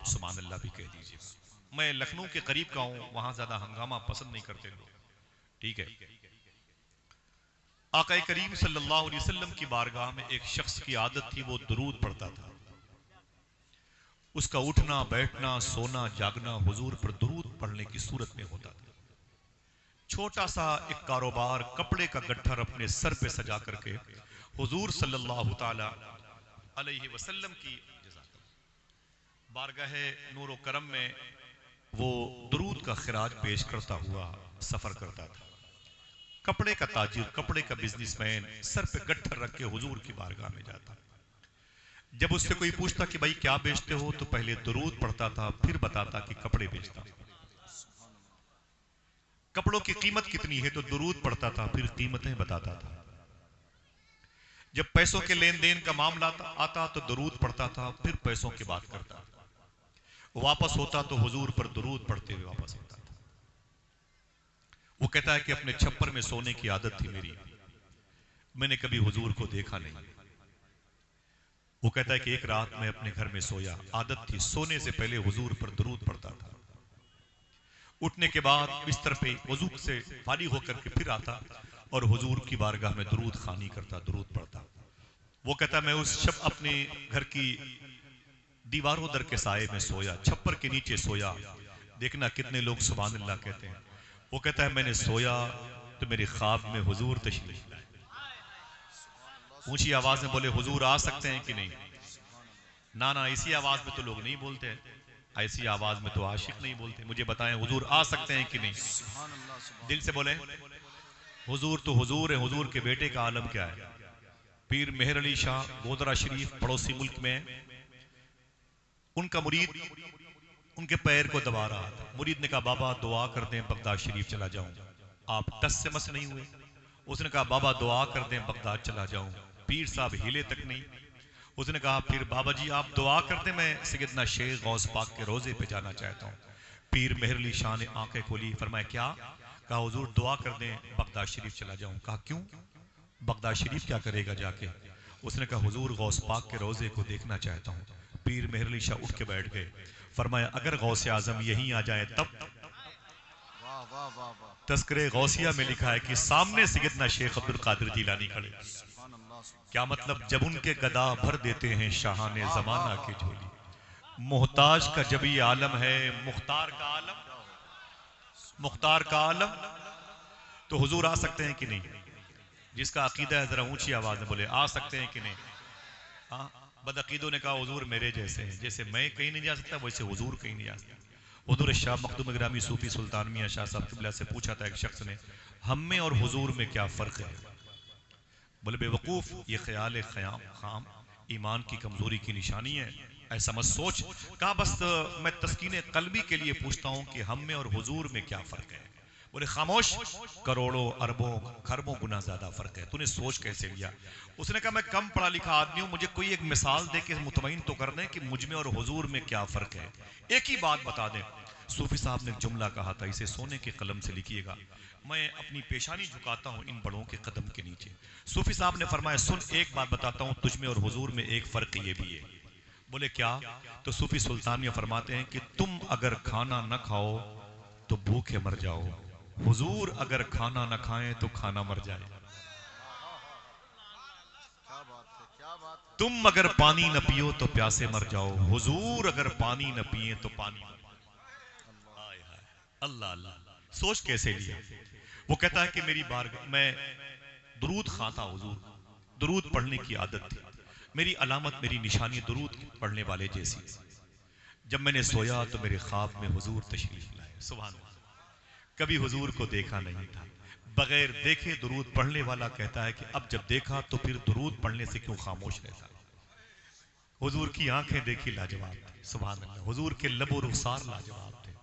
سبحان اللہ بھی کہہ دیجیے. میں لکھنؤ کے قریب کا ہوں، وہاں زیادہ ہنگامہ پسند نہیں کرتے لوگ. ٹھیک ہے. آقا کریم صلی اللہ علیہ وسلم کی بارگاہ میں ایک شخص کی عادت تھی، وہ درود پڑھتا تھا. اس کا اٹھنا بیٹھنا سونا جاگنا حضور پر درود پڑھنے کی صورت میں ہوتا تھا. چھوٹا سا ایک کاروبار کپڑے کا گٹھر اپنے سر پہ سجا کر کے حضور صلی اللہ تعالی علیہ وسلم کی بارگاہ نور و کرم میں وہ درود کا خراج پیش کرتا ہوا سفر کرتا تھا. کپڑے کا تاجر، کپڑے کا بزنس مین سر پہ گٹھر رکھ کے حضور کی بارگاہ میں جاتا. جب اس سے کوئی پوچھتا کہ بھائی کیا بیچتے ہو، تو پہلے درود پڑھتا تھا، پھر بتاتا کہ کپڑے بیچتا. کپڑوں کی قیمت کتنی ہے تو درود پڑھتا تھا، پھر قیمتیں بتاتا تھا. جب پیسوں کے لین دین کا معاملہ آتا تو درود پڑھتا تھا، پھر پیسوں کی بات کرتا. واپس ہوتا تو حضور پر درود پڑھتے ہوئے واپس ہوتا تھا. وہ کہتا ہے کہ اپنے چھپر میں سونے کی عادت تھی میری، میں نے کبھی حضور کو دیکھا نہیں. وہ کہتا ہے کہ ایک رات میں اپنے گھر میں سویا، عادت تھی سونے سے پہلے حضور پر درود پڑھتا تھا. اٹھنے کے بعد بستر پہ وضو سے فارغ ہو کر کے پھر آتا اور حضور کی بارگاہ میں درود خوانی کرتا، درود پڑھتا. وہ کہتا ہے میں اس شب اپنے گھر کی دیواروں در کے سائے میں سویا، چھپر کے نیچے سویا. دیکھنا کتنے لوگ سبحان اللہ کہتے ہیں. وہ کہتا ہے میں نے سویا تو میرے خواب میں حضور تشریف لائے. اونچی آواز میں بولے حضور آ سکتے ہیں کہ نہیں؟ نہ اسی آواز میں تو لوگ نہیں بولتے، ایسی آواز میں تو عاشق نہیں بولتے. مجھے بتائیں حضور آ سکتے ہیں کہ نہیں؟ دل سے بولیں حضور تو حضور ہے. حضور کے بیٹے کا عالم کیا ہے؟ پیر مہر علی شاہ گودرہ شریف پڑوسی ملک میں، ان کا مرید ان کے پیر کو دبا رہا تھا. مرید نے کہا بابا دعا کر دیں بغداد شریف چلا جاؤں. آپ ٹس سے مس نہیں ہوئے. اس نے کہا بابا دعا کر دیں بغداد چلا جاؤں. پیر صاحب ہلے تک نہیں. اس نے کہا پھر بابا جی آپ دعا کر دیں، میں سیدنا شیخ غوث پاک کے روزے پہ جانا چاہتا ہوں. پیر مہر علی شاہ نے آنکھیں کھولی، فرمایا کیا؟ کہا حضور دعا کر دیں بغداد شریف چلا جاؤں. کہا کیوں؟ بغداد شریف کیا کرے گا جا کے؟ اس نے کہا حضور غوث پاک کے روزے کو دیکھنا چاہتا ہوں. پیر مہر علی شاہ اٹھ کے بیٹھ گئے. فرمایا اگر غوث اعظم یہیں آ جائے تب؟ تذکرے غوثیہ میں لکھا ہے کہ سامنے سیدنا شیخ عبد القادر جیلانی کھڑے. کیا مطلب؟ جب ان کے گدا بھر دیتے ہیں شاہان زمانہ کی جھولی. محتاج کا جب یہ عالم ہے، مختار کا عالم، مختار کا عالم. تو حضور آ سکتے ہیں کہ نہیں؟ جس کا عقیدہ ہے ذرا اونچی آواز میں بولے آ سکتے ہیں کہ نہیں؟ ہاں. بدعقیدوں نے کہا حضور میرے جیسے ہیں، جیسے میں کہیں نہیں جا سکتا ویسے حضور کہیں نہیں جا سکتا. حضور شاہ مخدوم گرامی صوفی سلطان میاں شاہ صاحب قبلہ سے پوچھا تھا ایک شخص نے ہم میں اور حضور میں کیا فرق ہے؟ بولے بے وقوف یہ خیال خام ایمان کی کمزوری کی نشانی ہے، ایسا مت سوچ. کہا بس میں تسکین قلبی کے لیے پوچھتا ہوں کہ ہم میں اور حضور میں کیا فرق ہے؟ بولے خاموش، کروڑوں اربوں خربوں گنا زیادہ فرق ہے، تو نے سوچ کیسے لیا؟ اس نے کہا میں کم پڑھا لکھا آدمی ہوں، مجھے کوئی ایک مثال دے کے مطمئن تو کر دیں کہ مجھ میں اور حضور میں کیا فرق ہے. ایک ہی بات بتا دیں. صوفی صاحب نے جملہ کہا تھا، اسے سونے کے قلم سے لکھیے گا. میں اپنی پیشانی جھکاتا ہوں ان بڑوں کے قدم کے نیچے. صوفی صاحب نے فرمایا سن ایک بات بتاتا ہوں تجھ میں اور حضور میں ایک فرق یہ بھی ہے. بولے کیا؟ تو صوفی سلطانیہ فرماتے ہیں کہ تم اگر کھانا نہ کھاؤ تو بھوکے مر جاؤ، حضور اگر کھانا نہ کھائیں تو کھانا مر جائے. تم اگر پانی نہ پیو تو پیاسے مر جاؤ، حضور اگر پانی نہ پیئے تو پانی مر جائے. اللہ اللہ، سوچ کیسے لیا. وہ کہتا ہے کہ میری بارگاہ میں درود خواں تھا، حضور درود پڑھنے کی عادت تھی. میری علامت میری نشانی درود پڑھنے والے جیسی. جب میں نے سویا تو میرے خواب میں حضور تشریف لائے. سبحان اللہ. کبھی حضور کو دیکھا نہیں تھا. بغیر دیکھے درود پڑھنے والا کہتا ہے کہ اب جب دیکھا تو پھر درود پڑھنے سے کیوں خاموش رہتا. حضور کی آنکھیں دیکھی لاجواب تھی. سبحان اللہ. حضور کے لب و رخسار لاجواب تھے.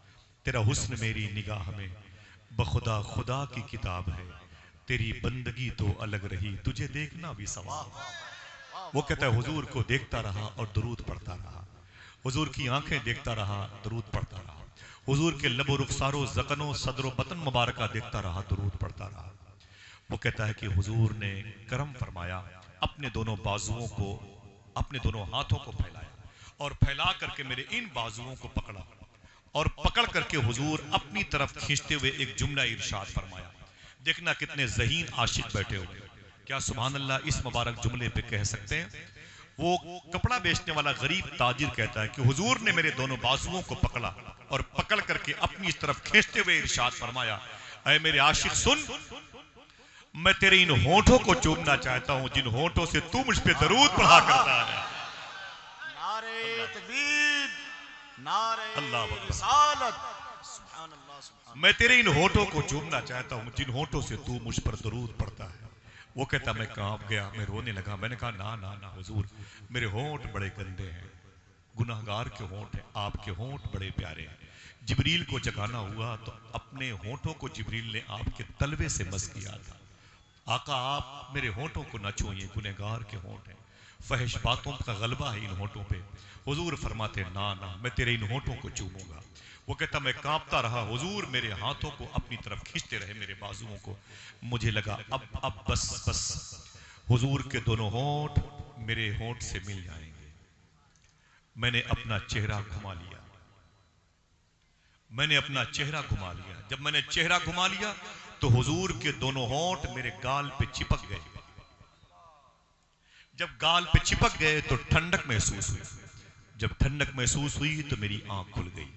تیرا حسن میری نگاہ میں بخدا خدا کی کتاب ہے، تیری بندگی تو الگ رہی تجھے دیکھنا بھی ثواب. وہ کہتا ہے حضور کو دیکھتا رہا اور درود پڑھتا رہا. حضور کی آنکھیں دیکھتا رہا، درود پڑھتا رہا. حضور کے لب و رخسار و زقن و صدر و بطن مبارکہ دیکھتا رہا، درود پڑھتا رہا. وہ کہتا ہے کہ حضور نے کرم فرمایا، اپنے دونوں بازوؤں کو، اپنے دونوں ہاتھوں کو پھیلایا اور پھیلا کر کے میرے ان بازوؤں کو پکڑا اور پکڑ کر کے حضور اپنی طرف کھینچتے ہوئے ایک جملہ ارشاد فرمایا. دیکھنا کتنے ذہین عاشق بیٹھے ہوئے. کیا سبحان اللہ اس مبارک جملے پہ کہہ سکتے ہیں؟ وہ کپڑا بیچنے والا غریب تاجر کہتا ہے کہ حضور نے میرے دونوں بازوؤں کو پکڑا اور پکڑ کر کے اپنی اس طرف کھینچتے ہوئے ارشاد فرمایا، اے میرے عاشق سن، میں تیرے ان ہونٹوں کو چومنا چاہتا ہوں جن ہونٹوں سے تو مجھ پہ درود پڑھا کرتا ہے. نعرہ تکبیر، نعرہ اللہ رسالت. سبحان اللہ سبحان میں تیرے ان ہونٹوں کو چومنا چاہتا ہوں جن ہونٹوں سے تو مجھ پر درود پڑتا ہے. وہ کہتا میں کانپ گیا، میں رونے لگا. میں نے کہا نا نا نا حضور، میرے ہونٹ بڑے گندے ہیں، گناہگار کے ہونٹ ہیں، آپ کے ہونٹ بڑے پیارے ہیں. جبریل کو جگانا ہوا تو اپنے ہونٹوں کو جبریل نے آپ کے تلوے سے مس کیا تھا. آقا آپ میرے ہونٹوں کو نہ چھوئیں، گنہگار کے ہونٹ ہیں، فحش باتوں کا غلبہ ہے ان ہونٹوں پہ. حضور فرماتے نا نا میں تیرے ان ہونٹوں کو چوموں گا. وہ کہتا میں کانپتا رہا. حضور میرے ہاتھوں کو اپنی طرف کھینچتے رہے، میرے بازوؤں کو. مجھے لگا اب بس بس حضور کے دونوں ہونٹ میرے ہونٹ سے مل جائیں گے. میں نے اپنا چہرہ گھما لیا. میں نے اپنا چہرہ گھما لیا. جب میں نے چہرہ گھما لیا تو حضور کے دونوں ہونٹ میرے گال پہ چپک گئے. جب گال پہ چپک گئے تو ٹھنڈک محسوس ہوئی. جب ٹھنڈک محسوس ہوئی تو میری آنکھ کھل گئی.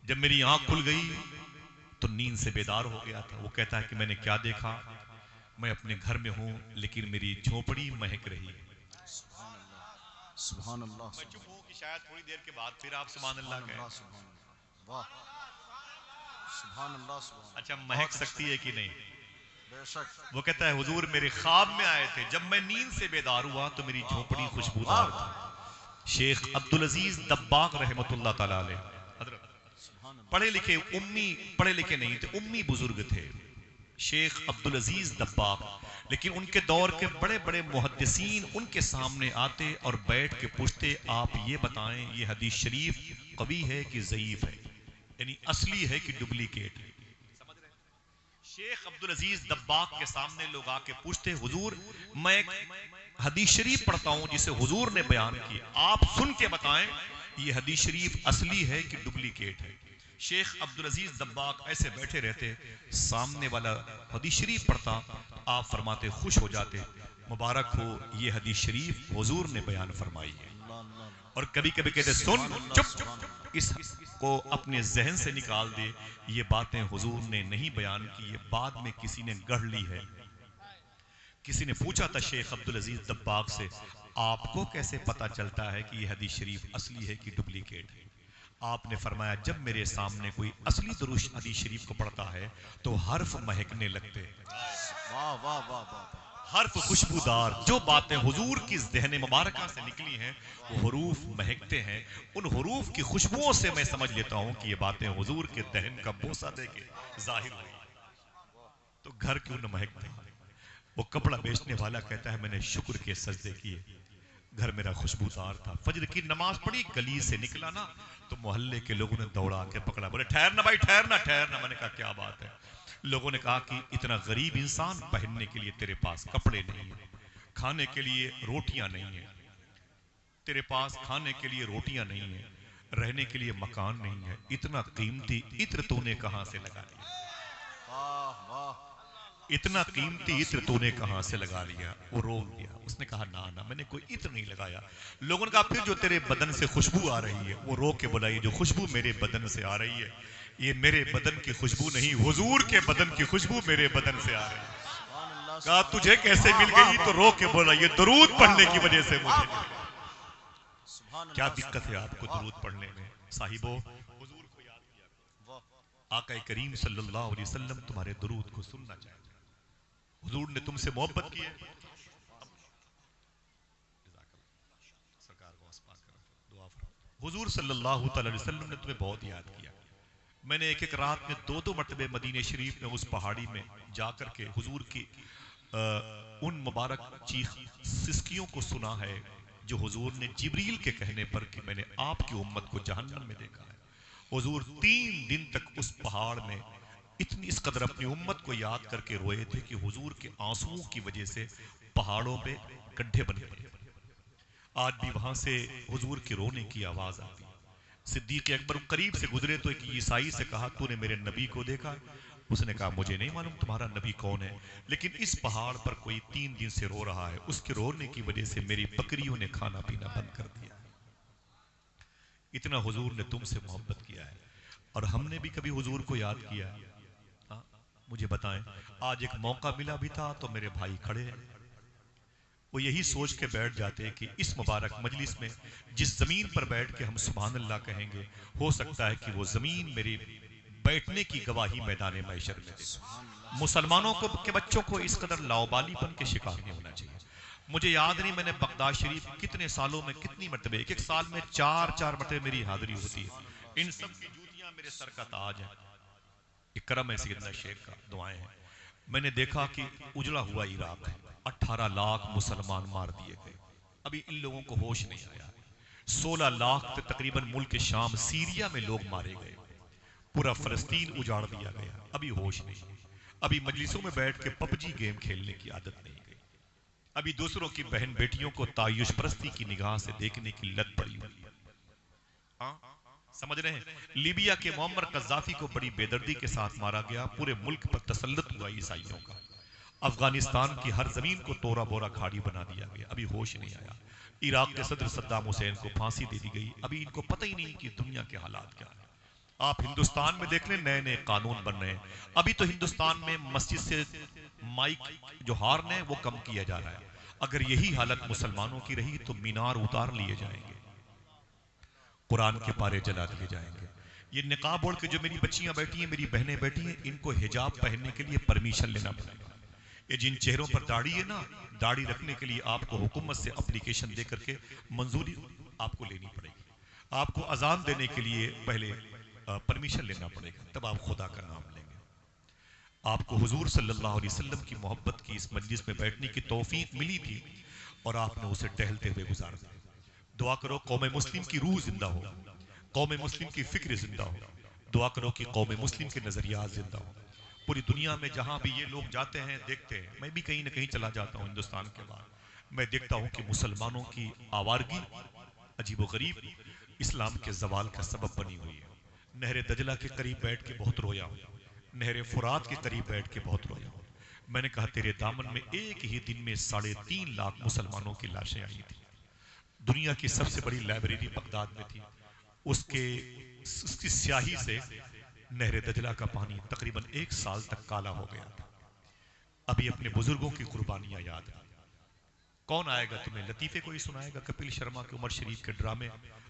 جب میری آنکھ کھل گئی تو نیند سے بیدار ہو گیا تھا. وہ کہتا ہے کہ میں نے کیا دیکھا، میں اپنے گھر میں ہوں لیکن میری جھونپڑی مہک رہی ہے. سبحان اللہ. میں چپ ہوں کہ شاید تھوڑی دیر کے بعد پھر آپ سبحان اللہ کہیں. سبحان اللہ. واہ سبحان اللہ سبحان. اچھا مہک سکتی ہے کہ نہیں؟ بے شک. وہ کہتا ہے حضور میرے خواب میں آئے تھے، جب میں نیند سے بیدار ہوا تو میری جھونپڑی خوشبودار تھی. شیخ عبدالعزیز دباغ رحمۃ اللہ تعالی علیہ حضرت پڑھے لکھے پڑھے لکھے نہیں تھے، امی بزرگ تھے شیخ عبدالعزیز دباغ. لیکن ان کے دور کے بڑے بڑے محدثین ان کے سامنے آتے اور بیٹھ کے پوچھتے آپ یہ بتائیں یہ حدیث شریف قوی ہے کہ ضعیف ہے، یعنی اصلی ہے کہ ڈپلیکیٹ ہے. شیخ عبدالعزیز دباغ کے سامنے لوگ آ کے پوچھتے حضور میں ایک حدیث شریف پڑھتا ہوں جسے حضور نے بیان کی، آپ سن کے بتائیں یہ حدیث شریف اصلی ہے کہ ڈپلیکیٹ ہے. شیخ عبدالعزیز دباغ ایسے بیٹھے رہتے، سامنے والا حدیث شریف پڑھتا، آپ فرماتے خوش ہو جاتے، مبارک ہو یہ حدیث شریف حضور نے بیان فرمائی ہے. اور کبھی کبھی کہتے سن چپ، اس کو اپنے ذہن سے نکال دے، یہ باتیں حضور نے نہیں بیان کی، یہ بعد میں کسی نے گڑھ لی ہے. کسی نے پوچھا تھا شیخ عبدالعزیز دباغ سے آپ کو کیسے پتا چلتا ہے کہ یہ حدیث شریف اصلی ہے کہ ڈپلیکیٹ ہے؟ آپ نے فرمایا جب میرے سامنے کوئی اصلی درود حدیث شریف کو پڑھتا ہے تو حرف مہکنے لگتے ہیں. واہ واہ واہ واہ. حرف خوشبودار، جو باتیں حضور کی ذہن مبارکہ سے نکلی ہیں وہ حروف مہکتے ہیں. ان حروف کی خوشبوؤں سے میں سمجھ لیتا ہوں کہ یہ باتیں حضور کے دہن کا بوسہ دے کے ظاہر ہوئی. تو گھر کیوں نہ مہکتے؟ وہ کپڑا بیچنے والا کہتا ہے میں نے شکر کے سجدے کیے، گھر میرا خوشبودار تھا. فجر کی نماز پڑھی، گلی سے نکلا نا تو محلے کے لوگوں نے دوڑا کے پکڑا، بولے ٹھہرنا بھائی ٹھہرنا ٹھہرنا. میں نے کہا کیا بات ہے؟ لوگوں نے کہا کہ اتنا غریب انسان، پہننے کے لیے تیرے پاس کپڑے نہیں ہیں، کھانے کے لیے روٹیاں نہیں ہیں، تیرے پاس کھانے کے لیے روٹیاں نہیں ہیں، رہنے کے لیے مکان نہیں ہے، اتنا قیمتی عطر تو نے کہاں سے لگا لیا؟ واہ واہ. اتنا قیمتی عطر تو نے کہاں سے لگا لیا؟ وہ رو گیا. اس نے کہا نا نا میں نے کوئی عطر نہیں لگایا. لوگوں نے کہا پھر جو تیرے بدن سے خوشبو آ رہی ہے، وہ رو کے بولا یہ جو خوشبو میرے بدن سے آ رہی ہے یہ میرے بدن کی خوشبو نہیں، حضور کے بدن کی خوشبو میرے بدن سے آ رہی ہے. کہا تجھے کیسے مل گئی؟ تو رو کے بولا یہ درود پڑھنے کی وجہ سے مجھے مل گئی. کیا دقت ہے آپ کو درود پڑھنے میں؟ صاحبو حضور کو یاد کیا، آقا کریم صلی اللہ علیہ وسلم تمہارے درود کو سننا چاہتے ہیں، حضور نے تم سے محبت کی ہے. حضور صلی اللہ تعالی وسلم نے تمہیں بہت یاد کیا. میں نے ایک ایک رات میں دو دو مرتبے مدینہ شریف میں اس پہاڑی میں جا کر کے حضور کی ان مبارک چیخ سسکیوں کو سنا ہے جو حضور نے جبریل کے کہنے پر کہ میں نے آپ کی امت کو جہنم میں دیکھا ہے. حضور 3 دن تک اس پہاڑ میں اتنی اس قدر اپنی امت کو یاد کر کے روئے تھے کہ حضور کے آنسوؤں کی وجہ سے پہاڑوں پہ گڈھے بنے پڑے. آج بھی وہاں سے حضور کے رونے کی آواز آتی. صدیق اکبر قریب سے گزرے تو ایک عیسائی سے کہا تو نے میرے نبی کو دیکھا؟ اس نے کہا مجھے نہیں معلوم تمہارا نبی کون ہے، لیکن اس پہاڑ پر کوئی 3 دن سے رو رہا ہے، اس کے رونے کی وجہ سے میری بکریوں نے کھانا پینا بند کر دیا. اتنا حضور نے تم سے محبت کیا ہے. اور ہم نے بھی کبھی حضور کو یاد کیا ہے؟ ہاں؟ مجھے بتائیں. آج ایک موقع ملا بھی تھا تو میرے بھائی کھڑے ہیں، وہ یہی سوچ کے بیٹھ جاتے کہ اس مبارک مجلس میں جس زمین پر بیٹھ کے ہم سبحان اللہ کہیں گے، ہو سکتا ہے کہ وہ زمین میری بیٹھنے کی گواہی میدان محشر میں دے. مسلمانوں کو کے بچوں کو اس قدر لاؤبالی پن کے شکار نہیں ہونا چاہیے. مجھے یاد نہیں میں نے بغداد شریف کتنے سالوں میں کتنی مرتبہ، ایک سال میں 4 مرتبہ میری حاضری ہوتی ہے. ان سب کی جوتیاں میرے سر کا تاج ہیں. اکرم ہے سیدنا شیخ کا، دعائیں ہیں. میں نے دیکھا کہ اجڑا ہوا عراق ہے، 18 لاکھ مسلمان مار دیے گئے، ابھی ان لوگوں کو ہوش نہیں آیا. 16 لاکھ تقریباً ملک شام سیریا میں لوگ مارے گئے، پورا فلسطین اجاڑ دیا گیا، ابھی ہوش نہیں. ابھی مجلسوں میں بیٹھ کے پب جی گیم کھیلنے کی عادت نہیں گئی. ابھی دوسروں کی بہن بیٹیوں کو تعیش پرستی کی نگاہ سے دیکھنے کی لت پڑی ہوئی ہے. ہاں سمجھ رہے ہیں؟ لیبیا کے معمر قذافی کو بڑی بے دردی کے ساتھ مارا گیا، پورے ملک پر تسلط ہوا عیسائیوں کا. افغانستان کی ہر زمین کو تورا بورا کھاڑی بنا دیا گیا، ابھی ہوش نہیں آیا. عراق کے صدر صدام حسین کو پھانسی دے دی گئی، ابھی ان کو پتہ ہی نہیں کہ دنیا کے حالات کیا ہیں. آپ ہندوستان میں دیکھ لیں نئے نئے قانون بن رہے ہیں. ابھی تو ہندوستان میں مسجد سے مائک جو ہارن ہے وہ کم کیا جا رہا ہے. اگر یہی حالت مسلمانوں کی رہی تو مینار اتار لیے جائیں گے، قرآن کے پارے جلا دیے جائیں گے. یہ نقاب اوڑھ کے جو میری بچیاں بیٹھی ہیں، میری بہنیں بیٹھی ہیں، ان کو حجاب پہننے کے لیے پرمیشن لینا پڑے گا. یہ جن چہروں پر داڑھی ہے نا، داڑھی رکھنے کے لیے آپ کو حکومت سے اپلیکیشن دے کر کے منظوری آپ کو لینی پڑے گی. آپ کو اذان دینے کے لیے پہلے پرمیشن لینا پڑے گا، تب آپ خدا کا نام لیں گے. آپ کو حضور صلی اللہ علیہ وسلم کی محبت کی اس مجلس میں بیٹھنے کی توفیق ملی تھی اور آپ نے اسے ٹہلتے ہوئے گزار دیا. دعا کرو قوم مسلم کی روح زندہ ہو، قوم مسلم کی فکر زندہ ہو. دعا کرو کہ قوم مسلم کے نظریات زندہ ہو. پوری دنیا میں جہاں بھی یہ لوگ جاتے ہیں دیکھتے ہیں، میں بھی کہیں نہ کہیں چلا جاتا ہوں ہندوستان کے بعد، میں دیکھتا ہوں کہ مسلمانوں کی آوارگی عجیب و غریب اسلام کے زوال کا سبب بنی ہوئی ہے. نہر دجلہ کے قریب بیٹھ کے بہت رویا ہوں، نہر فرات کے قریب بیٹھ کے بہت رویا ہوں. میں نے کہا تیرے دامن میں ایک ہی دن میں 3.5 لاکھ مسلمانوں کی لاشیں آئی تھی. دنیا کی سب سے بڑی لائبریری بغداد میں تھی، اس کی سیاہی سے نہر دجلہ کا پانی تقریباً 1 سال تک کالا ہو گیا تھا. ابھی اپنے بزرگوں کی قربانیاں یاد ہیں. کون آئے گا تمہیں لطیفے کو ہی سنائے گا؟ کپل شرما کے عمر شریف کے ڈرامے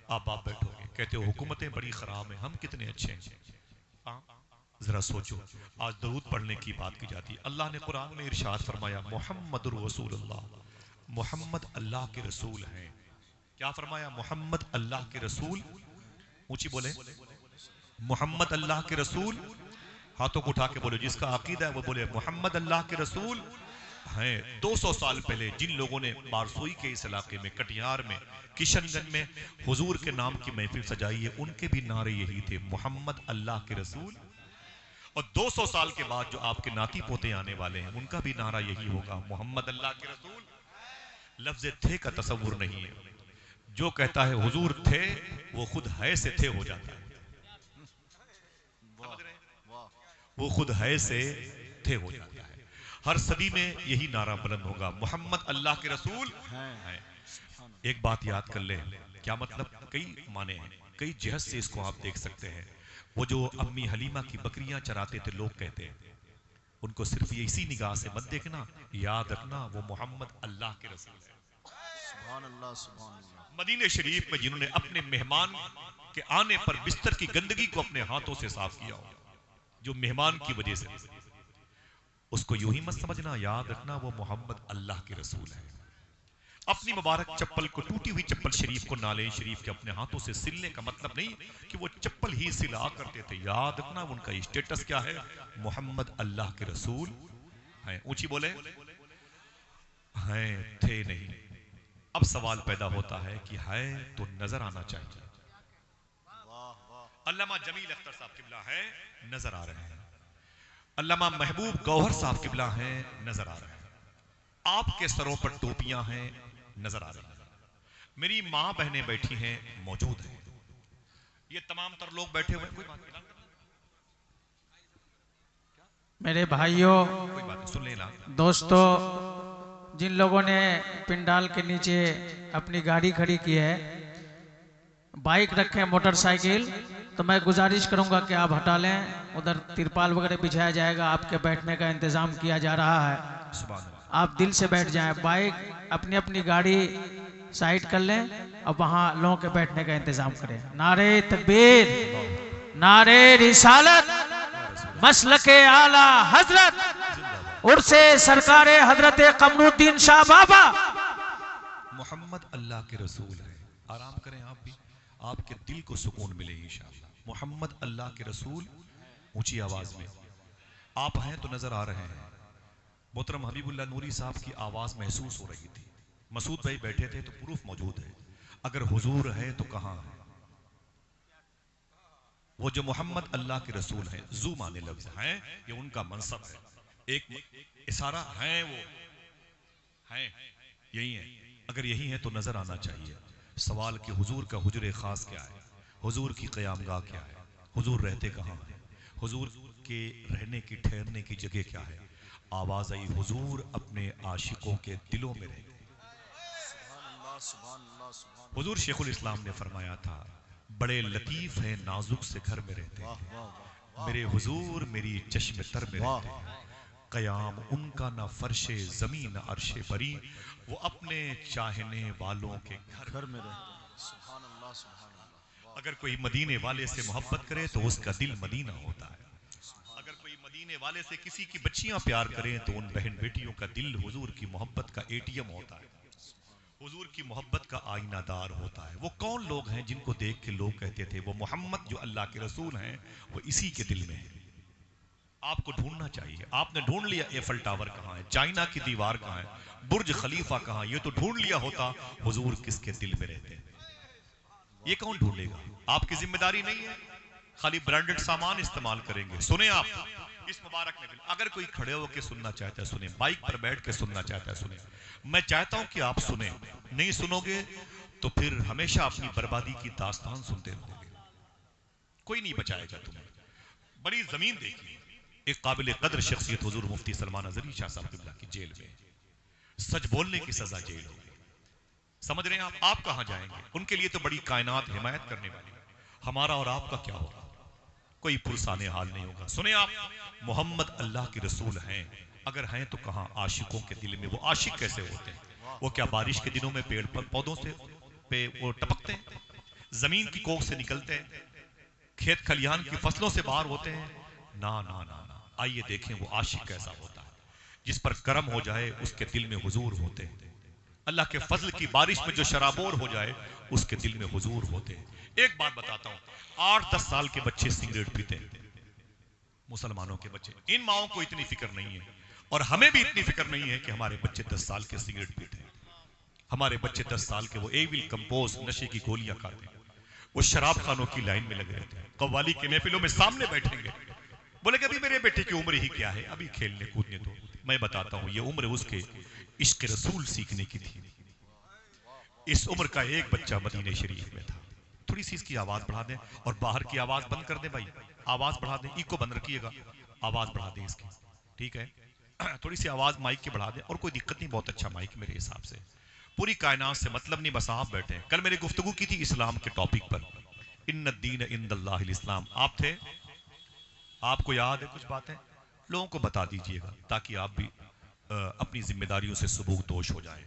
آپ بیٹھو گے کہتے ہو حکومتیں بڑی خراب ہیں، ہم کتنے اچھے ہیں. ذرا سوچو، آج درود پڑھنے کی بات کی جاتی ہے. اللہ نے قرآن میں ارشاد فرمایا محمد رسول اللہ، محمد اللہ کے رسول ہیں. کیا فرمایا؟ محمد اللہ کے رسول. اونچی بولے، محمد اللہ کے رسول. ہاتھوں کو اٹھا کے بولو، جس کا عقیدہ ہے وہ بولے محمد اللہ کے رسول ہیں. 200 سال پہلے جن لوگوں نے بارسوئی کے اس علاقے میں، کٹیہار میں، کشن گنج میں حضور کے نام کی محفل سجائی ہے، ان کے بھی نعرے یہی تھے، محمد اللہ کے رسول. اور 200 سال کے بعد جو آپ کے ناتی پوتے آنے والے ہیں ان کا بھی نعرہ یہی ہوگا، محمد اللہ کے رسول. لفظ تھے کا تصور نہیں ہے. جو کہتا ہے حضور تھے وہ خود ہے سے تھے ہو جاتا ہے. وہ خود ہے سے تھے ہو جاتا ہے. ہر صدی میں یہی نعرہ بلند ہوگا، محمد اللہ کے رسول ہیں. ایک بات یاد کر لیں، کیا مطلب؟ کئی معنی ہیں، کئی جہت سے اس کو آپ دیکھ سکتے ہیں. وہ جو امی حلیمہ کی بکریاں چراتے تھے، لوگ کہتے ہیں ان کو صرف یہ اسی نگاہ سے مت دیکھنا، یاد رکھنا وہ محمد اللہ کے رسول ہے. سبحان اللہ سبحان اللہ. مدینہ شریف میں جنہوں نے اپنے مہمان کے آنے پر بستر کی گندگی کو اپنے ہاتھوں سے صاف کیا ہو، جو مہمان کی وجہ سے، اس کو یوں ہی مت سمجھنا، یاد رکھنا وہ محمد اللہ کے رسول ہے. اپنی مبارک چپل کو، ٹوٹی ہوئی چپل شریف کو نالین شریف کے اپنے ہاتھوں سے سلنے کا مطلب نہیں کہ وہ چپل ہی سلا کرتے تھے. یاد رکھنا ان کا اسٹیٹس کیا ہے، محمد اللہ کے رسول ہیں. اونچی بولے، ہیں تھے نہیں. اب سوال پیدا ہوتا ہے کہ ہے تو نظر آنا چاہیے. علامہ جمیل اختر صاحب قبلہ ہیں، نظر آ رہے ہیں. علامہ محبوب گوہر صاحب قبلہ ہیں، نظر آ رہے ہیں. آپ کے سروں پر ٹوپیاں ہیں، نظر آ رہی ہیں. میری ماں بہنیں بیٹھی ہیں موجود ہیں، یہ تمام تر لوگ بیٹھے ہوئے ہیں، کوئی بات نہیں میرے بھائیوں کوئی بات نہیں، سن لیں دوستو، جن لوگوں نے پنڈال کے نیچے اپنی گاڑی کھڑی کی ہے، بائک رکھیں، موٹر سائیکل، تو میں گزارش کروں گا کہ آپ ہٹا لیں، ادھر ترپال وغیرہ بچھایا جائے گا، آپ کے بیٹھنے کا انتظام کیا جا رہا ہے، سبحان اللہ۔ آپ دل سے بیٹھ جائیں، بائک اپنی اپنی گاڑی سائیڈ کر لیں اور وہاں لوگوں کے بیٹھنے کا انتظام کریں۔ نعرہ تکبیر، نعرہ رسالت، مسلک اعلی حضرت، عرص سرکار حضرت قمر الدین شاہ بابا محمد اللہ کے رسول ہے، آرام کریں آپ بھی، آپ کے دل کو سکون ملے انشاءاللہ۔ محمد اللہ کے رسول، اونچی آواز میں آپ ہیں تو نظر آ رہے ہیں۔ محترم حبیب اللہ نوری صاحب کی آواز محسوس ہو رہی تھی، مسعود بھائی بیٹھے تھے تو پروف موجود ہے، اگر حضور ہے تو کہاں ہے؟ وہ جو محمد اللہ کے رسول ہیں، ذو معنی لفظ ہیں، یہ ان کا منصب ہے، ایک اشارہ ہیں، وہ ہیں، یہی ہیں، اگر یہی ہیں تو نظر آنا چاہیے۔ سوال کہ حضور کا حجر خاص کیا ہے، حضور کی قیام گاہ کیا ہے، حضور رہتے کہاں ہیں، حضور کے رہنے کی ٹھہرنے کی جگہ کیا ہے؟ آواز آئی، حضور اپنے عاشقوں کے دلوں میں رہتے ہیں۔ حضور شیخ الاسلام نے فرمایا تھا، بڑے لطیف ہیں نازک سے گھر میں رہتے ہیں، میرے حضور میری چشم تر میں رہتے ہیں، قیام ان کا نہ فرش زمین نہ عرش بری، وہ اپنے چاہنے والوں کے گھر میں رہتے ہیں۔ سبحان اللہ سبحان اللہ۔ اگر کوئی مدینے والے سے محبت کرے تو اس کا دل مدینہ ہوتا ہے، اگر کوئی مدینے والے سے کسی کی بچیاں پیار کریں تو ان بہن بیٹیوں کا دل حضور کی محبت کا ATM ہوتا ہے، حضور کی محبت کا آئینہ دار ہوتا ہے۔ وہ کون لوگ ہیں جن کو دیکھ کے لوگ کہتے تھے وہ محمد جو اللہ کے رسول ہیں وہ اسی کے دل میں ہیں؟ آپ کو ڈھونڈنا چاہیے، آپ نے ڈھونڈ لیا ایفل ٹاور کہاں ہے، چائنا کی دیوار کہاں ہے، برج خلیفہ کہاں، یہ تو ڈھونڈ لیا ہوتا حضور کس کے دل میں رہتے ہیں۔ یہ کون ڈھونڈے گا؟ آپ کی ذمہ داری نہیں ہے، خالی برانڈڈ سامان استعمال کریں گے۔ سنیں آپ اس مبارک نبی، اگر کوئی کھڑے ہو کے سننا چاہتا ہے سنیں، بائک پر بیٹھ کے سننا چاہتا ہے سنیں، میں چاہتا ہوں کہ آپ سنیں، نہیں سنو گے تو پھر ہمیشہ اپنی بربادی کی داستان سنتے رہو گے، کوئی نہیں بچائے گا تمہیں۔ بڑی زمین دیکھی، ایک قابل قدر شخصیت حضور مفتی سلمان اظہری شاہ صاحب قبلہ کی جیل میں، سچ بولنے کی سزا جیل ہو گئی۔ سمجھ رہے ہیں آپ کہاں جائیں گے؟ ان کے لیے تو بڑی کائنات حمایت کرنے والی، ہمارا اور آپ کا کیا ہوگا؟ کوئی پرسانے حال نہیں ہوگا۔ سنیں آپ، محمد اللہ کے رسول ہیں، اگر ہیں تو کہاں عاشقوں کے دل میں؟ وہ عاشق کیسے ہوتے ہیں؟ وہ کیا بارش کے دنوں میں پیڑ پودوں سے پہ وہ ٹپکتے ہیں، زمین کی کوکھ سے نکلتے ہیں، کھیت کھلیان کی فصلوں سے باہر ہوتے ہیں؟ نا نا نا نا، آئیے دیکھیں وہ عاشق کیسا ہوتا ہے، جس پر کرم ہو جائے اس کے دل میں حضور ہوتے ہیں، اللہ کے فضل کی بارش میں جو شرابور ہو جائے اس کے دل میں حضور ہوتے ہیں۔ ایک بات بتاتا ہوں، 8-10 سال کے بچے سگریٹ پیتے ہیں، مسلمانوں کے بچے، ان ماؤں کو اتنی فکر نہیں ہے، اور ہمیں بھی اتنی فکر نہیں ہے کہ ہمارے بچے 10 سال کے سگریٹ پیتے ہیں، ہمارے بچے 10 سال کے وہ ایول کمپوز نشے کی گولیاں کھاتے ہیں، وہ شراب خانوں کی لائن میں لگے رہتے ہیں، قوالی کے محفلوں میں سامنے بیٹھیں گے، بولے کہ ابھی میرے بیٹے کی عمر ہی کیا ہے، ابھی کھیلنے کودنے دو۔ میں بتاتا ہوں یہ عمر اس کے عشق رسول سیکھنے کی تھی، اس عمر کا ایک بچہ مدینہ شریف میں تھا۔ تھوڑی سی اس کی آواز بڑھا دیں اور باہر کی آواز بند کر دیں بھائی، آواز بڑھا دیں، ایکو بند رکھیے گا، آواز بڑھا دیں اس کی، ٹھیک ہے؟ تھوڑی سی آواز مائک کی بڑھا دیں، اور کوئی دقت نہیں، بہت اچھا مائک میرے حساب سے، پوری کائنات سے مطلب نہیں، بس آپ بیٹھے ہیں۔ کل میں نے گفتگو کی تھی اسلام کے ٹاپک پر، ان الدین عند اللہ الاسلام، آپ تھے، آپ کو یاد ہے کچھ باتیں؟ لوگوں کو بتا دیجئے گا تاکہ آپ بھی اپنی ذمہ داریوں سے سبکدوش ہو جائیں۔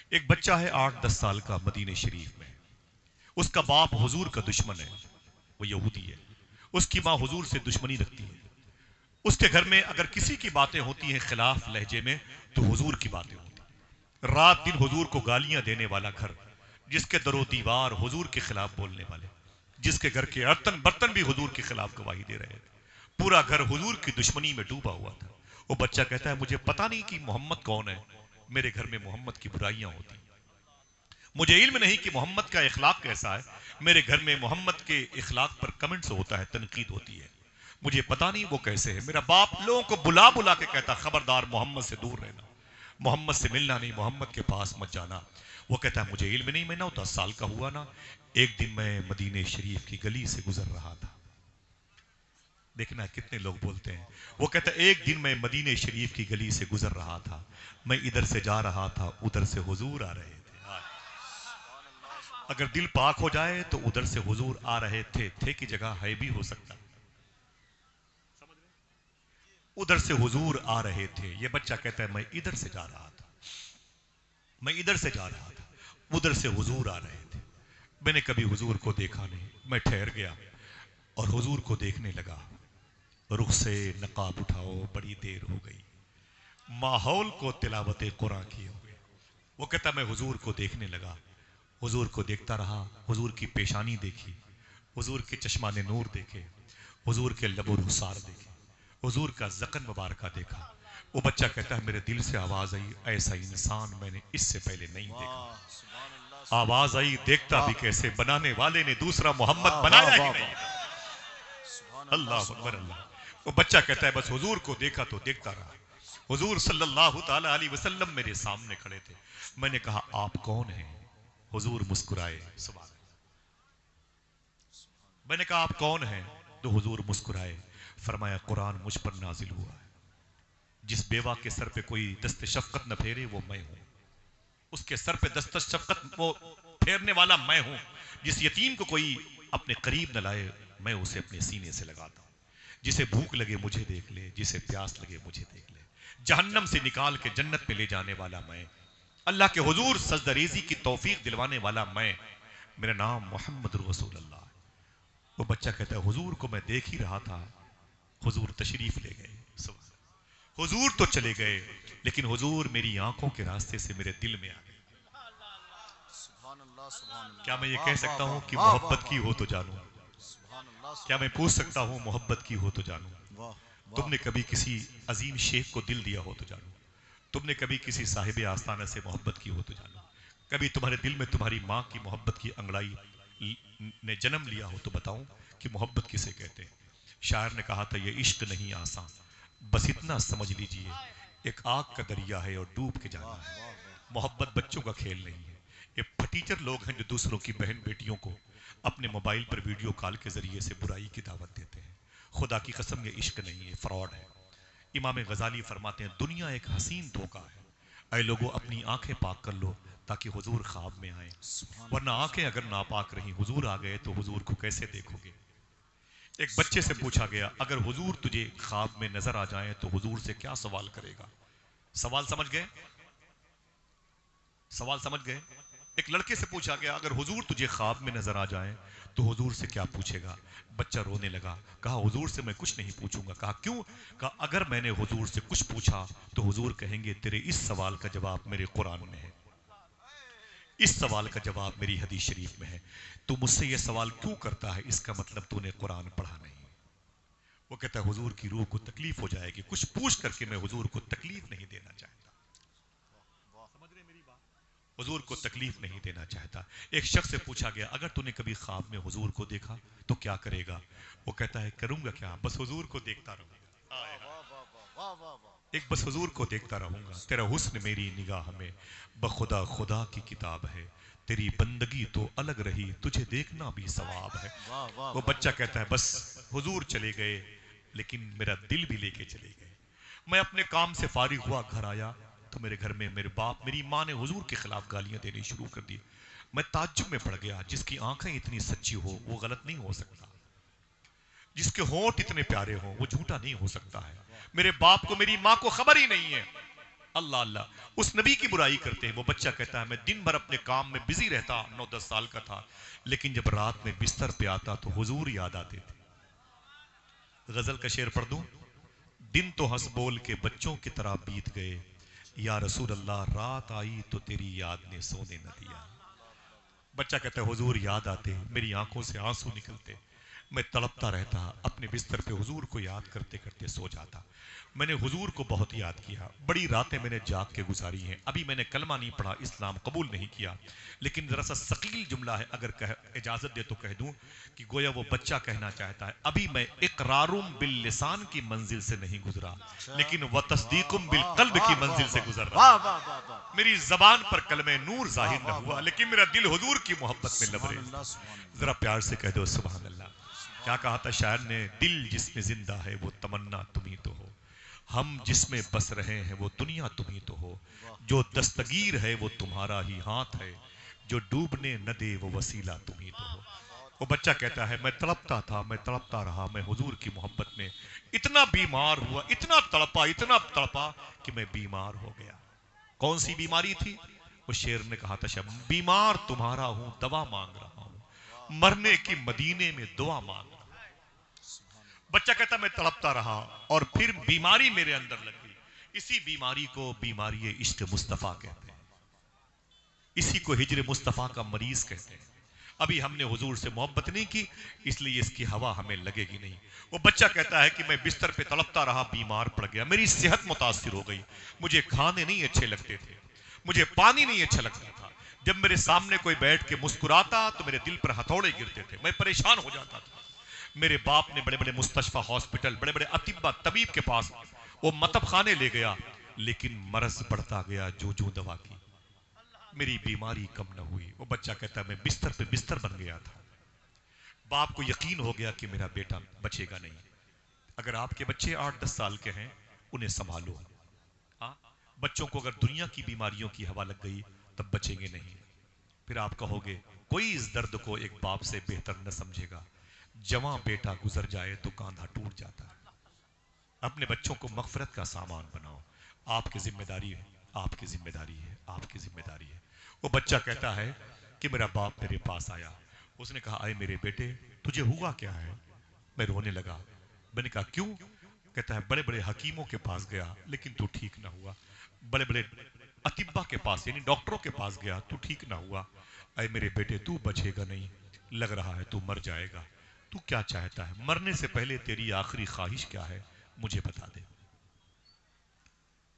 ایک بچہ ہے 8-10 سال کا مدینہ شریف میں، اس کا باپ حضور کا دشمن ہے، وہ یہودی ہے، اس کی ماں حضور سے دشمنی رکھتی ہے، اس کے گھر میں اگر کسی کی باتیں ہوتی ہیں خلاف لہجے میں تو حضور کی باتیں ہوتی ہیں، رات دن حضور کو گالیاں دینے والا گھر، جس کے در و دیوار حضور کے خلاف بولنے والے، جس کے گھر کے برتن بھی حضور کے خلاف گواہی دے رہے تھے، پورا گھر حضور کی دشمنی میں ڈوبا ہوا تھا۔ وہ بچہ کہتا ہے مجھے پتہ نہیں کہ محمد کون ہے، میرے گھر میں محمد کی برائیاں ہوتی ہیں، مجھے علم نہیں کہ محمد کا اخلاق کیسا ہے، میرے گھر میں محمد کے اخلاق پر کمنٹس ہوتا ہے، تنقید ہوتی ہے، مجھے پتہ نہیں وہ کیسے ہے۔ میرا باپ لوگوں کو بلا بلا کے کہتا خبردار محمد سے دور رہنا، محمد سے ملنا نہیں، محمد کے پاس مت جانا۔ وہ کہتا ہے مجھے علم نہیں، میں 9-10 سال کا ہوا نا، ایک دن میں مدینہ شریف کی گلی سے گزر رہا تھا. دیکھنا کتنے لوگ بولتے ہیں. وہ کہتا ہے ایک دن میں مدینہ شریف کی گلی سے گزر رہا تھا، میں ادھر سے جا رہا تھا، ادھر سے حضور آ رہے تھے. اگر دل پاک ہو جائے تو ادھر سے حضور آ رہے تھے کی جگہ ہے بھی ہو سکتا. ادھر سے حضور آ رہے تھے. یہ بچہ کہتا ہے میں ادھر سے جا رہا تھا، میں ادھر سے جا رہا تھا، ادھر سے حضور آ رہے تھے. میں نے کبھی حضور کو دیکھا نہیں. میں ٹھہر گیا اور حضور کو دیکھنے لگا. رخ سے نقاب اٹھاؤ، بڑی دیر ہو گئی، ماحول کو تلاوت قرآن کی ہو گئی. وہ کہتا میں حضور کو دیکھنے لگا، حضور کو دیکھتا رہا. حضور کی پیشانی دیکھی، حضور کے چشمان نور دیکھے، حضور کے لب و رخسار دیکھے، حضور کا ذقن مبارکہ دیکھا. وہ بچہ کہتا ہے میرے دل سے آواز آئی ایسا انسان میں نے اس سے پہلے نہیں دیکھا. آواز آئی دیکھتا بھی کیسے، بنانے والے نے دوسرا محمد بنایا ہی نہیں. اللہ اکبر اللہ. وہ بچہ کہتا ہے بس حضور کو دیکھا تو دیکھتا رہا. حضور صلی اللہ تعالی علیہ وسلم میرے سامنے کھڑے تھے. میں نے کہا آپ کون ہیں؟ حضور مسکرائے. سبحان اللہ. میں نے کہا آپ کون ہیں؟ تو حضور مسکرائے. فرمایا قرآن مجھ پر نازل ہوا ہے، جس بیوہ کے سر پہ کوئی دست شفقت نہ پھیرے وہ میں ہوں. اس کے سر پہ دست شفقت وہ پھیرنے والا میں ہوں. جس یتیم کو کوئی اپنے قریب نہ لائے میں اسے اپنے سینے سے لگاتا ہوں. جسے بھوک لگے مجھے دیکھ لے، جسے پیاس لگے مجھے دیکھ لے. جہنم سے نکال کے جنت پہ لے جانے والا میں. اللہ کے حضور سجدہ ریزی کی توفیق دلوانے والا میں. میرا نام محمد رسول اللہ. وہ بچہ کہتا ہے حضور کو میں دیکھ ہی رہا تھا، حضور تشریف لے گئے. حضور تو چلے گئے لیکن حضور میری آنکھوں کے راستے سے میرے دل میں آ گئے. کیا میں یہ کہہ سکتا ہوں کہ محبت کی ہو تو جانو؟ کیا میں پوچھ سکتا ہوں محبت کی ہو تو جانو؟ تم نے کبھی کسی عظیم شیخ کو دل دیا ہو تو جانو. تم نے کبھی کسی صاحب آستانہ سے محبت کی ہو تو جانو. کبھی تمہارے دل میں تمہاری ماں کی محبت کی انگڑائی نے جنم لیا ہو تو بتاؤں کہ محبت کسے کہتے ہیں. شاعر نے کہا تھا یہ عشق نہیں آسان، بس اتنا سمجھ لیجئے ایک آگ کا دریا ہے اور ڈوب کے جانا ہے. محبت بچوں کا کھیل نہیں ہے. یہ پھٹیچر لوگ ہیں جو دوسروں کی بہن بیٹیوں کو اپنے موبائل پر ویڈیو کال کے ذریعے سے برائی کی دعوت دیتے ہیں. خدا کی قسم یہ عشق نہیں ہے، فراڈ ہے. امام غزالی فرماتے ہیں دنیا ایک حسین دھوکہ ہے. اے لوگوں اپنی آنکھیں پاک کر لو تاکہ حضور خواب میں آئیں، ورنہ آنکھیں اگر ناپاک رہیں حضور آ گئے تو حضور کو کیسے دیکھو گے؟ ایک بچے سے پوچھا گیا اگر حضور تجھے خواب میں نظر آ جائیں تو حضور سے کیا سوال کرے گا؟ سوال سمجھ گئے؟ سوال سمجھ گئے؟ ایک لڑکے سے پوچھا گیا اگر حضور تجھے خواب میں نظر آ جائیں تو حضور سے کیا پوچھے گا؟ بچہ رونے لگا. کہا حضور سے میں کچھ نہیں پوچھوں گا. کہا کیوں؟ کہا اگر میں نے حضور سے کچھ پوچھا تو حضور کہیں گے تیرے اس سوال کا جواب میرے قرآن میں ہے، اس سوال کا جواب میری حدیث شریف میں ہے. تو مجھ سے یہ سوال کیوں کرتا ہے؟ اس کا مطلب تو نے قرآن پڑھا نہیں. وہ کہتا ہے حضور کی روح کو تکلیف ہو جائے گی، کچھ پوچھ کر کے میں حضور کو تکلیف نہیں دینا چاہتا. حضور کو تکلیف نہیں دینا چاہتا. ایک شخص سے پوچھا گیا اگر تو نے کبھی خواب میں حضور کو دیکھا تو کیا کرے گا؟ وہ کہتا ہے کروں گا کیا، بس حضور کو دیکھتا رہوں گا. ایک بس حضور کو دیکھتا رہوں گا. تیرا حسن میری نگاہ میں بخدا خدا کی کتاب ہے، تیری بندگی تو الگ رہی تجھے دیکھنا بھی ثواب ہے. وہ بچہ کہتا ہے بس حضور چلے گئے لیکن میرا دل بھی لے کے چلے گئے. میں اپنے کام سے فارغ ہوا گھر آیا تو میرے گھر میں میرے باپ میری ماں نے حضور کے خلاف گالیاں دینی شروع کر دی. میں تعجب میں پڑ گیا. جس کی آنکھیں اتنی سچی ہو وہ غلط نہیں ہو سکتا، جس کے ہونٹ اتنے پیارے ہوں وہ جھوٹا نہیں ہو سکتا ہے. میرے باپ کو میری ماں کو خبر ہی نہیں ہے. اللہ اللہ اس نبی کی برائی کرتے ہیں. وہ بچہ کہتا ہے میں دن بھر اپنے کام میں بزی رہتا، 9-10 سال کا تھا، لیکن جب رات میں بستر پہ آتا تو حضور یاد آتے تھے. غزل کا شعر پڑھ دوں؟ دن تو ہنس بول کے بچوں کی طرح بیت گئے، یا رسول اللہ رات آئی تو تیری یاد نے سونے نہ دیا. بچہ کہتا ہے حضور یاد آتے، میری آنکھوں سے آنسو نکلتے. میں تڑپتا رہتا، اپنے بستر پہ حضور کو یاد کرتے کرتے سو جاتا۔ میں نے حضور کو بہت یاد کیا، بڑی راتیں میں نے جاگ کے گزاری ہیں۔ ابھی میں نے کلمہ نہیں پڑھا، اسلام قبول نہیں کیا، لیکن ذرا سا ثقیل جملہ ہے، اگر اجازت دے تو کہہ دوں کہ گویا وہ بچہ کہنا چاہتا ہے، ابھی میں اقرارم باللسان کی منزل سے نہیں گزرا، لیکن وتصدیقم بالقلب کی منزل سے گزر رہا۔ واہ واہ واہ واہ، میری زبان پر کلمہ نور ظاہر نہ ہوا، لیکن میرا دل حضور کی محبت میں سبحان لبریز۔ اللہ سبحان اللہ، ذرا پیار سے کہہ دو سبحان اللہ۔ کیا کہا تھا شاعر نے؟ دل جس میں زندہ ہے وہ تمنا تم ہی تو ہو، ہم جس میں بس رہے ہیں وہ دنیا تم ہی تو ہو، جو دستگیر ہے وہ تمہارا ہی ہاتھ ہے، جو ڈوبنے نہ دے وہ وسیلہ تم ہی تو ہو۔ وہ بچہ کہتا ہے میں تڑپتا تھا، میں تڑپتا رہا، میں حضور کی محبت میں اتنا بیمار ہوا، اتنا تڑپا کہ میں بیمار ہو گیا۔ کون سی بیماری تھی؟ وہ شیر نے کہا تھا شب بیمار تمہارا ہوں، دوا مانگ رہا ہوں، مرنے کی مدینے میں دعا مانگ رہا ہوں۔ بچہ کہتا میں تڑپتا رہا اور پھر بیماری میرے اندر لگ گئی۔ اسی بیماری کو بیماری عشق مصطفیٰ کہتے ہیں، اسی کو ہجر مصطفیٰ کا مریض کہتے ہیں۔ ابھی ہم نے حضور سے محبت نہیں کی، اس لیے اس کی ہوا ہمیں لگے گی نہیں۔ وہ بچہ کہتا ہے کہ میں بستر پہ تڑپتا رہا، بیمار پڑ گیا، میری صحت متاثر ہو گئی، مجھے کھانے نہیں اچھے لگتے تھے، مجھے پانی نہیں اچھا لگتا تھا، جب میرے سامنے کوئی بیٹھ کے مسکراتا تو میرے دل پر ہتھوڑے گرتے تھے، میں پریشان ہو جاتا تھا۔ میرے باپ نے بڑے بڑے مستشفیٰ ہاسپٹل، بڑے بڑے اطباء طبیب کے پاس وہ مطب خانے لے گیا، لیکن مرض بڑھتا گیا، جو جو دوا کی میری بیماری کم نہ ہوئی۔ وہ بچہ کہتا ہے میں بستر پہ بستر بن گیا تھا، باپ کو یقین ہو گیا کہ میرا بیٹا بچے گا نہیں۔ اگر آپ کے بچے 8-10 سال کے ہیں انہیں سنبھالو، ہاں بچوں کو اگر دنیا کی بیماریوں کی ہوا لگ گئی تب بچیں گے نہیں۔ پھر آپ کہو گے کوئی اس درد کو ایک باپ سے بہتر نہ سمجھے گا، جواں بیٹا گزر جائے تو کاندھا ٹوٹ جاتا ہے۔ اپنے بچوں کو مغفرت کا سامان بناؤ، آپ کی ذمہ داری ہے، آپ کی ذمہ داری ہے، آپ کی ذمہ داری ہے۔ وہ بچہ کہتا ہے کہ میرا باپ میرے پاس آیا، اس نے کہا آئے میرے بیٹے تجھے ہوا کیا ہے؟ میں رونے لگا، میں نے کہا کیوں؟ کہتا ہے بڑے بڑے حکیموں کے پاس گیا لیکن تو ٹھیک نہ ہوا، بڑے بڑے اطباء کے پاس یعنی ڈاکٹروں کے پاس گیا تو ٹھیک نہ ہوا، اے میرے بیٹے تو بچے گا نہیں، لگ رہا ہے تو مر جائے گا، تو کیا چاہتا ہے؟ مرنے سے پہلے تیری آخری خواہش کیا ہے مجھے بتا دے۔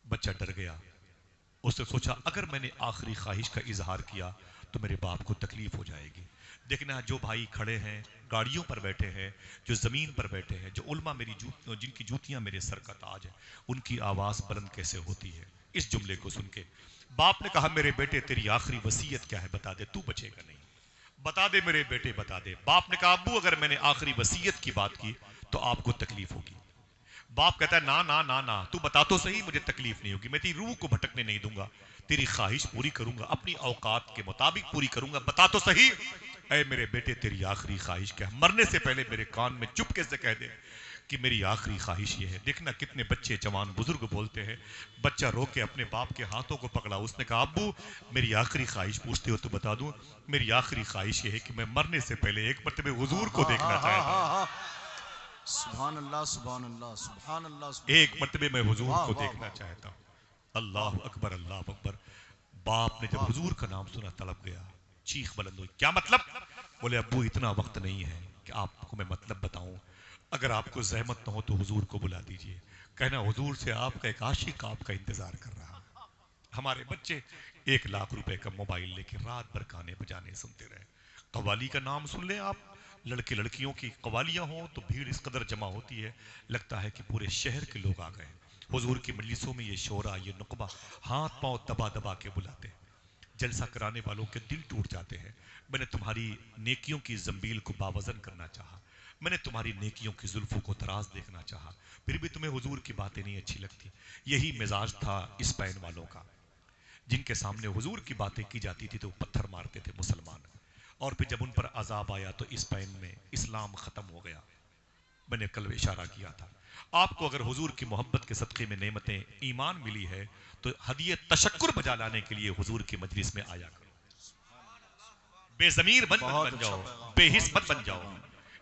بچہ ڈر گیا، اس نے سوچا اگر میں نے آخری خواہش کا اظہار کیا تو میرے باپ کو تکلیف ہو جائے گی۔ دیکھنا جو بھائی کھڑے ہیں، گاڑیوں پر بیٹھے ہیں، جو زمین پر بیٹھے ہیں، جو علماء جن کی جوتیاں میرے سر کا تاج ہے، ان کی آواز بلند کیسے ہوتی ہے اس جملے کو سن کے۔ باپ نے کہا میرے بیٹے تیری آخری وصیت کیا ہے بتا دے، تو بچے گا نہیں، بتا دے میرے بیٹے بتا دے۔ باپ نے کہا ابو اگر میں نے آخری وصیت کی بات کی تو آپ کو تکلیف ہوگی۔ باپ کہتا ہے نا نا نا نا، تو بتا تو صحیح، مجھے تکلیف نہیں ہوگی، میں تیری روح کو بھٹکنے نہیں دوں گا، تیری خواہش پوری کروں گا، اپنی اوقات کے مطابق پوری کروں گا، بتا تو صحیح۔ اے میرے بیٹے تیری آخری خواہش کیا ہے؟ مرنے سے پہلے میرے کان میں چپکے سے کہہ دے کہ میری آخری خواہش یہ ہے۔ دیکھنا کتنے بچے جوان بزرگ بولتے ہیں۔ بچہ رو کے اپنے باپ کے ہاتھوں کو پکڑا، اس نے کہا ابو میری آخری خواہش پوچھتے ہو تو بتا دوں، میری آخری خواہش یہ ہے کہ میں مرنے سے پہلے ایک مرتبہ حضور کو دیکھنا چاہتا ہوں، سبحان اللہ سبحان اللہ سبحان اللہ، ایک مرتبہ میں حضور کو دیکھنا چاہتا ہوں۔ اللہ اکبر اللہ اکبر۔ باپ نے جب حضور کا نام سنا تڑپ گیا، چیخ بلند ہوئی، کیا مطلب؟ بولے ابو اتنا وقت نہیں ہے کہ آپ کو میں مطلب بتاؤں، اگر آپ کو زحمت نہ ہو تو حضور کو بلا دیجئے، کہنا حضور سے آپ کا ایک عاشق آپ کا انتظار کر رہا ہے۔ ہمارے بچے 1,00,000 روپے کا موبائل لے کے رات بھر گانے بجانے سنتے رہے۔ قوالی کا نام سن لیں آپ، لڑکے لڑکیوں کی قوالیاں ہوں تو بھیڑ اس قدر جمع ہوتی ہے، لگتا ہے کہ پورے شہر کے لوگ آ گئے۔ حضور کی مجلسوں میں یہ شورا، یہ نقبہ ہاتھ پاؤں دبا دبا کے بلاتے ہیں، جلسہ کرانے والوں کے دل ٹوٹ جاتے ہیں۔ میں نے تمہاری نیکیوں کی زنبیل کو باوزن کرنا چاہا، میں نے تمہاری نیکیوں کی زلفوں کو دراز دیکھنا چاہا، پھر بھی تمہیں حضور کی باتیں نہیں اچھی لگتی۔ یہی مزاج تھا اسپین والوں کا، جن کے سامنے حضور کی باتیں کی جاتی تھی تو پتھر مارتے تھے مسلمان، اور پھر جب ان پر عذاب آیا تو اسپین میں اسلام ختم ہو گیا۔ میں نے کل اشارہ کیا تھا، آپ کو اگر حضور کی محبت کے صدقے میں نعمتیں ایمان ملی ہے تو ہدیہ تشکر بجا لانے کے لیے حضور کی مجلس میں آیا کرو۔ بے ضمیر بن جاؤ، بے حس مت بن جاؤ،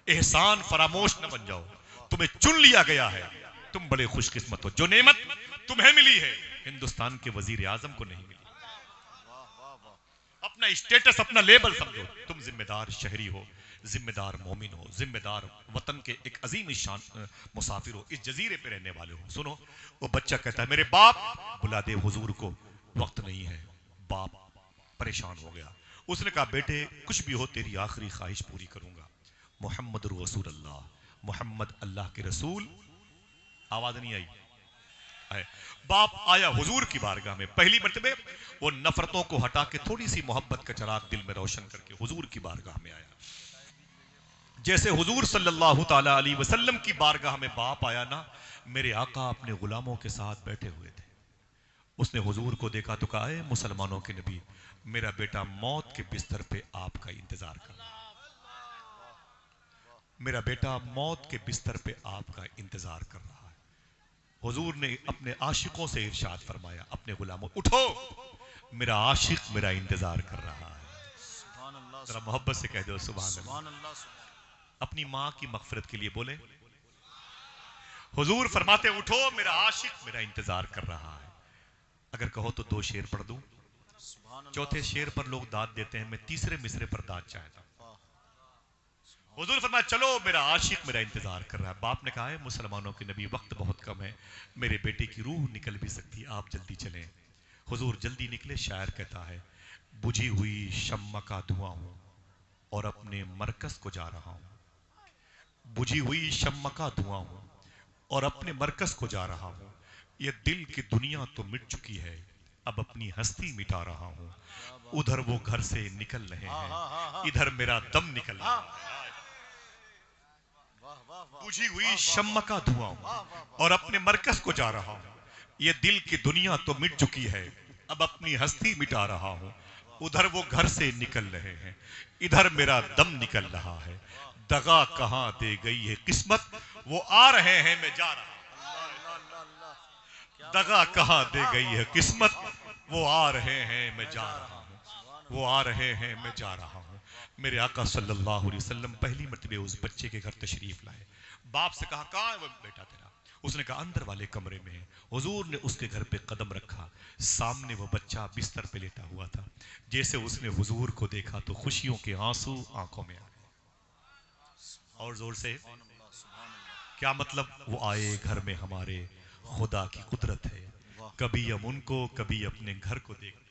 احسان فراموش نہ بن جاؤ، تمہیں چن لیا گیا ہے، تم بڑے خوش قسمت ہو، جو نعمت تمہیں ملی ہے ہندوستان کے وزیر اعظم کو نہیں ملی۔ اپنا اسٹیٹس اپنا لیبل سمجھو، تم ذمہ دار شہری ہو، ذمہ دار مومن ہو, ذمہ دار وطن کے ایک عظیم شان مسافر ہو, اس جزیرے پہ رہنے والے ہو. سنو, وہ بچہ کہتا ہے میرے باپ بلا دے حضور کو, وقت نہیں ہے. باپ پریشان ہو گیا. اس نے کہا بیٹے کچھ بھی ہو تیری آخری خواہش پوری کروں گا. محمد رسول اللہ, محمد اللہ کے رسول. آواز نہیں آئی؟ باپ آیا حضور کی بارگاہ میں, پہلی مرتبہ وہ نفرتوں کو ہٹا کے تھوڑی سی محبت کا چراغ دل میں روشن کر کے حضور کی بارگاہ میں آیا. جیسے حضور صلی اللہ تعالی علیہ وسلم کی بارگاہ میں باپ آیا نا, میرے آقا اپنے غلاموں کے ساتھ بیٹھے ہوئے تھے. اس نے حضور کو دیکھا تو کہا اے مسلمانوں کے نبی, میرا بیٹا موت کے بستر پہ آپ کا انتظار کر رہا ہے, میرا بیٹا موت کے بستر پہ آپ کا انتظار کر رہا ہے. حضور نے اپنے عاشقوں سے ارشاد فرمایا, اپنے غلاموں اٹھو, میرا عاشق میرا انتظار کر رہا ہے. ذرا محبت سے کہہ دو سبحان اللہ. اپنی ماں کی مغفرت کے لیے بولے. حضور فرماتے اٹھو, میرا عاشق میرا انتظار کر رہا ہے. اگر کہو تو 2 شعر پڑھ دوں, چوتھے شعر پر لوگ داد دیتے ہیں, میں تیسرے مصرے پر داد چاہتا ہوں. حضور فرمایا چلو میرا عاشق میرا انتظار کر رہا ہے. باپ نے کہا ہے مسلمانوں کے نبی وقت بہت کم ہے, میرے بیٹے کی روح نکل بھی سکتی, آپ جلدی چلیں. حضور جلدی نکلے. شاعر کہتا ہے بجھی ہوئی شمع کا دھواں ہوں اور اپنے مرکز کو جا رہا ہوں. بجھی ہوئی شمع کا دھواں ہوں اور اپنے مرکز کو جا رہا ہوں. یہ دل کی دنیا تو مٹ چکی ہے, اب اپنی ہستی مٹا رہا ہوں. ادھر وہ گھر سے نکل رہے ہیں, ادھر میرا دم نکل رہا ہے. بجھی ہوئی شمع کا دھواں ہوں اور اپنے مرکز کو جا رہا ہوں. یہ دل کی دنیا تو مٹ چکی ہے, اب اپنی ہستی مٹا رہا ہوں. ادھر وہ گھر سے نکل رہے ہیں, ادھر میرا دم نکل رہا ہے. دغا کہاں دے گئی ہے قسمت, وہ آ رہے ہیں میں جا رہا ہوں. دغا کہاں دے گئی ہے قسمت, وہ آ رہے ہیں میں جا رہا ہوں. وہ آ رہے ہیں میں جا رہا ہوں. میرے آقا صلی اللہ علیہ وسلم پہلی مرتبہ اس بچے کے گھر تشریف لائے. باپ سے کہا کہاں ہے وہ بیٹا تیرا؟ اس نے کہا اندر والے کمرے میں ہے. حضور نے اس کے گھر پہ قدم رکھا, سامنے وہ بچہ بستر پہ لیٹا ہوا تھا. جیسے اس نے حضور کو دیکھا تو خوشیوں کے آنسو آنکھوں میں آ گئے. اور زور سے کیا مطلب, وہ آئے گھر میں ہمارے, خدا کی قدرت ہے, کبھی ہم ان کو کبھی اپنے گھر کو دیکھتے.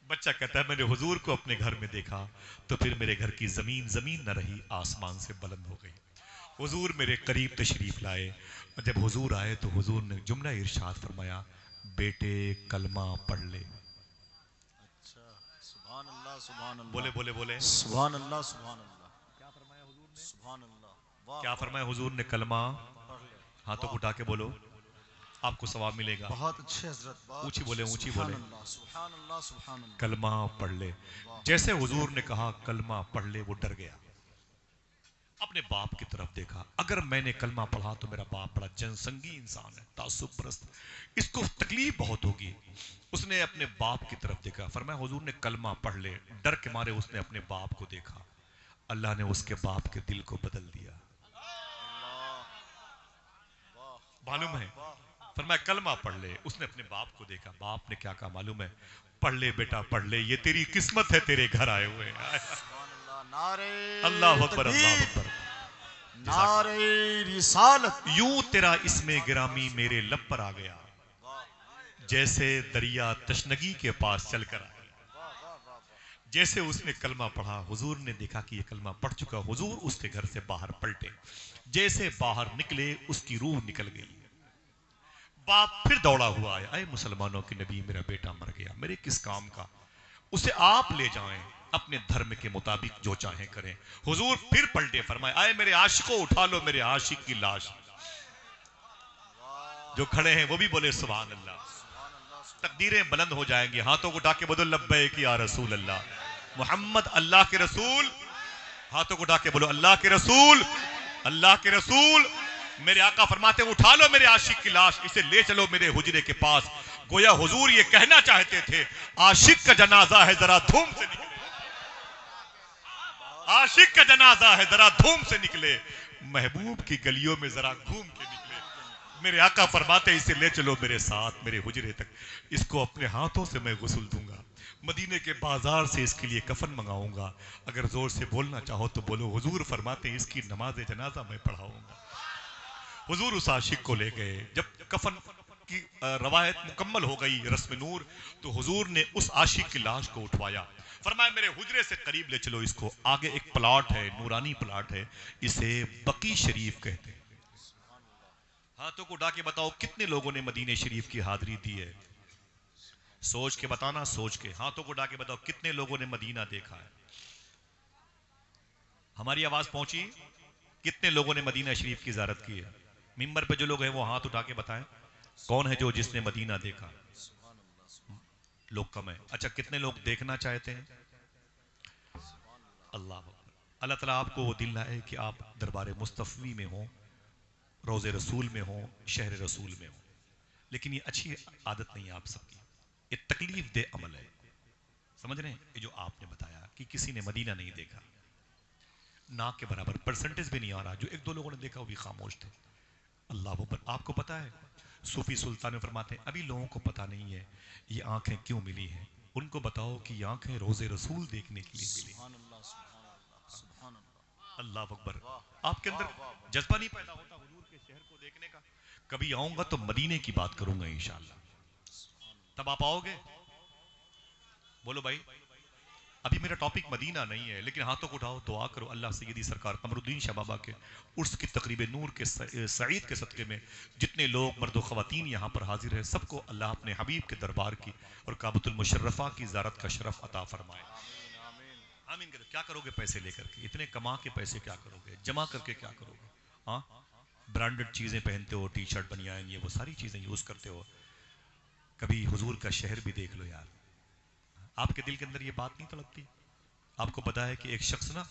بچہ کہتا ہے میں نے حضور کو اپنے گھر میں دیکھا تو پھر میرے گھر کی زمین نہ رہی, آسمان سے بلند ہو گئی. حضور میرے قریب تشریف لائے. جب حضور آئے تو حضور نے جملہ ارشاد فرمایا, بیٹے کلمہ پڑھ لے. سبحان اللہ سبحان اللہ. بولے بولے بولے سبحان اللہ سبحان اللہ. کیا فرمایا حضور نے؟ سبحان اللہ. کیا فرمایا حضور نے؟ کلمہ. ہاتھوں کو اٹھا کے بولو, آپ کو ثواب ملے گا. بہت اچھے حضرت, اونچی بولے اونچی بولے. سبحان اللہ سبحان اللہ. کلمہ پڑھ لے. جیسے حضور نے کہا کلمہ پڑھ لے, وہ ڈر گیا, اپنے باپ کی طرف دیکھا. اگر میں نے کلمہ پڑھا تو میرا باپ بڑا جن سنگی انسان ہے, تعصب پرست, اس کو تکلیف بہت ہوگی. اس نے اپنے باپ کی طرف دیکھا. فرمایا حضور نے کلمہ پڑھ لے. ڈر کے مارے اس نے اپنے باپ کو دیکھا, اللہ نے اس کے باپ کے دل کو بدل دیا. معلوم ہے, فرمایا کلمہ پڑھ لے. اس نے اپنے باپ کو دیکھا. باپ نے کیا کہا معلوم ہے؟ پڑھ لے بیٹا پڑھ لے, یہ تیری قسمت ہے, تیرے گھر آئے ہوئے ہیں. اللہ اکبر اللہ اکبر. نعرہ رسالت. یوں تیرا اسم گرامی میرے لب پر آ گیا, جیسے دریا تشنگی کے پاس چل کر آیا. جیسے اس نے کلمہ پڑھا, حضور نے دیکھا کہ یہ کلمہ پڑھ چکا. حضور اس کے گھر سے باہر پلٹے. جیسے باہر نکلے اس کی روح نکل گئی. باپ پھر دوڑا ہوا آیا, اے مسلمانوں کے نبی میرا بیٹا مر گیا, میرے کس کام کا, اسے آپ لے جائیں, اپنے دھرم کے مطابق جو چاہیں کریں. حضور پھر پلٹے. فرمایا اے میرے عاشقوں اٹھا لو میرے عاشق کی لاش. جو کھڑے ہیں وہ بھی بولے سبحان اللہ. تقدیریں بلند ہو جائیں گی. ہاتھوں کو اٹھا کے بولو لبیک یا رسول اللہ. محمد اللہ کے رسول. ہاتھوں کو اٹھا کے بولو اللہ کے رسول, اللہ کے رسول. میرے آقا فرماتے اٹھا لو میرے عاشق کی لاش, اسے لے چلو میرے حجرے کے پاس. گویا حضور یہ کہنا چاہتے تھے عاشق کا جنازہ ہے ذرا دھوم سے نکلے. عاشق کا جنازہ ہے ذرا دھوم سے نکلے, محبوب کی گلیوں میں ذرا گھوم کے نکلے. میرے آقا فرماتے اسے لے چلو میرے ساتھ میرے حجرے تک, اس کو اپنے ہاتھوں سے میں غسل دوں گا. مدینے کے بازار سے اس کے لیے کفن منگاؤں گا، اگر زور سے بولنا چاہو تو بولو۔ حضور فرماتے ہیں اس کی نماز جنازہ میں پڑھاؤں گا۔ حضور اس عاشق کو لے گئے، جب کفن کی روایت مکمل ہو گئی رسم نور، تو حضور نے اس عاشق کی لاش کو اٹھوایا، فرمایا میرے حجرے سے قریب لے چلو اس کو، آگے ایک پلاٹ ہے، نورانی پلاٹ ہے، اسے بقی شریف کہتے ہیں۔ ہاتھوں کو اٹھا کے بتاؤ کتنے لوگوں نے مدینے شریف کی حاضری دی ہے؟ سوچ کے بتانا، سوچ کے، ہاتھوں کو اٹھا کے بتاؤ کتنے لوگوں نے مدینہ دیکھا ہے؟ ہماری آواز پہنچی؟ کتنے لوگوں نے مدینہ شریف کی زیارت کی ہے؟ ممبر پہ جو لوگ ہیں وہ ہاتھ اٹھا کے بتائیں کون ہے جو جس نے مدینہ دیکھا؟ لوگ کم ہیں۔ اچھا کتنے لوگ دیکھنا چاہتے ہیں؟ اللہ اکبر۔ اللہ تعالیٰ آپ کو وہ دل لائے کہ آپ دربار مصطفی میں ہوں، روضے رسول میں ہوں، شہر رسول میں ہوں، لیکن یہ اچھی عادت نہیں ہے آپ سب کی، یہ تکلیف دہ عمل ہے، سمجھ رہے ہیں؟ یہ جو آپ نے بتایا کہ کسی نے مدینہ نہیں دیکھا، نہ کے برابر پرسنٹیج بھی نہیں آ رہا، جو ایک دو لوگوں نے دیکھا وہ بھی خاموش تھے۔ اللہ اکبر۔ آپ کو پتا ہے صوفی سلطان فرماتے ہیں ابھی لوگوں کو پتا نہیں ہے یہ آنکھیں کیوں ملی ہیں، ان کو بتاؤ کہ یہ آنکھیں روزے رسول دیکھنے کے لیے ملی۔ سبحان اللہ سبحان اللہ سبحان اللہ۔ اللہ اکبر۔ واہ آپ کے اندر واہ واہ واہ۔ جذبہ نہیں پیدا ہوتا حضور کے شہر کو دیکھنے کا؟ کبھی آؤں گا تو مدینے کی بات کروں گا انشاءاللہ، تب آپ آؤ گے؟ بولو بھائی۔ ابھی میرا ٹاپک مدینہ نہیں ہے، لیکن ہاتھوں کو اٹھاؤ، دعا کرو اللہ سیدی سرکار قمر الدین شاہ بابا کے عرس کی تقریب نور کے سعید کے صدقے میں جتنے لوگ مرد و خواتین یہاں پر حاضر ہیں سب کو اللہ اپنے حبیب کے دربار کی اور کعبۃ المشرفہ کی زیارت کا شرف عطا فرمائے۔ آمین کرو۔ کیا کرو گے پیسے لے کر کے؟ اتنے کما کے پیسے کیا کرو گے؟ جمع کر کے کیا کرو گے؟ ہاں، برانڈڈ چیزیں پہنتے ہو، ٹی شرٹ بنیان، یہ وہ ساری چیزیں یوز کرتے ہو، کبھی حضور کا شہر بھی دیکھ لو یار۔ آپ کے دل کے اندر یہ بات نہیں تڑپتی؟ آپ کو پتا ہے کہ ایک شخص نا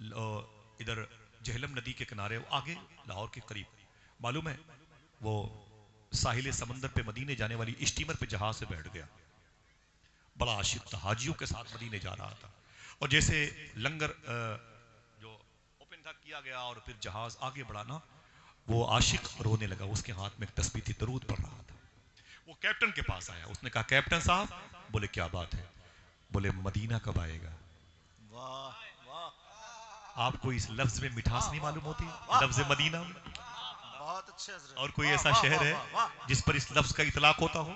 ادھر جہلم ندی کے کنارے، آگے لاہور کے قریب، معلوم ہے وہ ساحل سمندر پہ مدینے جانے والی اسٹیمر پہ جہاز سے بیٹھ گیا، بڑا عاشق تھا، حاجیوں کے ساتھ مدینے جا رہا تھا، اور جیسے لنگر جو اوپن تھا کیا گیا اور پھر جہاز آگے بڑھا نا، وہ عاشق رونے لگا، اس کے ہاتھ میں ایک تسبیح تھی، درود پڑھ رہا تھا۔ وہ کیپٹن کے پاس آیا، اس نے کہا کیپٹن صاحب، بولے کیا بات ہے؟ بولے مدینہ کب آئے گا؟ واہ واہ۔ آپ کو اس لفظ میں مٹھاس نہیں معلوم ہوتی؟ لفظ مدینہ میں؟ بہت اچھے حضرت۔ اور کوئی واہ ایسا واہ شہر ہے واہ واہ۔ جس پر اس لفظ کا اطلاق ہوتا ہو؟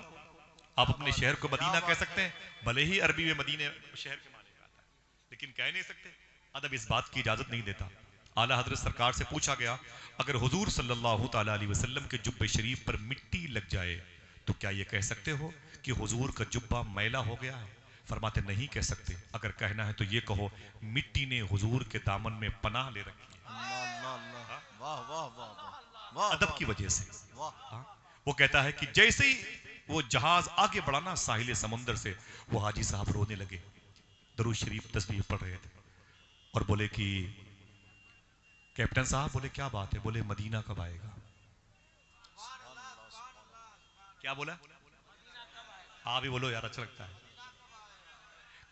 آپ اپنے شہر کو مدینہ کہہ سکتے ہیں، بھلے ہی عربی میں مدینے شہر کے معنی میں آتا ہے، لیکن کہہ نہیں سکتے، ادب اس بات کی اجازت نہیں دیتا۔ اعلیٰ حضرت سرکار سے پوچھا گیا اگر حضور صلی اللہ تعالیٰ علیہ وسلم کے جبے شریف پر مٹی لگ جائے تو کیا یہ کہہ سکتے ہو کہ حضور کا جبہ میلا ہو گیا ہے؟ فرماتے نہیں کہہ سکتے، اگر کہنا ہے تو یہ کہو مٹی نے حضور کے دامن میں پناہ لے رکھی ہے۔ اللہ اللہ اللہ۔ واہ واہ واہ واہ واہ۔ ادب کی وجہ سے واہ۔ ہاں؟ وہ کہتا ہے کہ جیسے ہی وہ جہاز آگے بڑھانا ساحل سمندر سے، وہ حاجی صاحب رونے لگے، درود شریف تسبیح پڑھ رہے تھے، اور بولے کہ کیپٹن صاحب، بولے کیا بات ہے؟ بولے مدینہ کب آئے گا؟ کیا بولا؟ آپ بھی بولو یار، اچھا لگتا ہے۔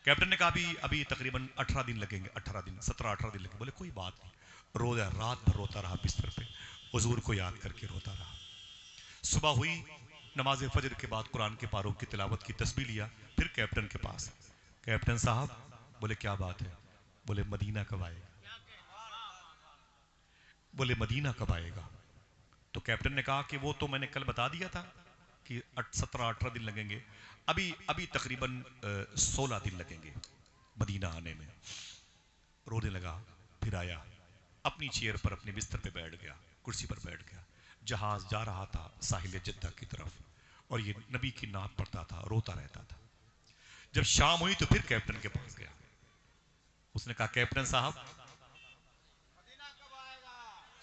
کیپٹن نے کہا ابھی تقریباً 18 دن لگیں گے، 18 دن 17-18 دن لگیں گے۔ بولے کوئی بات نہیں۔ رویا، رات بھر روتا رہا بستر پہ، حضور کو یاد کر کے روتا رہا۔ صبح ہوئی، نماز فجر کے بعد قرآن کے پاروں کی تلاوت کی، تسبیح لیا، پھر کیپٹن کے پاس، کیپٹن صاحب، بولے کیا بات ہے؟ بولے مدینہ کب آئے گا؟ بولے مدینہ کب آئے گا؟ تو کیپٹن نے کہا کہ وہ تو میں نے کل بتا دیا تھا کہ 17-18 دن لگیں گے، ابھی تقریباً 16 دن لگیں گے مدینہ آنے میں۔ رونے لگا، پھر آیا، اپنی چیئر پر اپنے بستر پہ بیٹھ گیا، کرسی پر بیٹھ گیا، جہاز جا رہا تھا ساحل جدہ کی طرف، اور یہ نبی کی نعت پڑھتا تھا، روتا رہتا تھا۔ جب شام ہوئی تو پھر کیپٹن کے پاس گیا، اس نے کہا کیپٹن صاحب،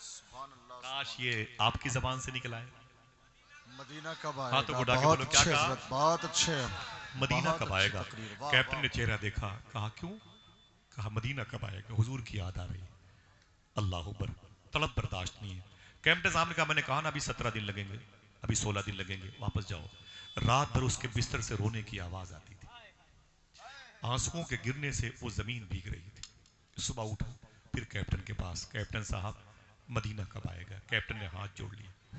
سبحان اللہ۔ کاش یہ آپ کی زبان سے نکل آئے۔ مدینہ کب آئے ہاں تو گا؟ اٹھا کے بہت بولو کیا اچھے کہا؟ حضرت، بہت اچھے۔ مدینہ بہت کب آئے اچھی گا؟ تقریر۔ واہ کیپٹن واہ۔ نے چہرہ دیکھا، کہا کیوں؟ کہا مدینہ کب آئے گا؟ حضور کی یاد آ رہی۔ اللہ اکبر، طلب برداشت نہیں ہے۔ کیپٹن صاحب نے کہا میں نے کہا نا ابھی 17 دن لگیں گے، ابھی 16 دن لگیں گے، واپس جاؤ۔ رات بھر اس کے بستر سے رونے کی آواز آتی تھی، آنسوؤں کے گرنے سے وہ زمین بھیگ رہی تھی۔ صبح اٹھا، پھر کیپٹن کے پاس، کیپٹن صاحب مدینہ کب آئے گا؟ کیپٹن نے ہاتھ جوڑ لیے،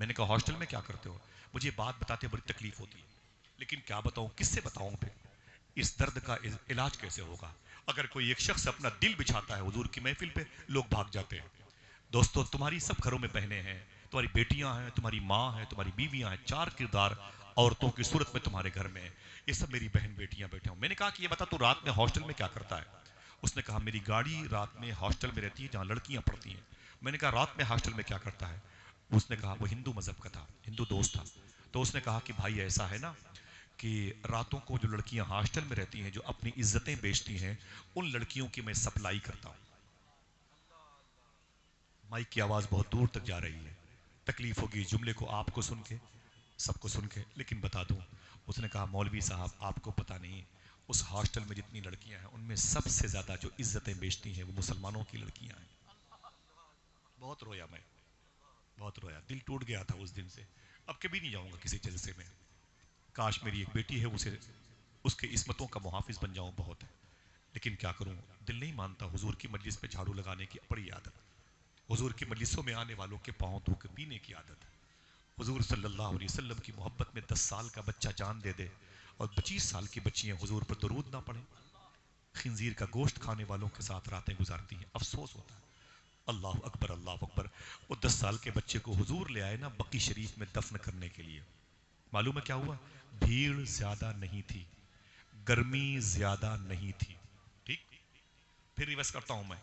میں نے کہا ہاسٹل میں کیا کرتے ہو؟ مجھے بات بتاتے بڑی تکلیف ہوتی ہے، لیکن کیا بتاؤں، کس سے بتاؤں پھر اس درد کا علاج کیسے ہوگا؟ اگر کوئی ایک شخص اپنا دل بچھاتا ہے حضور کی محفل پہ، لوگ بھاگ جاتے ہیں۔ دوستو تمہاری سب گھروں میں بہنیں ہیں، تمہاری بیٹیاں ہیں، تمہاری ماں ہے، تمہاری بیویاں ہیں، 4 کردار عورتوں کی صورت میں تمہارے گھر میں ہیں، یہ سب میری بہن بیٹیاں بیٹھے ہوں۔ میں نے کہا کہ یہ بتا تو رات میں ہاسٹل میں کیا کرتا ہے؟ اس نے کہا میری گاڑی رات میں ہاسٹل میں رہتی ہے جہاں لڑکیاں پڑھتی ہیں۔ میں نے کہا رات میں ہاسٹل میں کیا کرتا ہے؟ اس نے کہا وہ ہندو مذہب کا تھا، ہندو دوست تھا، تو اس نے کہا کہ بھائی ایسا ہے نا کہ راتوں کو جو لڑکیاں ہاسٹل میں رہتی ہیں جو اپنی عزتیں بیچتی ہیں، ان لڑکیوں کی میں سپلائی کرتا ہوں۔ مائک کی آواز بہت دور تک جا رہی ہے، تکلیف ہوگی جملے کو آپ کو سن کے، سب کو سن کے، لیکن بتا دوں۔ اس نے کہا مولوی صاحب آپ کو پتہ نہیں، اس ہاسٹل میں جتنی لڑکیاں ہیں ان میں سب سے زیادہ جو عزتیں بیچتی ہیں وہ مسلمانوں کی لڑکیاں ہیں۔ بہت رویا میں، بہت رویا، دل ٹوٹ گیا تھا اس دن سے۔ اب کبھی نہیں جاؤں گا کسی جلسے میں، کاش میری ایک بیٹی ہے اسے اس کے عصمتوں کا محافظ بن جاؤں، بہت ہے، لیکن کیا کروں، دل نہیں مانتا۔ حضور کی مجلس میں جھاڑو لگانے کی بڑی عادت، حضور کی مجلسوں میں آنے والوں کے پاؤں دھو کے پینے کی عادت، حضور صلی اللہ علیہ وسلم کی محبت میں 10 سال کا بچہ جان دے دے اور 25 سال کی بچیاں حضور پر درود نہ پڑھیں، خنزیر کا گوشت کھانے والوں کے ساتھ راتیں گزارتی ہیں، افسوس ہوتا ہے۔ اللہ اکبر، اللہ اکبر۔ وہ 10 سال کے بچے کو حضور لے آئے نا بقی شریف میں دفن کرنے کے لیے، معلوم ہے کیا ہوا؟ بھیڑ زیادہ نہیں تھی، گرمی زیادہ نہیں تھی، ٹھیک؟ پھر ریورس کرتا ہوں میں،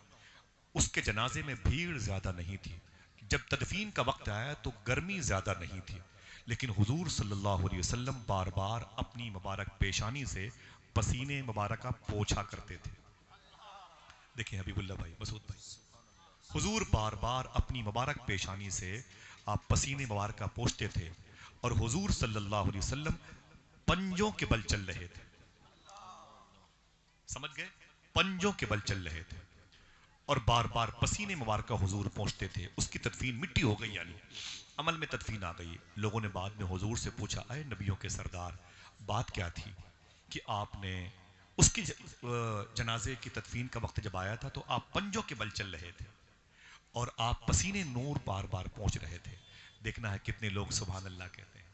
اس کے جنازے میں بھیڑ زیادہ نہیں تھی، جب تدفین کا وقت آیا تو گرمی زیادہ نہیں تھی، لیکن حضور صلی اللہ علیہ وسلم بار بار اپنی مبارک پیشانی سے پسینے مبارکہ پوچھا کرتے تھے۔ دیکھیں حبیب اللہ بھائی، مسعود بھائی، حضور بار بار اپنی مبارک پیشانی سے آپ پسینے مبارکہ پوچھتے تھے، اور حضور صلی اللہ علیہ وسلم پنجوں کے بل چل رہے تھے، سمجھ گئے؟ پنجوں کے بل چل رہے تھے، اور بار بار پسینے مبارکہ حضور پہنچتے تھے۔ اس کی تدفین مٹی ہو گئی، یعنی عمل میں تدفین آ گئی۔ لوگوں نے بعد میں حضور سے پوچھا اے نبیوں کے سردار، بات کیا تھی کہ آپ نے اس کی جنازے کی تدفین کا وقت جب آیا تھا تو آپ پنجوں کے بل چل رہے تھے اور آپ پسینے نور بار بار پہنچ رہے تھے۔ دیکھنا ہے کتنے لوگ سبحان اللہ کہتے ہیں۔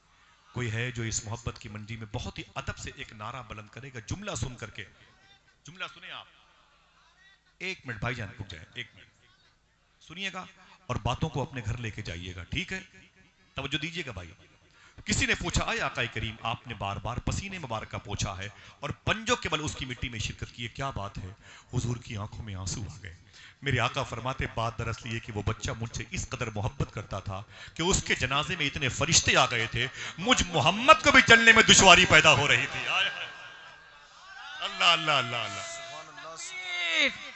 کوئی ہے جو اس محبت کی منڈی میں بہت ہی ادب سے ایک نعرہ بلند کرے گا جملہ سن کر کے؟ جملہ سنیں آپ، 1 منٹ بھائی جان رک جائیں، 1 منٹ سنیے گا اور باتوں کو اپنے گھر لے کے جائیے گا، ٹھیک ہے؟ توجہ دیجیے گا بھائی۔ کسی نے پوچھا اے آقا کریم، آپ نے بار بار پسینے مبارکہ پوچھا ہے اور پنجوں کے بل اس کی مٹی میں شرکت کی ہے، کیا بات ہے؟ حضور کی آنکھوں میں آنسو آ گئے۔ میرے آقا فرماتے بات دراصل یہ کہ وہ بچہ مجھ سے اس قدر محبت کرتا تھا کہ اس کے جنازے میں اتنے فرشتے آ گئے تھے، مجھ محمد کو بھی چلنے میں دشواری پیدا ہو رہی تھی۔ اللہ اللہ اللہ اللہ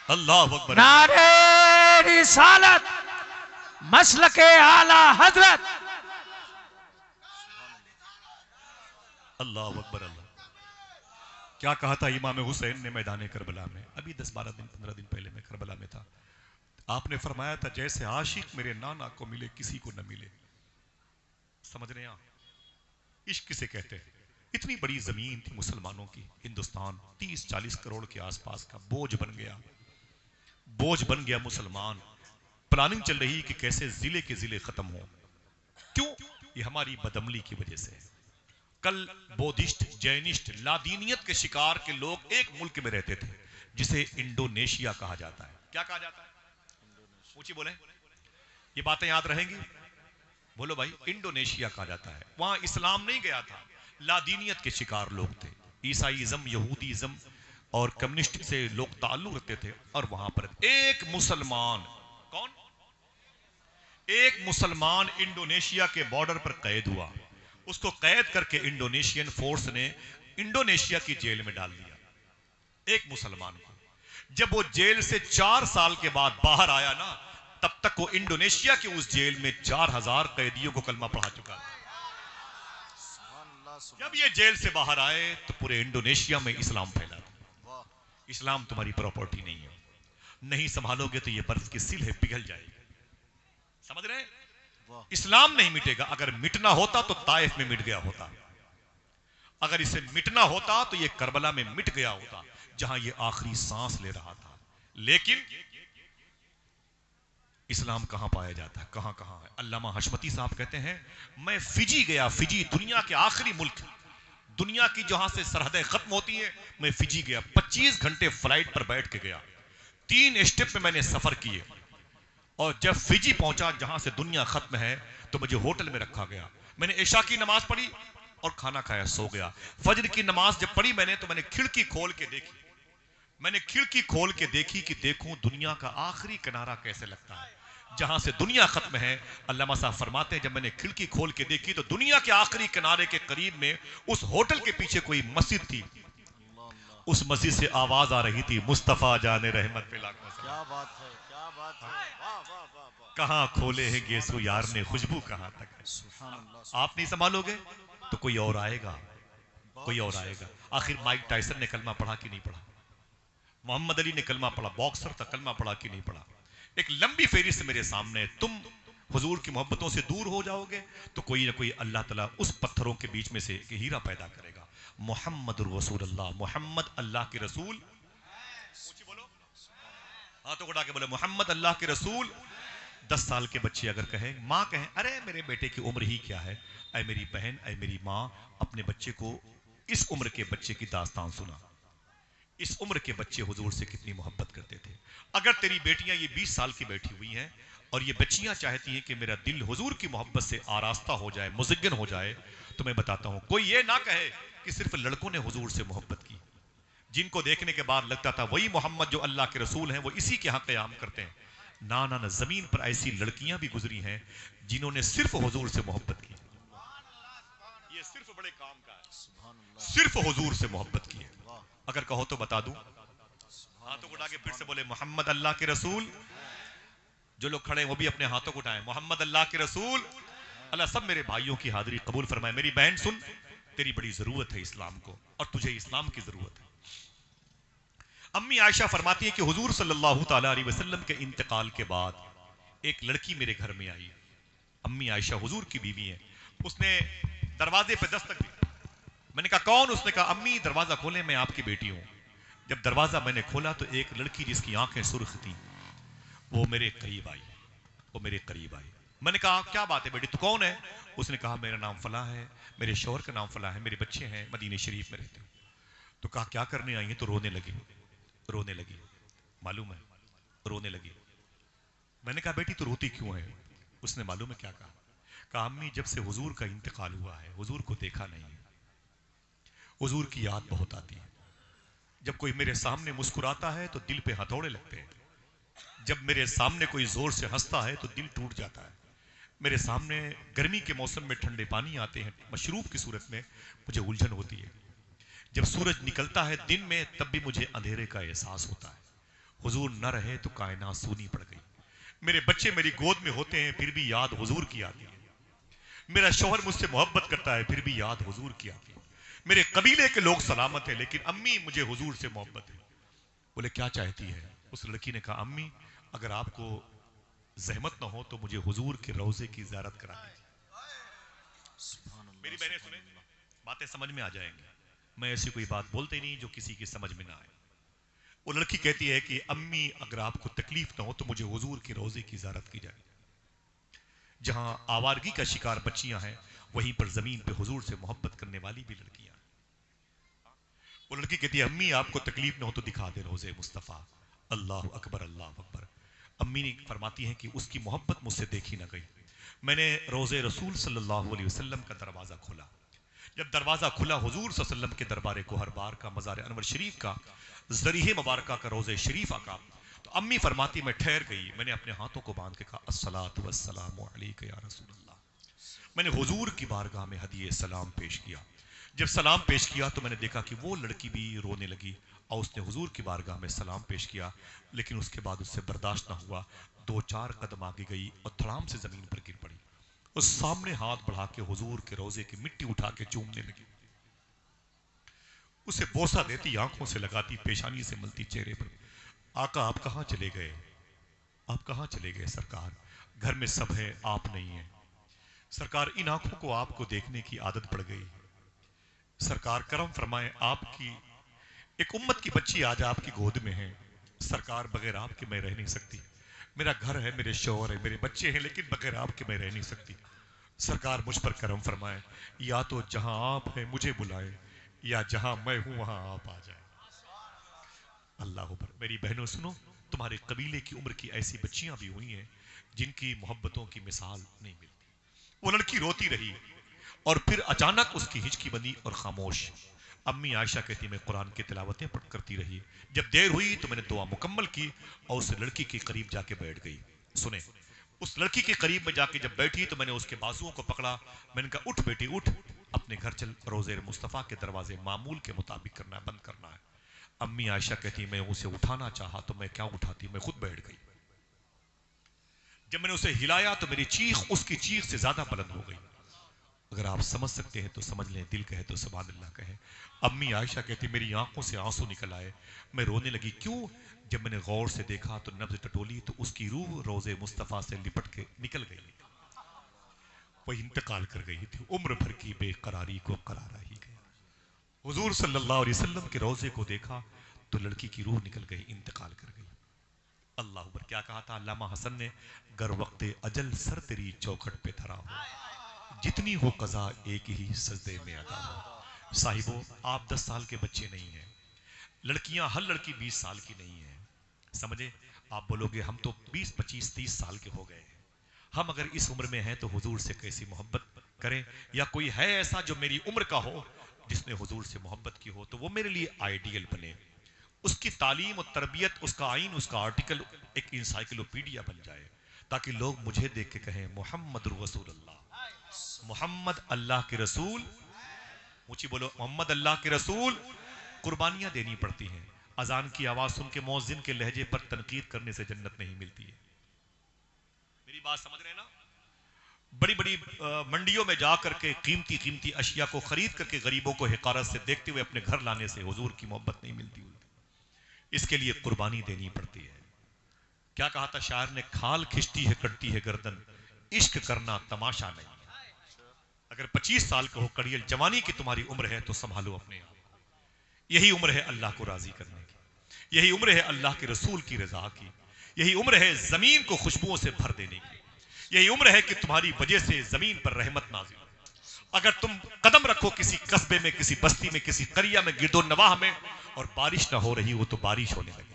اللہ اکبر۔ نعرہ رسالت، مسلک اعلی حضرت، اللہ اکبر۔ اللہ کیا کہا تھا امام حسین نے میدان کربلا میں؟ ابھی 10-12 دن 15 دن پہلے میں کربلا میں تھا۔ آپ نے فرمایا تھا جیسے عاشق میرے نانا کو ملے کسی کو نہ ملے۔ سمجھ رہے ہیں آپ؟ عشق کسے کہتے ہیں؟ اتنی بڑی زمین تھی مسلمانوں کی، ہندوستان 30-40 کروڑ کے آس پاس کا بوجھ بن گیا، بوجھ بن گیا مسلمان۔ پلاننگ چل رہی کہ کیسے ضلع کے ضلع ختم ہوں۔ کیوں؟ یہ ہماری بدعملی کی وجہ سے۔ کل بودھسٹ، جینسٹ، لادینیت کے شکار کے لوگ ایک ملک میں رہتے تھے جسے انڈونیشیا کہا جاتا ہے۔ کیا کہا جاتا ہے؟ اونچی بولیں، یہ باتیں یاد رہیں گی؟ بولو بھائی، انڈونیشیا کہا جاتا ہے۔ وہاں اسلام نہیں گیا تھا، لادینیت کے شکار لوگ تھے، عیسائیزم، یہودیزم اور کمیونسٹ سے لوگ تعلق رکھتے تھے، اور وہاں پر ایک مسلمان، کون؟ ایک مسلمان انڈونیشیا کے بارڈر پر قید ہوا، اس کو قید کر کے انڈونیشین فورس نے انڈونیشیا کی جیل میں ڈال دیا، ایک مسلمان کو۔ جب وہ جیل سے 4 سال کے بعد باہر آیا نا، تب تک وہ انڈونیشیا کی اس جیل میں 4000 قیدیوں کو کلمہ پڑھا چکا تھا۔ جب یہ جیل سے باہر آئے تو پورے انڈونیشیا میں اسلام پھیلا تھا۔ اسلام تمہاری پراپرٹی نہیں ہے، نہیں سنبھالو گے تو یہ برف کی سل ہے، پگھل جائے گی۔ سمجھ رہے ہیں؟ اسلام نہیں مٹے گا۔ اگر مٹنا ہوتا تو طائف میں مٹ گیا ہوتا، اگر اسے مٹنا ہوتا تو یہ کربلا میں مٹ گیا ہوتا جہاں یہ آخری سانس لے رہا تھا۔ لیکن اسلام کہاں پایا جاتا ہے، کہاں کہاں ہے؟ علامہ حشمتی صاحب کہتے ہیں میں فجی گیا، فجی دنیا کے آخری ملک، دنیا کی جہاں سے سرحدیں ختم ہوتی ہیں، میں فجی گیا، 25 گھنٹے فلائٹ پر بیٹھ کے گیا، 3 اسٹیپ میں نے سفر کیے، اور جب فجی پہنچا جہاں سے دنیا ختم ہے تو مجھے ہوٹل میں رکھا گیا، میں نے عشاء کی نماز پڑھی اور کھانا کھایا، سو گیا۔ فجر کی نماز جب پڑھی میں نے تو میں نے کھڑکی کھول کے دیکھی، میں نے کھڑکی کھول کے دیکھی کہ دیکھوں دنیا کا آخری کنارہ کیسے لگتا ہے جہاں سے دنیا ختم ہے۔ علامہ صاحب فرماتے ہیں جب میں نے کھڑکی کھول کے دیکھی تو دنیا کے آخری کنارے کے قریب میں اس ہوٹل کے پیچھے کوئی مسجد تھی، اس مسجد سے آواز آ رہی تھی مصطفیٰ جان رحمت پہ لاکھ مسلم، کیا بات ہے، کیا بات ہے، واہ واہ واہ واہ، کہاں کھولے ہیں گیسو یار نے خوشبو کہاں تک ہے۔ سبحان اللہ، آپ نہیں سنبھالو گے تو کوئی اور آئے گا، کوئی اور بہت آئے گا۔ آخر مائک ٹائسن نے کلمہ پڑھا کہ نہیں پڑھا؟ محمد علی نے کلمہ پڑھا، باکسر تھا، کلمہ پڑھا کہ نہیں پڑھا؟ ایک لمبی فہرست میرے سامنے، تم حضور کی محبتوں سے دور ہو جاؤ گے تو کوئی نہ کوئی اللہ تعالیٰ اس پتھروں کے بیچ میں سے ایک ہیرا پیدا کرے گا۔ محمد الرسول اللہ، محمد اللہ کے رسول، بولو ہاتھوں کو اٹھا کے بولو محمد اللہ کے رسول۔ 10 سال کے بچے اگر کہیں، ماں کہیں ارے میرے بیٹے کی عمر ہی کیا ہے، اے میری بہن، اے میری ماں، اپنے بچے کو اس عمر کے بچے کی داستان سنا، اس عمر کے بچے حضور سے کتنی محبت کرتے تھے۔ اگر تیری بیٹیاں یہ 20 سال کی بیٹھی ہوئی ہیں اور یہ بچیاں چاہتی ہیں کہ میرا دل حضور کی محبت سے آراستہ ہو جائے، مزگن ہو جائے، تو میں بتاتا ہوں کوئی یہ نہ کہے کہ صرف لڑکوں نے حضور سے محبت کی، جن کو دیکھنے کے بعد لگتا تھا وہی محمد جو اللہ کے رسول ہیں وہ اسی کے ہاں قیام کرتے ہیں۔ نہ زمین پر ایسی لڑکیاں بھی گزری ہیں جنہوں نے صرف حضور سے محبت کی، یہ صرف بڑے کام کا ہے، سبحان اللہ، صرف حضور سے محبت کی ہے۔ واہ، اگر کہو تو بتا دوں، ہاتھوں کو اٹھا کے پھر سے بولے محمد اللہ کے رسول۔ جو لوگ کھڑے ہیں وہ بھی اپنے ہاتھوں کو اٹھائیں، محمد اللہ کے رسول۔ اللہ سب میرے بھائیوں کی حاضری قبول فرمائے۔ میری بہن سن، تیری بڑی ضرورت ہے اسلام کو، اور تجھے اسلام کی ضرورت ہے۔ امی عائشہ فرماتی ہے کہ حضور صلی اللہ تعالی علیہ وسلم کے انتقال کے بعد ایک لڑکی میرے گھر میں آئی، امی عائشہ حضور کی بیوی ہے، اس نے دروازے پہ دستک دی، میں نے کہا کون؟ اس نے کہا امی دروازہ کھولیں، میں آپ کی بیٹی ہوں۔ جب دروازہ میں نے کھولا تو ایک لڑکی جس کی آنکھیں سرخ تھیں وہ میرے قریب آئی، وہ میرے قریب آئی۔ میں نے کہا کیا بات ہے بیٹی، تو کون ہے؟ اس نے کہا میرا نام فلاں ہے، میرے شوہر کا نام فلاں ہے، میرے بچے ہیں، مدینہ شریف میں رہتے ہوں۔ تو کہا کیا کرنے آئی ہیں؟ تو رونے لگی، رونے لگی، معلوم ہے رونے لگی۔ میں نے کہا بیٹی تو روتی کیوں ہے؟ اس نے معلوم ہے کیا کہا؟ کہا امی جب سے حضور کا انتقال ہوا ہے حضور کو دیکھا نہیں ہے، حضور کی یاد بہت آتی ہے، جب کوئی میرے سامنے مسکراتا ہے تو دل پہ ہتھوڑے لگتے ہیں، جب میرے سامنے کوئی زور سے ہنستا ہے تو دل ٹوٹ جاتا ہے، میرے سامنے گرمی کے موسم میں ٹھنڈے پانی آتے ہیں مشروب کی صورت میں، مجھے الجھن ہوتی ہے، جب سورج نکلتا ہے دن میں تب بھی مجھے اندھیرے کا احساس ہوتا ہے، حضور نہ رہے تو کائنات سونی پڑ گئی، میرے بچے میری گود میں ہوتے ہیں پھر بھی یاد حضور کی آتی ہے، میرا شوہر مجھ سے محبت کرتا ہے پھر بھی یاد حضور کی آتی ہے، میرے قبیلے کے لوگ سلامت ہیں لیکن امی مجھے حضور سے محبت ہے۔ بولے کیا چاہتی ہے؟ اس لڑکی نے کہا امی اگر آپ کو زحمت نہ ہو تو مجھے حضور کے روضے کی زیارت کرا دیجیے۔ سبحان اللہ، میری بہنیں سنیں، باتیں سمجھ میں آ جائیں گی، میں ایسی کوئی بات بولتے نہیں جو کسی کی سمجھ میں نہ آئے۔ وہ لڑکی کہتی ہے کہ امی اگر آپ کو تکلیف نہ ہو تو مجھے حضور کے روضے کی زیارت کی جائے۔ جہاں آوارگی کا شکار بچیاں ہیں وہیں پر زمین پہ حضور سے محبت کرنے والی بھی لڑکیاں ہیں۔ وہ لڑکی کہتی ہے امی آپ کو تکلیف نہ ہو تو دکھا دے روضے مصطفیٰ۔ اللہ اکبر، اللہ اکبر۔ امی نے فرماتی ہیں کہ اس کی محبت مجھ سے دیکھی نہ گئی، میں نے روضے رسول صلی اللہ علیہ وسلم کا دروازہ کھولا، جب دروازہ کھلا حضور صلی اللہ علیہ وسلم کے دربار گوہر بار کا، مزار انور شریف کا، ذریح مبارکہ کا، روضہ شریف کا، تو امی فرماتی میں ٹھہر گئی، میں نے اپنے ہاتھوں کو باندھ کے کہا الصلاۃ والسلام علیک یا رسول اللہ۔ میں نے حضور کی بارگاہ میں ہدیہ سلام پیش کیا، جب سلام پیش کیا تو میں نے دیکھا کہ وہ لڑکی بھی رونے لگی اور اس نے حضور کی بارگاہ میں سلام پیش کیا، لیکن اس کے بعد اس سے برداشت نہ ہوا، 2-4 قدم آگے گئی اور دھڑام سے زمین پر گر پڑی، اس سامنے ہاتھ بڑھا کے حضور کے روضے کی مٹی اٹھا کے چومنے لگی، اسے بوسہ دیتی، آنکھوں سے لگاتی، پیشانی سے ملتی چہرے پر۔ آقا آپ کہاں چلے گئے؟ آپ کہاں چلے گئے سرکار؟ گھر میں سب ہے، آپ نہیں ہیں سرکار، ان آنکھوں کو آپ کو دیکھنے کی عادت پڑ گئی، سرکار کرم فرمائیں، آپ کی ایک امت کی بچی آج آپ کی گود میں ہے، سرکار بغیر آپ کے میں رہ نہیں سکتی، میرا گھر ہے، میرے شوہر ہے، میرے بچے ہیں، لیکن بغیر آپ کے میں رہ نہیں سکتی. سرکار مجھ پر کرم فرمائے، یا تو جہاں آپ ہیں مجھے بلائے، یا جہاں میں ہوں وہاں آپ آ جائیں. اللہ اکبر. میری بہنوں سنو، تمہارے قبیلے کی عمر کی ایسی بچیاں بھی ہوئی ہیں جن کی محبتوں کی مثال نہیں ملتی. وہ لڑکی روتی رہی اور پھر اچانک اس کی ہچکی بندی اور خاموش. امی عائشہ کہتی میں قرآن کی تلاوتیں پڑھ کرتی رہی. جب دیر ہوئی تو میں نے دعا مکمل کی اور اس لڑکی کے قریب جا کے بیٹھ گئی. سنیں، اس لڑکی کے قریب میں جا کے جب بیٹھی تو میں نے اس کے بازوؤں کو پکڑا. میں نے کہا اٹھ بیٹی اٹھ، اپنے گھر چل، روضے مصطفیٰ کے دروازے معمول کے مطابق کرنا ہے، بند کرنا ہے. امی عائشہ کہتی میں اسے اٹھانا چاہا تو میں کیا اٹھاتی، میں خود بیٹھ گئی. جب میں نے اسے ہلایا تو میری چیخ اس کی چیخ سے زیادہ بلند ہو گئی. اگر آپ سمجھ سکتے ہیں تو سمجھ لیں، دل کہے تو سبحان اللہ کہے. امی عائشہ کہتی میری آنکھوں سے آنسو نکل آئے، میں رونے لگی. کیوں؟ جب میں نے غور سے دیکھا تو نبض ٹٹولی تو اس کی روح روضے مصطفیٰ سے لپٹ کے نکل گئی. وہ انتقال کر گئی تھی. عمر بھر کی بے قراری کو قرار ہی گیا. حضور صلی اللہ علیہ وسلم کے روضے کو دیکھا تو لڑکی کی روح نکل گئی، انتقال کر گئی. اللہ اکبر. کیا کہا تھا علامہ حسن نے؟ گر وقت اجل سر تیری چوکھٹ پہ دھرا ہو، جتنی ہو قضا ایک ہی سجدے میں ادا ہو. صاحبو، آپ 10 سال کے بچے نہیں ہیں، لڑکیاں ہر لڑکی 20 سال کی نہیں ہے. سمجھے؟ آپ بولو گے ہم تو 20 25 30 سال کے ہو گئے ہیں، ہم اگر اس عمر میں ہیں تو حضور سے کیسی محبت کریں. یا کوئی ہے ایسا جو میری عمر کا ہو جس نے حضور سے محبت کی ہو تو وہ میرے لیے آئیڈیل بنے، اس کی تعلیم و تربیت، اس کا آئین، اس کا آرٹیکل ایک انسائیکلوپیڈیا بن جائے، تاکہ لوگ مجھے دیکھ کے کہیں محمد رسول اللہ، محمد اللہ کے رسول. اونچی بولو، محمد اللہ کے رسول. قربانیاں دینی پڑتی ہیں. اذان کی آواز سن کے مؤذن کے لہجے پر تنقید کرنے سے جنت نہیں ملتی ہے. میری بات سمجھ رہے ہیں نا؟ بڑی بڑی منڈیوں میں جا کر کے قیمتی قیمتی اشیاء کو خرید کر کے غریبوں کو حقارت سے دیکھتے ہوئے اپنے گھر لانے سے حضور کی محبت نہیں ملتی. اس کے لیے قربانی دینی پڑتی ہے. کیا کہا تھا شاعر نے؟ کھال کھچتی ہے کٹتی ہے گردن، عشق کرنا تماشا نہیں. اگر 25 سال کا ہو کڑیل جوانی کی تمہاری عمر ہے تو سنبھالو اپنے آپ. یہی عمر ہے اللہ کو راضی کرنے کی، یہی عمر ہے اللہ کے رسول کی رضا کی، یہی عمر ہے زمین کو خوشبوؤں سے بھر دینے کی، یہی عمر ہے کہ تمہاری وجہ سے زمین پر رحمت نازل ہو. اگر تم قدم رکھو کسی قصبے میں، کسی بستی میں، کسی قریہ میں، گرد و نواح میں، اور بارش نہ ہو رہی ہو تو بارش ہونے لگے.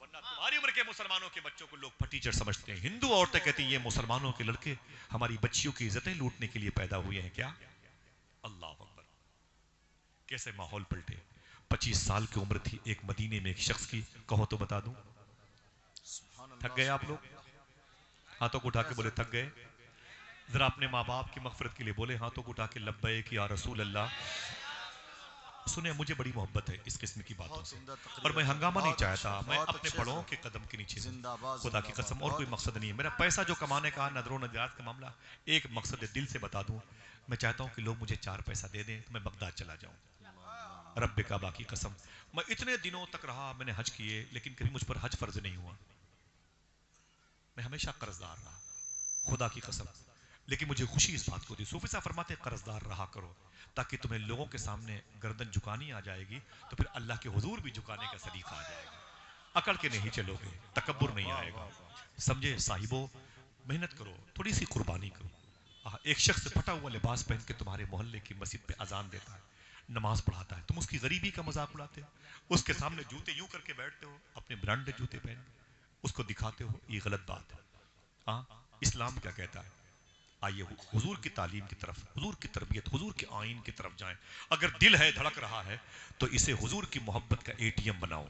ورنہ تمہاری عمر کے مسلمانوں کے بچوں کو لوگ پھٹیچر سمجھتے ہیں. ہندو عورتیں کہتی ہیں یہ مسلمانوں کے لڑکے ہماری بچیوں کی عزتیں لوٹنے کے لیے پیدا ہوئے ہیں کیا؟ اللہ اکبر. کیسے ماحول پلٹے. 25 سال کی عمر تھی ایک مدینے میں ایک شخص کی. کہو تو بتا دوں. تھک گئے آپ لوگ؟ ہاتھوں کو اٹھا کے بولے تھک گئے. ذرا اپنے ماں باپ کی مغفرت کے لیے بولے ہاتھوں کو اٹھا کے لبیک یا رسول اللہ. سنیں، مجھے بڑی محبت ہے اس قسم کی باتوں سے، اور میں ہنگامہ نہیں چاہتا. میں اپنے بڑوں کے قدم کے نیچے ہوں، خدا کی قسم. اور کوئی مقصد نہیں ہے میرا. پیسہ جو کمانے کا نظر و نجات کا معاملہ، ایک مقصد ہے. دل سے بتا دوں، میں چاہتا ہوں کہ لوگ مجھے 4 پیسہ دے دیں تو میں بغداد چلا جاؤں. رب کعبہ کی قسم. میں اتنے دنوں تک رہا، میں نے حج کیے، لیکن کبھی مجھ پر حج فرض نہیں ہوا. میں ہمیشہ قرض دار رہا، خدا کی قسم. لیکن مجھے خوشی اس بات کو تھی. صوفی صاحب فرماتے ہیں قرض دار رہا کرو، تاکہ تمہیں لوگوں کے سامنے گردن جھکانی آ جائے گی تو پھر اللہ کے حضور بھی جھکانے کا سلیقہ آ جائے گا. اکڑ کے نہیں چلو گے، تکبر نہیں آئے گا. سمجھے صاحبو؟ محنت کرو، تھوڑی سی قربانی کرو. ایک شخص پھٹا ہوا لباس پہن کے تمہارے محلے کی مسجد پہ اذان دیتا ہے، نماز پڑھاتا ہے، تم اس کی غریبی کا مذاق اڑاتے ہو، اس کے سامنے جوتے یوں کر کے بیٹھتے ہو، اپنے برانڈے جوتے پہن اس کو دکھاتے ہو. یہ غلط بات ہے. اسلام کیا کہتا ہے؟ آئیے حضور کی تعلیم کی طرف، حضور کی تربیت، حضور کے آئین کی طرف جائیں. اگر دل ہے دھڑک رہا ہے تو اسے حضور کی محبت کا ATM بناؤ،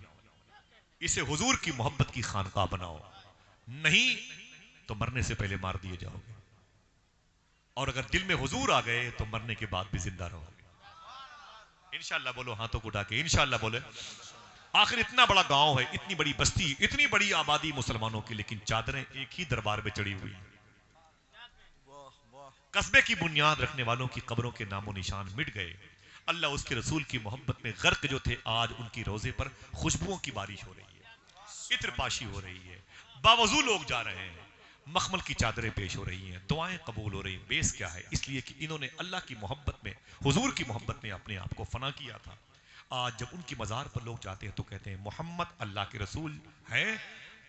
اسے حضور کی محبت کی خانقاہ بناؤ. نہیں تو مرنے سے پہلے مار دیے جاؤ گے. اور اگر دل میں حضور آ گئے تو مرنے کے بعد بھی زندہ رہو گے انشاءاللہ. بولو ہاتھوں کو اٹھا کے انشاءاللہ بولے. آخر اتنا بڑا گاؤں ہے، اتنی بڑی بستی، اتنی بڑی آبادی مسلمانوں کی، لیکن چادریں ایک ہی دربار میں چڑھی ہوئی. قصبے کی بنیاد رکھنے والوں کی قبروں کے نام و نشان مٹ گئے. اللہ اس کے رسول کی محبت میں غرق جو تھے، آج ان کی روزے پر خوشبوؤں کی بارش ہو رہی ہے، عطر پاشی ہو رہی ہے، باوضو لوگ جا رہے ہیں، مخمل کی چادریں پیش ہو رہی ہیں، دعائیں قبول ہو رہی ہیں. بیس کیا ہے؟ اس لیے کہ انہوں نے اللہ کی محبت میں، حضور کی محبت میں اپنے آپ کو فنا کیا تھا. آج جب ان کی مزار پر لوگ جاتے ہیں تو کہتے ہیں محمد اللہ کے رسول ہیں،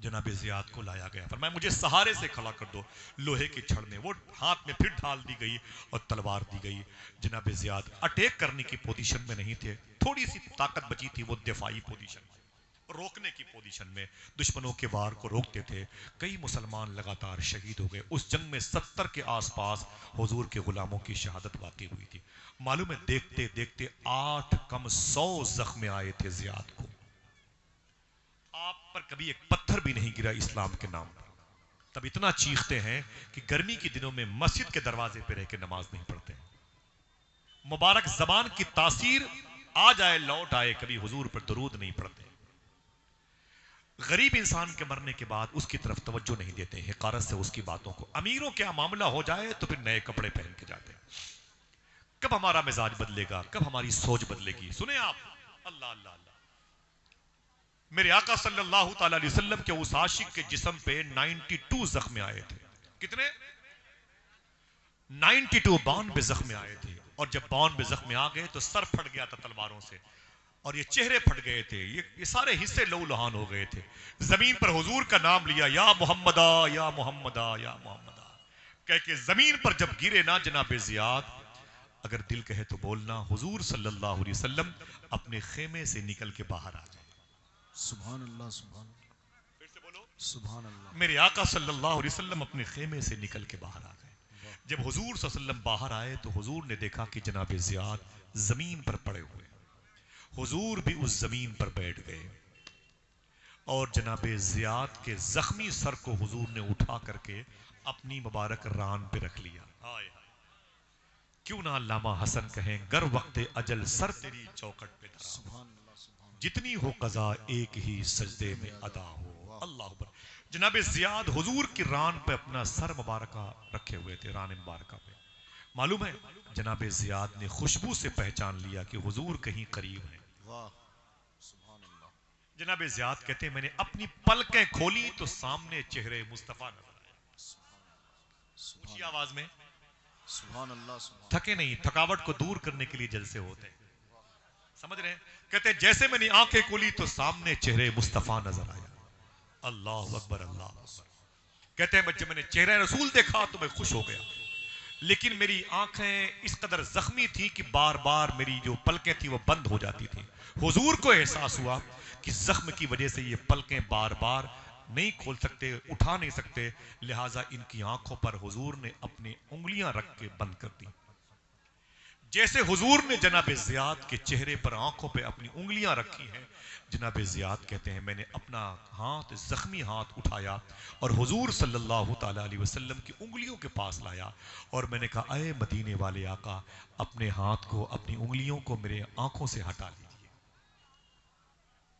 جناب زیاد کو لایا گیا، فرمایا مجھے سہارے سے کھڑا کر دو، لوہے کی چھڑ میں وہ ہاتھ میں پھر ڈھال دی گئی اور تلوار دی گئی۔ جناب زیاد اٹیک کرنے کی پوزیشن میں نہیں تھے، تھوڑی سی طاقت بچی تھی، وہ دفاعی پوزیشن میں، روکنے کی پوزیشن میں دشمنوں کے وار کو روکتے تھے۔ کئی مسلمان لگاتار شہید ہو گئے۔ اس جنگ میں 70 کے آس پاس حضور کے غلاموں کی شہادت واقع ہوئی تھی۔ معلوم ہے دیکھتے دیکھتے 8 کم 100 زخم آئے تھے زیاد کو۔ آپ پر کبھی ایک پتھر بھی نہیں گرا اسلام کے نام پر۔ تب اتنا چیختے ہیں کہ گرمی کے دنوں میں مسجد کے دروازے پہ رہ کے نماز نہیں پڑھتے۔ مبارک زبان کی تاثیر آ جائے لوٹ آئے، کبھی حضور پر درود نہیں پڑھتے۔ غریب انسان کے مرنے کے بعد اس کی طرف توجہ نہیں دیتے، حقارت سے اس کی باتوں کو۔ امیروں کیا معاملہ ہو جائے تو پھر نئے کپڑے پہن کے جاتے ہیں۔ کب ہمارا مزاج بدلے گا، کب ہماری سوچ بدلے گی؟ سنیں آپ، اللہ اللہ اللہ، میرے آقا صلی اللہ تعالی علیہ وسلم کے اس عاشق کے جسم پہ 92 زخم آئے تھے۔ کتنے؟ 92 92 زخم آئے تھے۔ اور جب 92 زخم آ گئے تو سر پھٹ گیا تھا تلواروں سے، اور یہ چہرے پھٹ گئے تھے، یہ سارے حصے لہو لہان ہو گئے تھے۔ زمین پر حضور کا نام لیا، یا محمدہ یا محمدہ یا محمدہ کہہ کے زمین پر جب گرے نا جناب زیاد، اگر دل کہے تو بولنا، حضور صلی اللہ علیہ وسلم اپنے خیمے سے نکل کے باہر آ جائے۔ سبحان اللہ سبحان اللہ، پھر سے بولو، سبحان اللہ۔ میرے آقا صلی اللہ علیہ وسلم اپنے خیمے سے نکل کے باہر آ گئے۔ جب حضور صلی اللہ علیہ وسلم باہر آئے تو حضور نے دیکھا کہ جناب زیاد زمین پر پڑے ہوئے۔ حضور بھی اس زمین پر بیٹھ گئے اور جناب زیاد کے زخمی سر کو حضور نے اٹھا کر کے اپنی مبارک ران پہ رکھ لیا۔ کیوں نہ علامہ حسن کہیں، گر وقت اجل سر تیری چوکٹ پہ دھرا، سبحان اللہ سبحان جتنی ہو قضا ایک ہی سجدے میں ادا ہو۔ اللہ اکبر۔ جناب زیاد حضور کی ران پہ اپنا سر مبارکہ رکھے ہوئے تھے، ران مبارکہ پہ۔ معلوم ہے جناب زیاد نے خوشبو سے پہچان لیا کہ حضور کہیں قریب ہیں۔ واہ، سبحان اللہ۔ جناب زیاد کہتے ہیں میں نے اپنی پلکیں کھولی تو سامنے چہرے مصطفیٰ نظر آیا۔ اونچی آواز میں، سبحان اللہ سبحان تھکے نہیں، تھکاوٹ کو دور کرنے کے لیے جلسے ہوتے ہیں، سمجھ رہے ہیں؟ کہتے ہیں جیسے میں نے آنکھیں کھولی تو سامنے چہرے مصطفیٰ نظر آیا۔ اللہ اکبر اللہ اکبر۔ کہتے ہیں جب میں نے چہرہ رسول دیکھا تو میں خوش ہو گیا، لیکن میری آنکھیں اس قدر زخمی تھی کہ بار بار میری جو پلکیں تھی وہ بند ہو جاتی تھی۔ حضور کو احساس ہوا کہ زخم کی وجہ سے یہ پلکیں بار بار نہیں کھول سکتے، اٹھا نہیں سکتے، لہٰذا ان کی آنکھوں پر حضور نے اپنی انگلیاں رکھ کے بند کر دی۔ جیسے حضور نے جناب زیاد کے چہرے پر آنکھوں پہ اپنی انگلیاں رکھی ہیں، جناب زیاد کہتے ہیں میں نے اپنا ہاتھ، زخمی ہاتھ اٹھایا اور حضور صلی اللہ تعالی علیہ وسلم کی انگلیوں کے پاس لایا اور میں نے کہا اے مدینے والے آقا، اپنے ہاتھ کو، اپنی انگلیوں کو میرے آنکھوں سے ہٹا لیجیے۔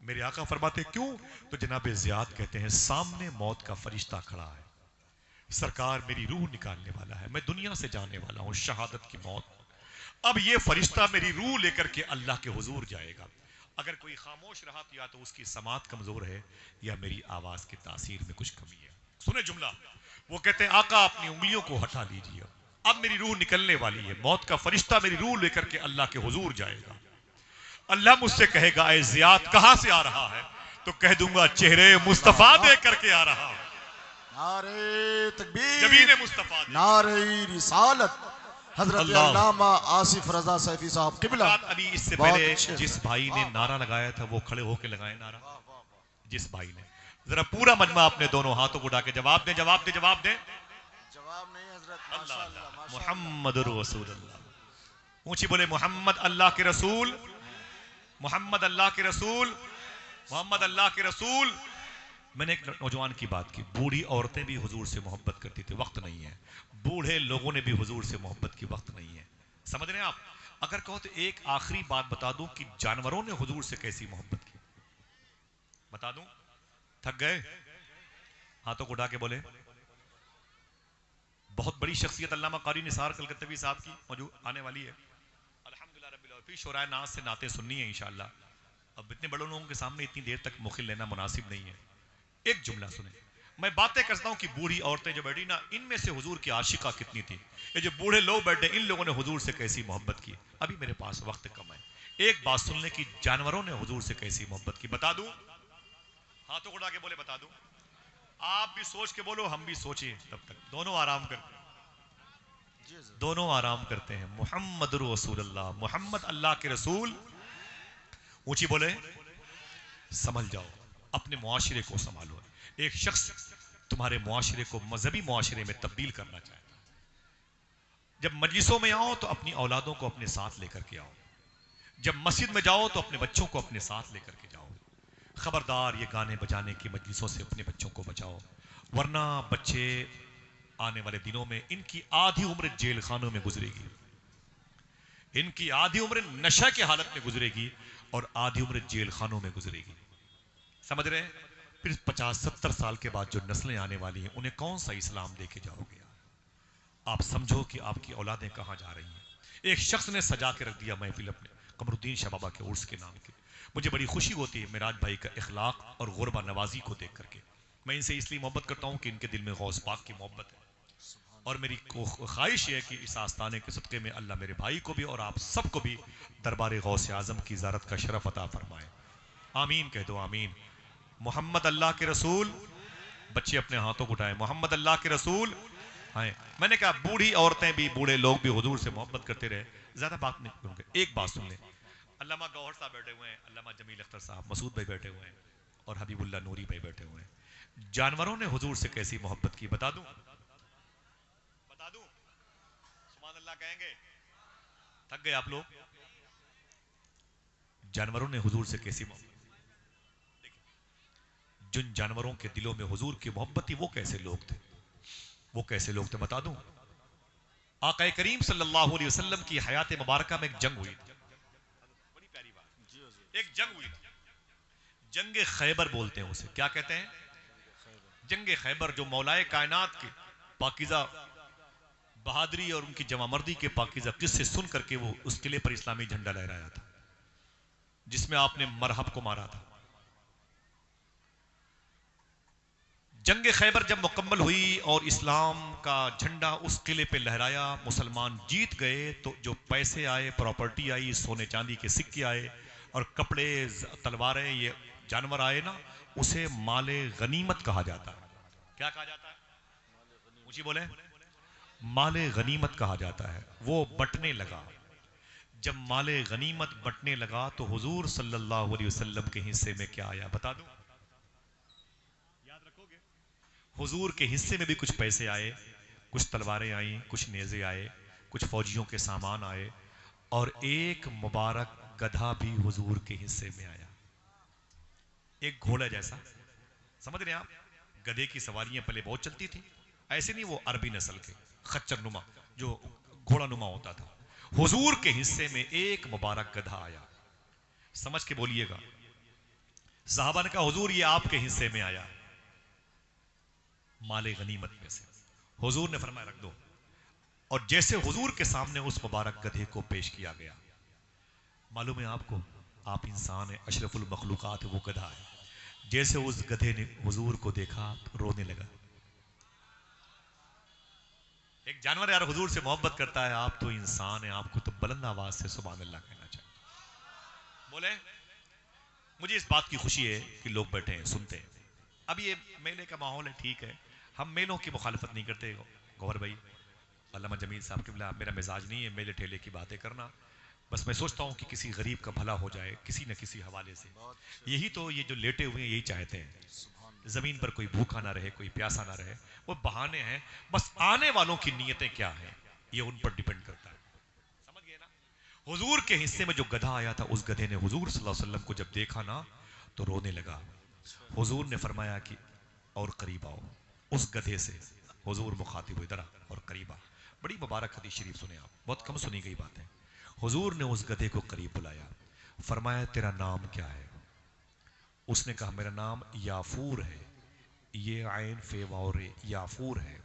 میرے آقا فرماتے کیوں؟ تو جناب زیاد کہتے ہیں سامنے موت کا فرشتہ کھڑا ہے، سرکار میری روح نکالنے والا ہے، میں دنیا سے جانے والا ہوں، شہادت کی موت۔ اب یہ فرشتہ میری روح لے کر کے اللہ کے حضور جائے گا۔ اگر کوئی خاموش رہا تو یا تو اس کی سماعت کمزور ہے یا میری آواز کی تاثیر میں کچھ کمی ہے۔ سنیں جملہ، وہ کہتے ہیں آقا اپنی انگلیوں کو ہٹا لیجیے، اب میری روح نکلنے والی ہے، موت کا فرشتہ میری روح لے کر کے اللہ کے حضور جائے گا۔ اللہ مجھ سے کہے گا اے زیاد کہاں سے آ رہا ہے؟ تو کہہ دوں گا چہرے مصطفیٰ دے کر کے آ رہا ہے۔ نعرہ تکبیر، جبین مصطفیٰ دے۔ نعرہ رسالت، حضرت اللہ۔ علامہ آصف رضا سیفی صاحب قبلہ۔ ابھی اس سے بہت پہلے اچھے۔ جس بھائی نے نعرہ لگایا تھا وہ کھڑے ہو کے لگائے نعرہ، جس بھائی نے، ذرا پورا مجمع اپنے دونوں ہاتھوں کو اٹھا کے جواب دیں، جواب دیں، جواب دیں۔ جواب نہیں حضرت، اللہ ماشاءاللہ اللہ، ماشاءاللہ۔ محمد رسول اللہ، اونچی بولے محمد اللہ کے رسول، محمد اللہ کے رسول، محمد اللہ کے رسول۔ میں نے ایک نوجوان کی بات کی، بوڑھی عورتیں بھی حضور سے محبت کرتی تھی، وقت نہیں ہے، بوڑھے لوگوں نے بھی حضور سے محبت کی، وقت نہیں ہے، سمجھ رہے ہیں آپ؟ اگر کہو تو ایک آخری بات بتا دوں کہ جانوروں نے حضور سے کیسی محبت کی، بتا دوں؟ تھک گئے؟ ہاتھوں کو اٹھا کے بولے۔ بہت بڑی شخصیت علامہ قاری نثار کلکتوی صاحب کی موجود آنے والی ہے، الحمدللہ رب العالمین، شورائے ناز سے نعتیں سننی ہے انشاءاللہ۔ اب اتنے بڑے لوگوں کے سامنے اتنی دیر تک مخل لینا مناسب نہیں ہے۔ ایک جملہ سنیں، میں باتیں کرتا ہوں کہ بوڑھی عورتیں جو بیٹھی نا، ان میں سے حضور کی عاشقہ کتنی تھی، یہ جو بوڑھے لوگ بیٹھے ان لوگوں نے حضور سے کیسی محبت کی۔ ابھی میرے پاس وقت کم ہے، ایک بات سن لیں کہ جانوروں نے حضور سے کیسی محبت کی، بتا دوں؟ ہاتھوں کو اٹھا کے بولے بتا دوں؟ آپ بھی سوچ کے بولو، ہم بھی سوچیں، تب تک دونوں آرام کرتے ہیں، جی حضرت دونوں آرام کرتے ہیں. محمد رسول اللہ، محمد اللہ کے رسول. اونچی بولے، سنبھل جاؤ، اپنے معاشرے کو سنبھالو. ایک شخص تمہارے معاشرے کو مذہبی معاشرے میں تبدیل کرنا چاہتا ہے. جب مجلسوں میں آؤ تو اپنی اولادوں کو اپنے ساتھ لے کر کے آؤ. جب مسجد میں جاؤ تو اپنے بچوں کو اپنے ساتھ لے کر کے جاؤ. خبردار یہ گانے بجانے کی مجلسوں سے اپنے بچوں کو بچاؤ، ورنہ بچے آنے والے دنوں میں ان کی آدھی عمر جیل خانوں میں گزرے گی، ان کی آدھی عمر نشہ کی حالت میں گزرے گی اور آدھی عمر جیل خانوں میں گزرے گی. سمجھ رہے ہیں؟ پھر 50-70 سال کے بعد جو نسلیں آنے والی ہیں انہیں کون سا اسلام دے کے جاؤ گے؟ آپ سمجھو کہ آپ کی اولادیں کہاں جا رہی ہیں. ایک شخص نے سجا کے رکھ دیا محفل اپنے قمر الدین شاہ بابا کے عرس کے نام کے. مجھے بڑی خوشی ہوتی ہے معراج بھائی کا اخلاق اور غربہ نوازی کو دیکھ کر کے. میں ان سے اس لیے محبت کرتا ہوں کہ ان کے دل میں غوث پاک کی محبت ہے، اور میری خواہش ہے کہ اس آستانے کے صدقے میں اللہ میرے بھائی کو بھی اور آپ سب کو بھی دربار غوث اعظم کی زیارت کا شرف عطا فرمائے. آمین کہہ دو، آمین. محمد اللہ کے رسول. بچے اپنے ہاتھوں کو اٹھائیں. محمد اللہ کے رسول. میں نے کہا بوڑھی عورتیں بھی بوڑھے لوگ بھی حضور سے محبت کرتے رہے. زیادہ بات نہیں کروں گے، ایک بات سن لیں. علامہ گوہر صاحب بیٹھے ہوئے ہیں، علامہ جمیل اختر صاحب، مسعود بھائی بیٹھے ہوئے ہیں اور حبیب اللہ نوری بھائی بیٹھے ہوئے ہیں. جانوروں نے حضور سے کیسی محبت کی بتا دوں؟ بتا دوں؟ سبحان اللہ کہیں گے؟ تھک گئے آپ لوگ؟ جانوروں نے حضور سے کیسی محبت؟ جن جانوروں کے دلوں میں حضور کی محبت تھی وہ کیسے لوگ تھے؟ وہ کیسے لوگ تھے بتا دوں؟ آقا کریم صلی اللہ علیہ وسلم کی حیات مبارکہ میں ایک جنگ ہوئی تھی. بڑی پیاری بات. جی حضرت ایک جنگ ہوئی تھی، جنگ خیبر بولتے ہیں اسے. کیا کہتے ہیں؟ جنگ خیبر، جو مولائے کائنات کے پاکیزہ بہادری اور ان کی جمع مردی کے پاکیزہ قصے سن کر کے وہ اس قلعے پر اسلامی جھنڈا لہرایا تھا، جس میں آپ نے مرحب کو مارا تھا. جنگ خیبر جب مکمل ہوئی اور اسلام کا جھنڈا اس قلعے پہ لہرایا، مسلمان جیت گئے، تو جو پیسے آئے، پراپرٹی آئی، سونے چاندی کے سکے آئے اور کپڑے، تلواریں، یہ جانور آئے نا، اسے مال غنیمت کہا جاتا ہے. کیا کہا جاتا ہے؟ مجھے بولے، مال غنیمت کہا جاتا ہے. وہ بٹنے لگا. جب مال غنیمت بٹنے لگا تو حضور صلی اللہ علیہ وسلم کے حصے میں کیا آیا بتا دوں؟ یاد رکھو گے؟ حضور کے حصے میں بھی کچھ پیسے آئے، کچھ تلواریں آئیں، کچھ نیزے آئے، کچھ فوجیوں کے سامان آئے، اور ایک مبارک گدھا بھی حضور کے حصے میں آیا. ایک گھوڑا جیسا. سمجھ رہے ہیں آپ؟ گدھے کی سواریاں پہلے بہت چلتی تھی، ایسے نہیں، وہ عربی نسل کے خچر نما جو گھوڑا نما ہوتا تھا. حضور کے حصے میں ایک مبارک گدھا آیا. سمجھ کے بولیے گا. صحابہ نے کہا حضور یہ آپ کے حصے میں آیا مال غنیمت میں سے. حضور نے فرمایا رکھ دو. اور جیسے حضور کے سامنے اس مبارک گدھے کو پیش کیا گیا، معلوم ہے آپ کو، آپ انسان ہیں، اشرف المخلوقات، وہ گدھا ہے. جیسے اس گدھے نے حضور کو دیکھا تو رونے لگا. ایک جانور یار حضور سے محبت کرتا ہے، آپ تو انسان ہیں، آپ کو تو بلند آواز سے سبحان اللہ کہنا چاہیے. بولے. مجھے اس بات کی خوشی ہے کہ لوگ بیٹھے ہیں سنتے ہیں. اب یہ میلے کا ماحول ہے، ٹھیک ہے، ہم میلوں کی مخالفت نہیں کرتے. گوھر بھائی، علامہ جمیل صاحب کے بلا، میرا مزاج نہیں ہے میلے ٹھیلے کی باتیں کرنا. بس میں سوچتا ہوں کہ کسی غریب کا بھلا ہو جائے کسی نہ کسی حوالے سے. یہی تو یہ جو لیٹے ہوئے ہیں یہی چاہتے ہیں، زمین پر کوئی بھوکا نہ رہے، کوئی پیاسا نہ رہے. وہ بہانے ہیں، بس آنے والوں کی نیتیں کیا ہیں یہ ان پر ڈیپینڈ کرتا ہے. سمجھ گئے نا؟ حضور کے حصے میں جو گدھا آیا تھا، اس گدھے نے حضور صلی اللہ علیہ وسلم کو جب دیکھا نا تو رونے لگا. حضور نے فرمایا کہ اور قریب آؤ. اس گدھے سے حضور مخاطب ہوئے، ادھر اور قریب آ. بڑی مبارک حدیث شریف سنے آپ، بہت کم سنی گئی بات ہے. حضور نے اس گدھے کو قریب بلایا، فرمایا تیرا نام کیا ہے؟ اس نے کہا میرا نام یافور ہے. یہ عین فے واو رے، یافور ہے.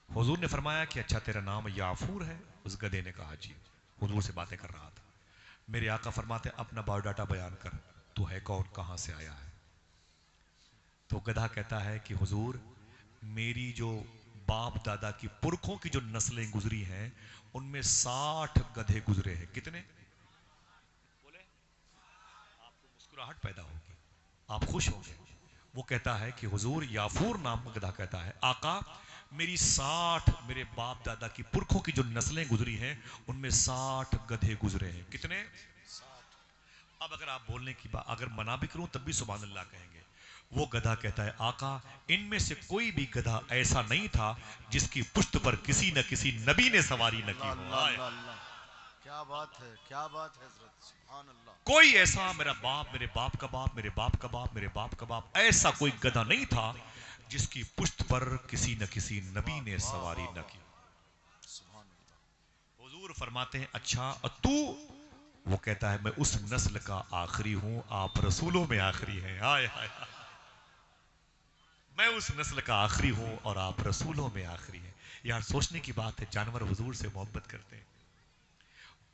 حضور نے فرمایا کہ اچھا تیرا نام یافور ہے؟ اس گدھے نے کہا جی. حضور سے باتیں کر رہا تھا. میرے آقا فرماتے اپنا بایو ڈاٹا بیان کر، تو ہے کون، کہاں سے آیا ہے؟ تو گدھا کہتا ہے کہ حضور میری جو باپ دادا کی پرکھوں کی جو نسلیں گزری ہیں ان میں 60 گدھے گزرے ہیں. کتنے؟ بولے. آپ کو مسکراہٹ پیدا ہوگی، آپ خوش ہوں گے. وہ کہتا ہے کہ حضور یافور نام کا گدھا کہتا ہے آقا میری 60 میرے باپ دادا کی پرکھوں کی جو نسلیں گزری ہیں ان میں 60 گدھے گزرے ہیں. کتنے؟ اب اگر آپ بولنے کی بات اگر منع بھی کروں تب بھی سبحان اللہ کہیں گے. وہ گدھا کہتا ہے آقا ان میں سے کوئی بھی گدھا ایسا نہیں تھا جس کی پشت پر کسی نہ کسی نبی نے سواری نہ کی اللہ ہو. اللہ اللہ، کیا بات ہے، کیا بات ہے حضرت، سبحان اللہ. کوئی ایسا میرا باپ میرے باپ کا باپ میرے باپ کا باپ میرے باپ کا باپ ایسا کوئی گدھا نہیں تھا جس کی پشت پر کسی نہ کسی نبی نے سواری نہ کی. سبحان اللہ. حضور فرماتے ہیں اچھا اور تو؟ وہ کہتا ہے میں اس نسل کا آخری ہوں آپ رسولوں میں آخری ہیں. ہائے ہائے میں اس نسل کا آخری ہوں اور آپ رسولوں میں آخری ہیں. یار سوچنے کی بات ہے جانور حضور سے محبت کرتے ہیں.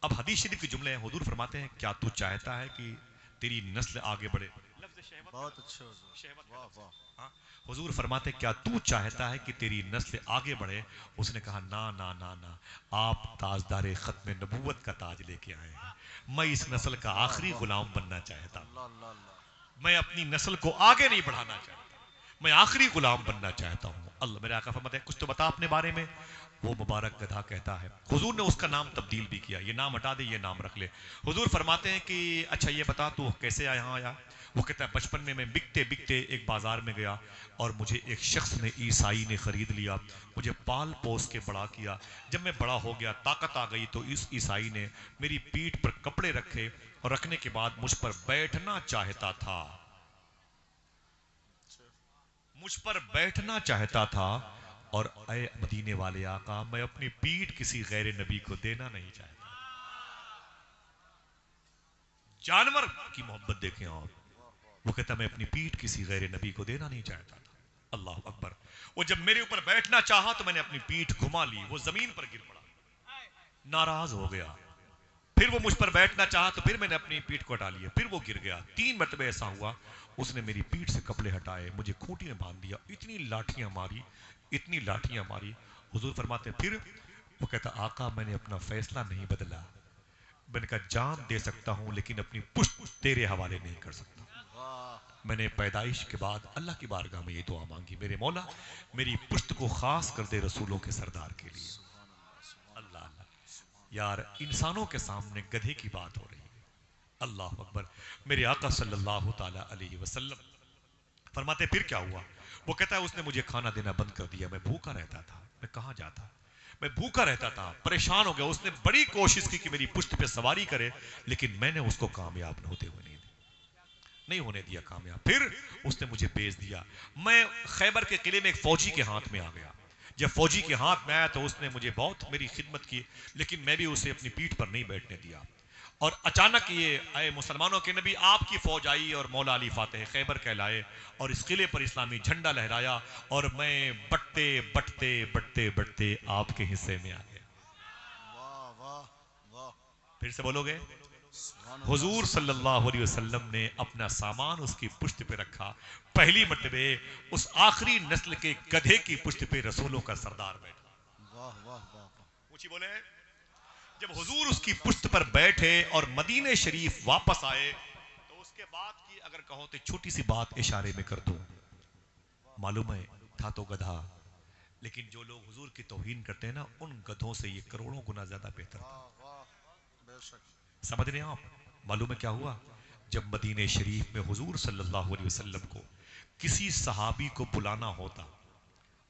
اب حدیث شریف کے جملے ہیں حضور فرماتے ہیں کیا تو چاہتا ہے کہ تیری نسل آگے بڑھے؟ بہت اچھے حضور، واہ واہ. ہاں حضور فرماتے کیا تو چاہتا ہے کہ تیری نسل آگے بڑھے؟ اس نے کہا نا نا نا نا آپ تاجدار ختم نبوت کا تاج لے کے آئے ہیں. میں اس نسل کا آخری غلام بننا چاہتا ہوں. اللہ اللہ اللہ. میں اپنی نسل کو آگے نہیں بڑھانا چاہتا، میں آخری غلام بننا چاہتا ہوں. اللہ میرے آقا فرماتے ہیں کچھ تو بتا اپنے بارے میں. وہ مبارک گدھا کہتا ہے حضور نے اس کا نام تبدیل بھی کیا، یہ نام ہٹا دے یہ نام رکھ لے. حضور فرماتے ہیں کہ اچھا یہ بتا تو کیسے یہاں آیا؟ وہ کہتا ہے بچپن میں بکتے بکتے ایک بازار میں گیا اور مجھے ایک شخص نے عیسائی نے خرید لیا، مجھے پال پوس کے بڑا کیا. جب میں بڑا ہو گیا طاقت آ گئی تو اس عیسائی نے میری پیٹھ پر کپڑے رکھے اور رکھنے کے بعد مجھ پر بیٹھنا چاہتا تھا، مجھ پر بیٹھنا چاہتا تھا. اور اے مدینے والے آقا میں اپنی پیٹھ کسی غیر نبی کو دینا نہیں چاہتا. جانور کی محبت دیکھیں آپ. وہ کہتا میں اپنی پیٹھ کسی غیر نبی کو دینا نہیں چاہتا تھا. اللہ اکبر. وہ جب میرے اوپر بیٹھنا چاہا تو میں نے اپنی پیٹھ گھما لی، وہ زمین پر گر پڑا، ناراض ہو گیا. پھر وہ مجھ پر بیٹھنا چاہا تو پھر میں نے اپنی پیٹھ کو ہٹا لیا، پھر وہ گر گیا. 3 مرتبہ ایسا ہوا اس نے میری پیٹھ سے کپڑے ہٹائے، مجھے کھوٹی میں باندھ دیا، اتنی لاٹھیاں ماری اتنی لاٹھیاں ماری. حضور فرماتے پھر وہ کہتا آقا میں نے اپنا فیصلہ نہیں بدلا، میں نے کہا جان دے سکتا ہوں لیکن اپنی پشت تیرے حوالے نہیں کر سکتا. میں نے پیدائش کے بعد اللہ کی بارگاہ میں یہ دعا مانگی میرے مولا میری پشت کو خاص کر دے رسولوں کے سردار کے لیے. اللہ اللہ یار انسانوں کے سامنے گدھے کی بات ہو رہی ہے. اللہ اکبر. میرے آقا صلی اللہ تعالی علیہ وسلم فرماتے پھر کیا ہوا؟ وہ کہتا ہے اس نے مجھے کھانا دینا بند کر دیا، میں بھوکا رہتا تھا. میں کہاں جاتا؟ میں بھوکا رہتا تھا، پریشان ہو گیا. اس نے بڑی کوشش کی کہ میری پشت پہ سواری کرے لیکن میں نے اس کو کامیاب ہوتے ہوئے نہیں ہونے دیا کامیاب. پھر اس نے مجھے بیچ دیا. میں خیبر کے قلعے میں ایک فوجی کے ہاتھ میں آ گیا. جب فوجی کے ہاتھ میں آیا تو اس نے مجھے بہت میری خدمت کی لیکن میں بھی اسے اپنی پیٹھ پر نہیں بیٹھنے دیا. اور اچانک یہ اے مسلمانوں کے نبی آپ کی فوج آئی اور مولا علی فاتح خیبر کہلائے اور اس قلعے پر اسلامی جھنڈا لہرایا اور میں بٹتے بٹتے بٹتے بٹتے آپ کے حصے میں آ گیا. واہ واہ واہ. پھر سے بولو گے؟ سبحان اللہ. حضور صلی اللہ علیہ وسلم نے اپنا سامان اس کی پشت پہ رکھا. پہلی مرتبہ اس آخری نسل کے گدھے کی پشت پہ رسولوں کا سردار بیٹھا. واہ واہ واہ. اونچی بولے. جب حضور اس کی پشت پر بیٹھے اور مدینے شریف واپس آئے تو اس کے بعد کی اگر کہو تو چھوٹی سی بات اشارے میں کر دوں. معلوم ہے تھا تو گدھا لیکن جو لوگ حضور کی توہین کرتے ہیں نا ان گدھوں سے یہ کروڑوں گنا زیادہ بہتر تھا. واہ واہ. بے شک. سمجھ رہے ہیں آپ؟ معلوم ہے کیا ہوا؟ جب مدینہ شریف میں حضور صلی اللہ علیہ وسلم کو کسی صحابی کو بلانا ہوتا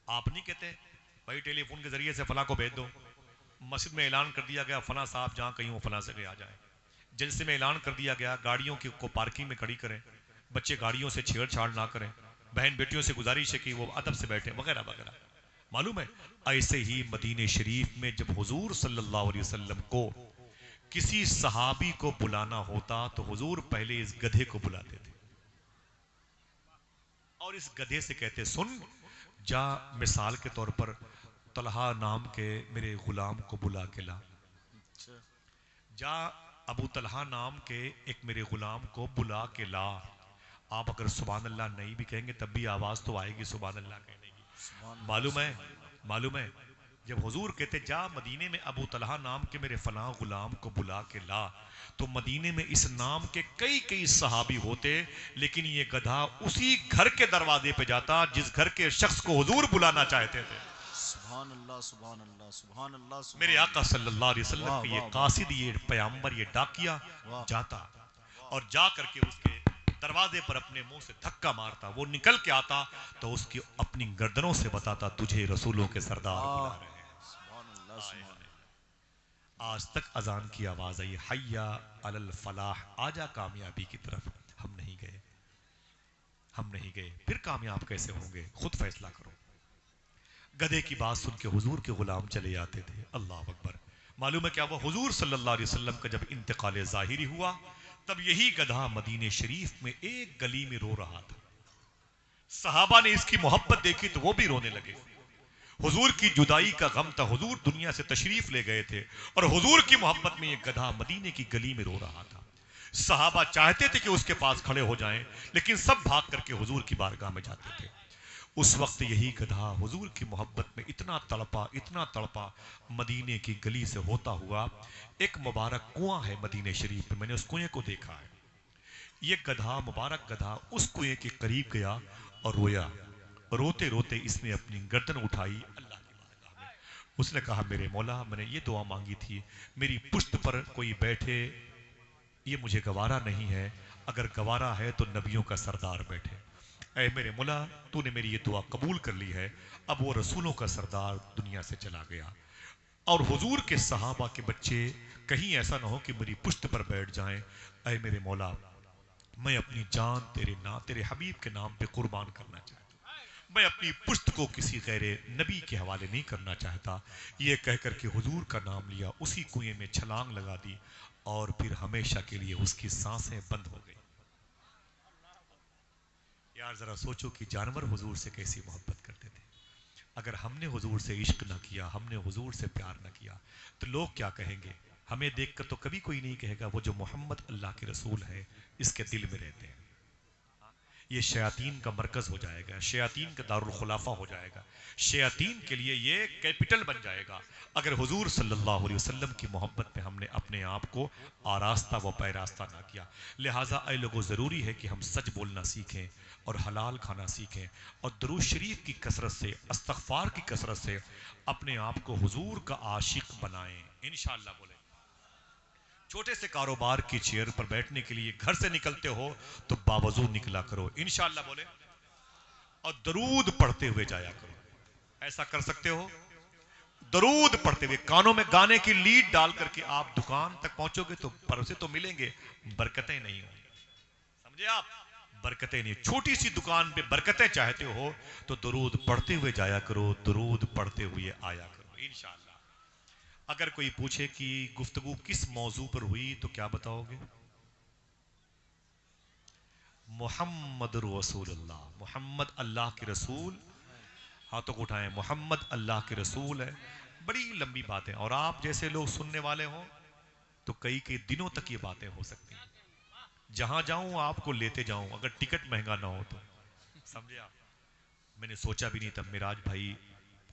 آپ نہیں کہتے بھائی ٹیلی فون کے ذریعے سے فلاں کو بھیج دو. مسجد میں اعلان کر دیا گیا فلاں صاحب جہاں کہیں وہ فلاں سے آ جائے. جلسے میں اعلان کر دیا گیا گاڑیوں کو پارکنگ میں کھڑی کریں، بچے گاڑیوں سے چھیڑ چھاڑ نہ کریں، بہن بیٹیوں سے گزارش ہے کہ وہ ادب سے بیٹھیں وغیرہ وغیرہ. معلوم ہے ایسے ہی مدینہ شریف میں جب حضور صلی اللہ علیہ وسلم کو کسی صحابی کو بلانا ہوتا تو حضور پہلے اس گدھے کو بلاتے تھے اور اس گدھے سے کہتے سن جا مثال کے طور پر طلحہ نام کے میرے غلام کو بلا کے لا. جا ابو طلحہ نام کے ایک میرے غلام کو بلا کے لا. آپ اگر سبحان اللہ نہیں بھی کہیں گے تب بھی آواز تو آئے گی سبحان اللہ کہنے کی. معلوم ہے جب حضور کہتے جا مدینے میں ابو طلحہ نام کے میرے فلاں غلام کو بلا کے لا، تو مدینے میں اس نام کے کئی صحابی ہوتے، لیکن یہ گدھا اسی گھر کے دروازے پہ جاتا جس گھر کے شخص کو حضور بلانا چاہتے تھے۔ سبحان اللہ سبحان اللہ سبحان اللہ سبحان میرے آقا صلی اللہ علیہ وسلم واہ، کا واہ، یہ واہ۔ قاصد، یہ پیامبر، یہ ڈاکیا واہ۔ جاتا اور جا کر کے اس کے دروازے پر اپنے منہ سے دھکا مارتا، وہ نکل کے آتا تو اس کی اپنی گردنوں سے بتاتا تجھے رسولوں کے سردار بلا رہے ہیں۔ سبحان اللہ سبحان اللہ۔ آج تک اذان کی آواز آئی حیا علی الفلاح، آجا کامیابی کی طرف، ہم نہیں گئے، ہم نہیں گئے، پھر کامیاب کیسے ہوں گے؟ خود فیصلہ کرو۔ گدھے کی بات سن کے حضور کے غلام چلے جاتے تھے۔ اللہ اکبر۔ معلوم ہے کیا وہ حضور صلی اللہ علیہ وسلم کا جب انتقال ظاہری ہوا، تب یہی گدھا مدینے شریف میں ایک گلی میں رو رہا تھا۔ صحابہ نے اس کی محبت دیکھی تو وہ بھی رونے لگے۔ حضور کی جدائی کا غم تھا، حضور دنیا سے تشریف لے گئے تھے اور حضور کی محبت میں یہ گدھا مدینے کی گلی میں رو رہا تھا۔ صحابہ چاہتے تھے کہ اس کے پاس کھڑے ہو جائیں، لیکن سب بھاگ کر کے حضور کی بارگاہ میں جاتے تھے۔ اس وقت یہی گدھا حضور کی محبت میں اتنا تڑپا مدینے کی گلی سے ہوتا ہوا۔ ایک مبارک کنواں ہے مدینے شریف میں، میں نے اس کنویں کو دیکھا ہے۔ یہ گدھا، مبارک گدھا، اس کنویں کے قریب گیا اور رویا۔ روتے روتے اس نے اپنی گردن اٹھائی اللہ کی بارگاہ میں۔ اس نے کہا میرے مولا، میں نے یہ دعا مانگی تھی، میری پشت پر کوئی بیٹھے یہ مجھے گوارا نہیں ہے، اگر گوارا ہے تو نبیوں کا سردار بیٹھے۔ اے میرے مولا، تو نے میری یہ دعا قبول کر لی ہے، اب وہ رسولوں کا سردار دنیا سے چلا گیا، اور حضور کے صحابہ کے بچے کہیں ایسا نہ ہو کہ میری پشت پر بیٹھ جائیں۔ اے میرے مولا، میں اپنی جان تیرے حبیب کے نام پہ قربان کرنا چاہتا ہوں، میں اپنی پشت کو کسی غیر نبی کے حوالے نہیں کرنا چاہتا۔ یہ کہہ کر کے حضور کا نام لیا، اسی کنویں میں چھلانگ لگا دی اور پھر ہمیشہ کے لیے اس کی سانسیں بند ہو گئی۔ یار ذرا سوچو کہ جانور حضور سے کیسی محبت کرتے تھے۔ اگر ہم نے حضور سے عشق نہ کیا، ہم نے حضور سے پیار نہ کیا، تو لوگ کیا کہیں گے؟ ہمیں دیکھ کر تو کبھی کوئی نہیں کہے گا وہ جو محمد اللہ کے رسول ہے اس کے دل میں رہتے ہیں۔ یہ شیاطین کا مرکز ہو جائے گا، شیاطین کا دارالخلافہ ہو جائے گا، شیاطین کے لیے یہ کیپٹل بن جائے گا، اگر حضور صلی اللہ علیہ وسلم کی محبت میں ہم نے اپنے آپ کو آراستہ و پیراستہ نہ کیا۔ لہٰذا اے لوگوں، ضروری ہے کہ ہم سچ بولنا سیکھیں اور حلال کھانا سیکھیں، اور درود شریف کی کثرت سے، استغفار کی کثرت سے اپنے آپ کو حضور کا عاشق بنائیں انشاءاللہ۔ بولیں چھوٹے سے کاروبار کی چیئر پر بیٹھنے کے لیے گھر سے نکلتے ہو تو باوضو نکلا کرو انشاءاللہ، بولے، اور درود پڑھتے ہوئے جایا کرو۔ ایسا کر سکتے ہو؟ درود پڑھتے ہوئے، کانوں میں گانے کی لیڈ ڈال کر کے آپ دکان تک پہنچو گے تو پروسے تو ملیں گے، برکتیں نہیں ہوں گی۔ سمجھے آپ؟ برکتیں نہیں۔ چھوٹی سی دکان پہ برکتیں چاہتے ہو تو درود پڑھتے ہوئے جایا کرو، درود پڑھتے ہوئے آیا کرو انشاءاللہ۔ اگر کوئی پوچھے کہ گفتگو کس موضوع پر ہوئی تو کیا بتاؤ گے؟ محمد رسول اللہ، محمد اللہ کے رسول، ہاتھوں کو اٹھائیں، محمد اللہ کے رسول ہے۔ بڑی لمبی باتیں، اور آپ جیسے لوگ سننے والے ہوں تو کئی دنوں تک یہ باتیں ہو سکتی ہیں۔ جہاں جاؤں آپ کو لیتے جاؤں، اگر ٹکٹ مہنگا نہ ہو تو، سمجھے آپ؟ میں نے سوچا بھی نہیں تھا، میراج بھائی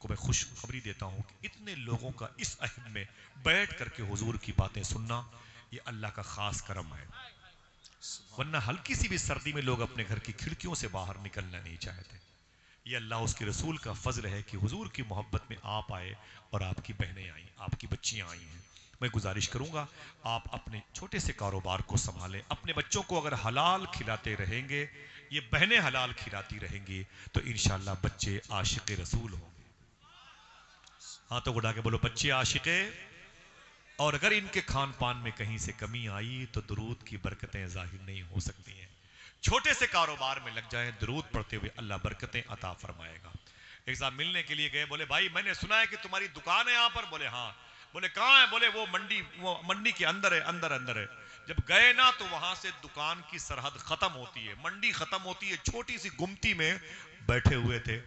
کو میں خوشخبری دیتا ہوں کہ اتنے لوگوں کا اس عہد میں بیٹھ کر کے حضور کی باتیں سننا، یہ اللہ کا خاص کرم ہے، ورنہ ہلکی سی بھی سردی میں لوگ اپنے گھر کی کھڑکیوں سے باہر نکلنا نہیں چاہتے۔ یہ اللہ اس کے رسول کا فضل ہے کہ حضور کی محبت میں آپ آئے اور آپ کی بہنیں آئیں، آپ کی بچیاں آئی ہیں۔ میں گزارش کروں گا آپ اپنے چھوٹے سے کاروبار کو سنبھالیں، اپنے بچوں کو اگر حلال کھلاتے رہیں گے، یہ بہنیں حلال کھلاتی رہیں گی تو انشاءاللہ بچے عاشق رسول ہوں گے۔ ہاتھوں کو اٹھا کے بولو بچے عاشق، اور اگر ان کے کھان پان میں کہیں سے کمی آئی تو درود کی برکتیں ظاہر نہیں ہو سکتی ہیں۔ چھوٹے سے کاروبار میں لگ جائیں، درود پڑھتے ہوئے اللہ برکتیں عطا فرمائے گا۔ ایک صاحب ملنے کے لیے گئے، بولے بھائی میں نے سنا ہے کہ تمہاری دکان ہے یہاں پر، بولے ہاں، بولے کہاں ہے، بولے وہ منڈی کے اندر ہے، اندر ہے۔ جب گئے نا تو وہاں سے دکان کی سرحد ختم ہوتی ہے، منڈی ختم ہوتی ہے، چھوٹی سی گمتی میں بیٹھے ہوئے تھے۔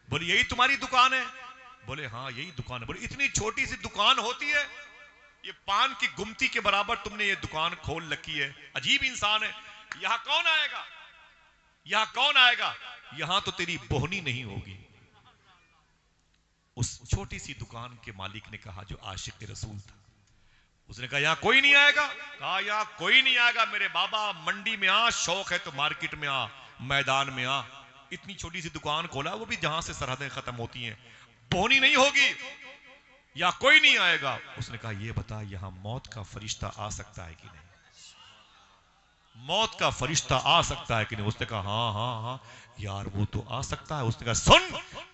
بولے یہی تمہاری دکان ہے؟ بولے ہاں یہی دکان ہے۔ بولے اتنی چھوٹی سی دکان ہوتی ہے؟ یہ پان کی گمتی کے برابر تم نے یہ دکان کھول رکھی ہے، عجیب انسان ہے۔ یہاں کون آئے گا؟ یہاں کون آئے گا؟ یہاں تو تیری بہنی نہیں ہوگی۔ اس چھوٹی سی دکان کے مالک نے کہا جو عاشق رسول تھا، اس نے کہا یہاں کوئی نہیں آئے گا؟ کہا یہاں کوئی نہیں آئے گا میرے بابا، منڈی میں آ، شوق ہے تو مارکیٹ میں آ، میدان میں آ۔ اتنی چھوٹی سی دکان کھولا، وہ بھی جہاں سے سرحدیں ختم ہوتی ہیں، بونی نہیں ہوگی، یا کوئی نہیں آئے گا۔ اس نے کہا یہ بتا یہاں موت کا فرشتہ آ سکتا ہے کہ نہیں؟ موت کا فرشتہ آ سکتا ہے کہ نہیں؟ اس نے کہا ہاں ہاں ہاں یار وہ تو آ سکتا ہے۔ اس نے کہا سن،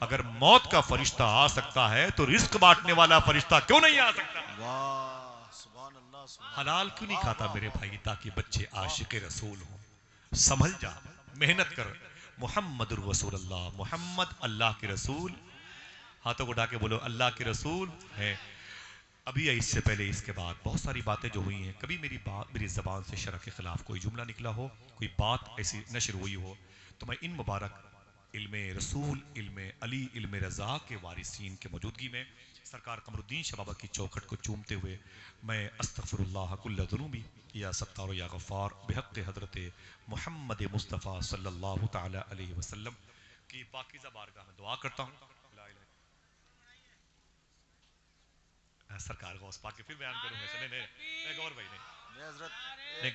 اگر موت کا فرشتہ آ سکتا ہے تو رزق بانٹنے والا فرشتہ کیوں نہیں آ سکتا؟ واہ سبحان اللہ سبحان حلال کیوں نہیں کھاتا میرے بھائی تاکہ بچے عاشق رسول ہوں؟ سنبھل جا، محنت کر، محمد الرسول اللہ، محمد اللہ کے رسول۔ ہاتھوں کو اٹھا کے بولو اللہ کے رسول ہے۔ ابھی اس سے پہلے اس کے بعد بہت ساری باتیں جو ہوئی ہیں، کبھی میری زبان سے شرع کے خلاف کوئی جملہ نکلا ہو، کوئی بات ایسی نشر ہوئی ہو، تو میں ان مبارک علم رسول، علم علی، علم رضا کے وارثین کے موجودگی میں سرکار قمر الدین شاہ بابا کی چوکھٹ کو چومتے ہوئے میں استغفر اللہ کل ذنوبی یا ستار یا غفار بحق حضرت محمد مصطفیٰ صلی اللہ تعالی علیہ وسلم کی پاکیزہ بارگاہ میں دعا کرتا ہوں۔ سرکار غوث پاک کے پھر بیان کروں گا، نہیں گور بھائی میں حضرت نہیں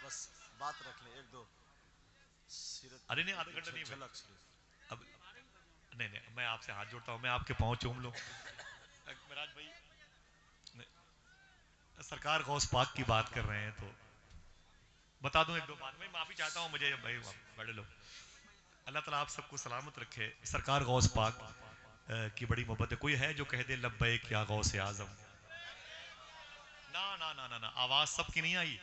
بس بات رکھ لیں ایک دو سیرت۔ ارے نہیں آدھا گھنٹہ نہیں جھلک صرف۔ اب نہیں میں آپ سے ہاتھ جوڑتا ہوں، میں آپ کے پاؤں چوم لوں۔ مراج بھائی سرکار غوث پاک کی بات کر رہے ہیں تو بتا دوں ایک دو بات، میں معافی چاہتا ہوں مجھے بھائی بڑے لوگ۔ اللہ تعالیٰ آپ سب کو سلامت رکھے۔ سرکار غوث پاک کی بڑی محبت ہے۔ کوئی ہے جو کہہ دے لبیک یا غوث اعظم؟ نہ آواز سب کی نہیں آئی،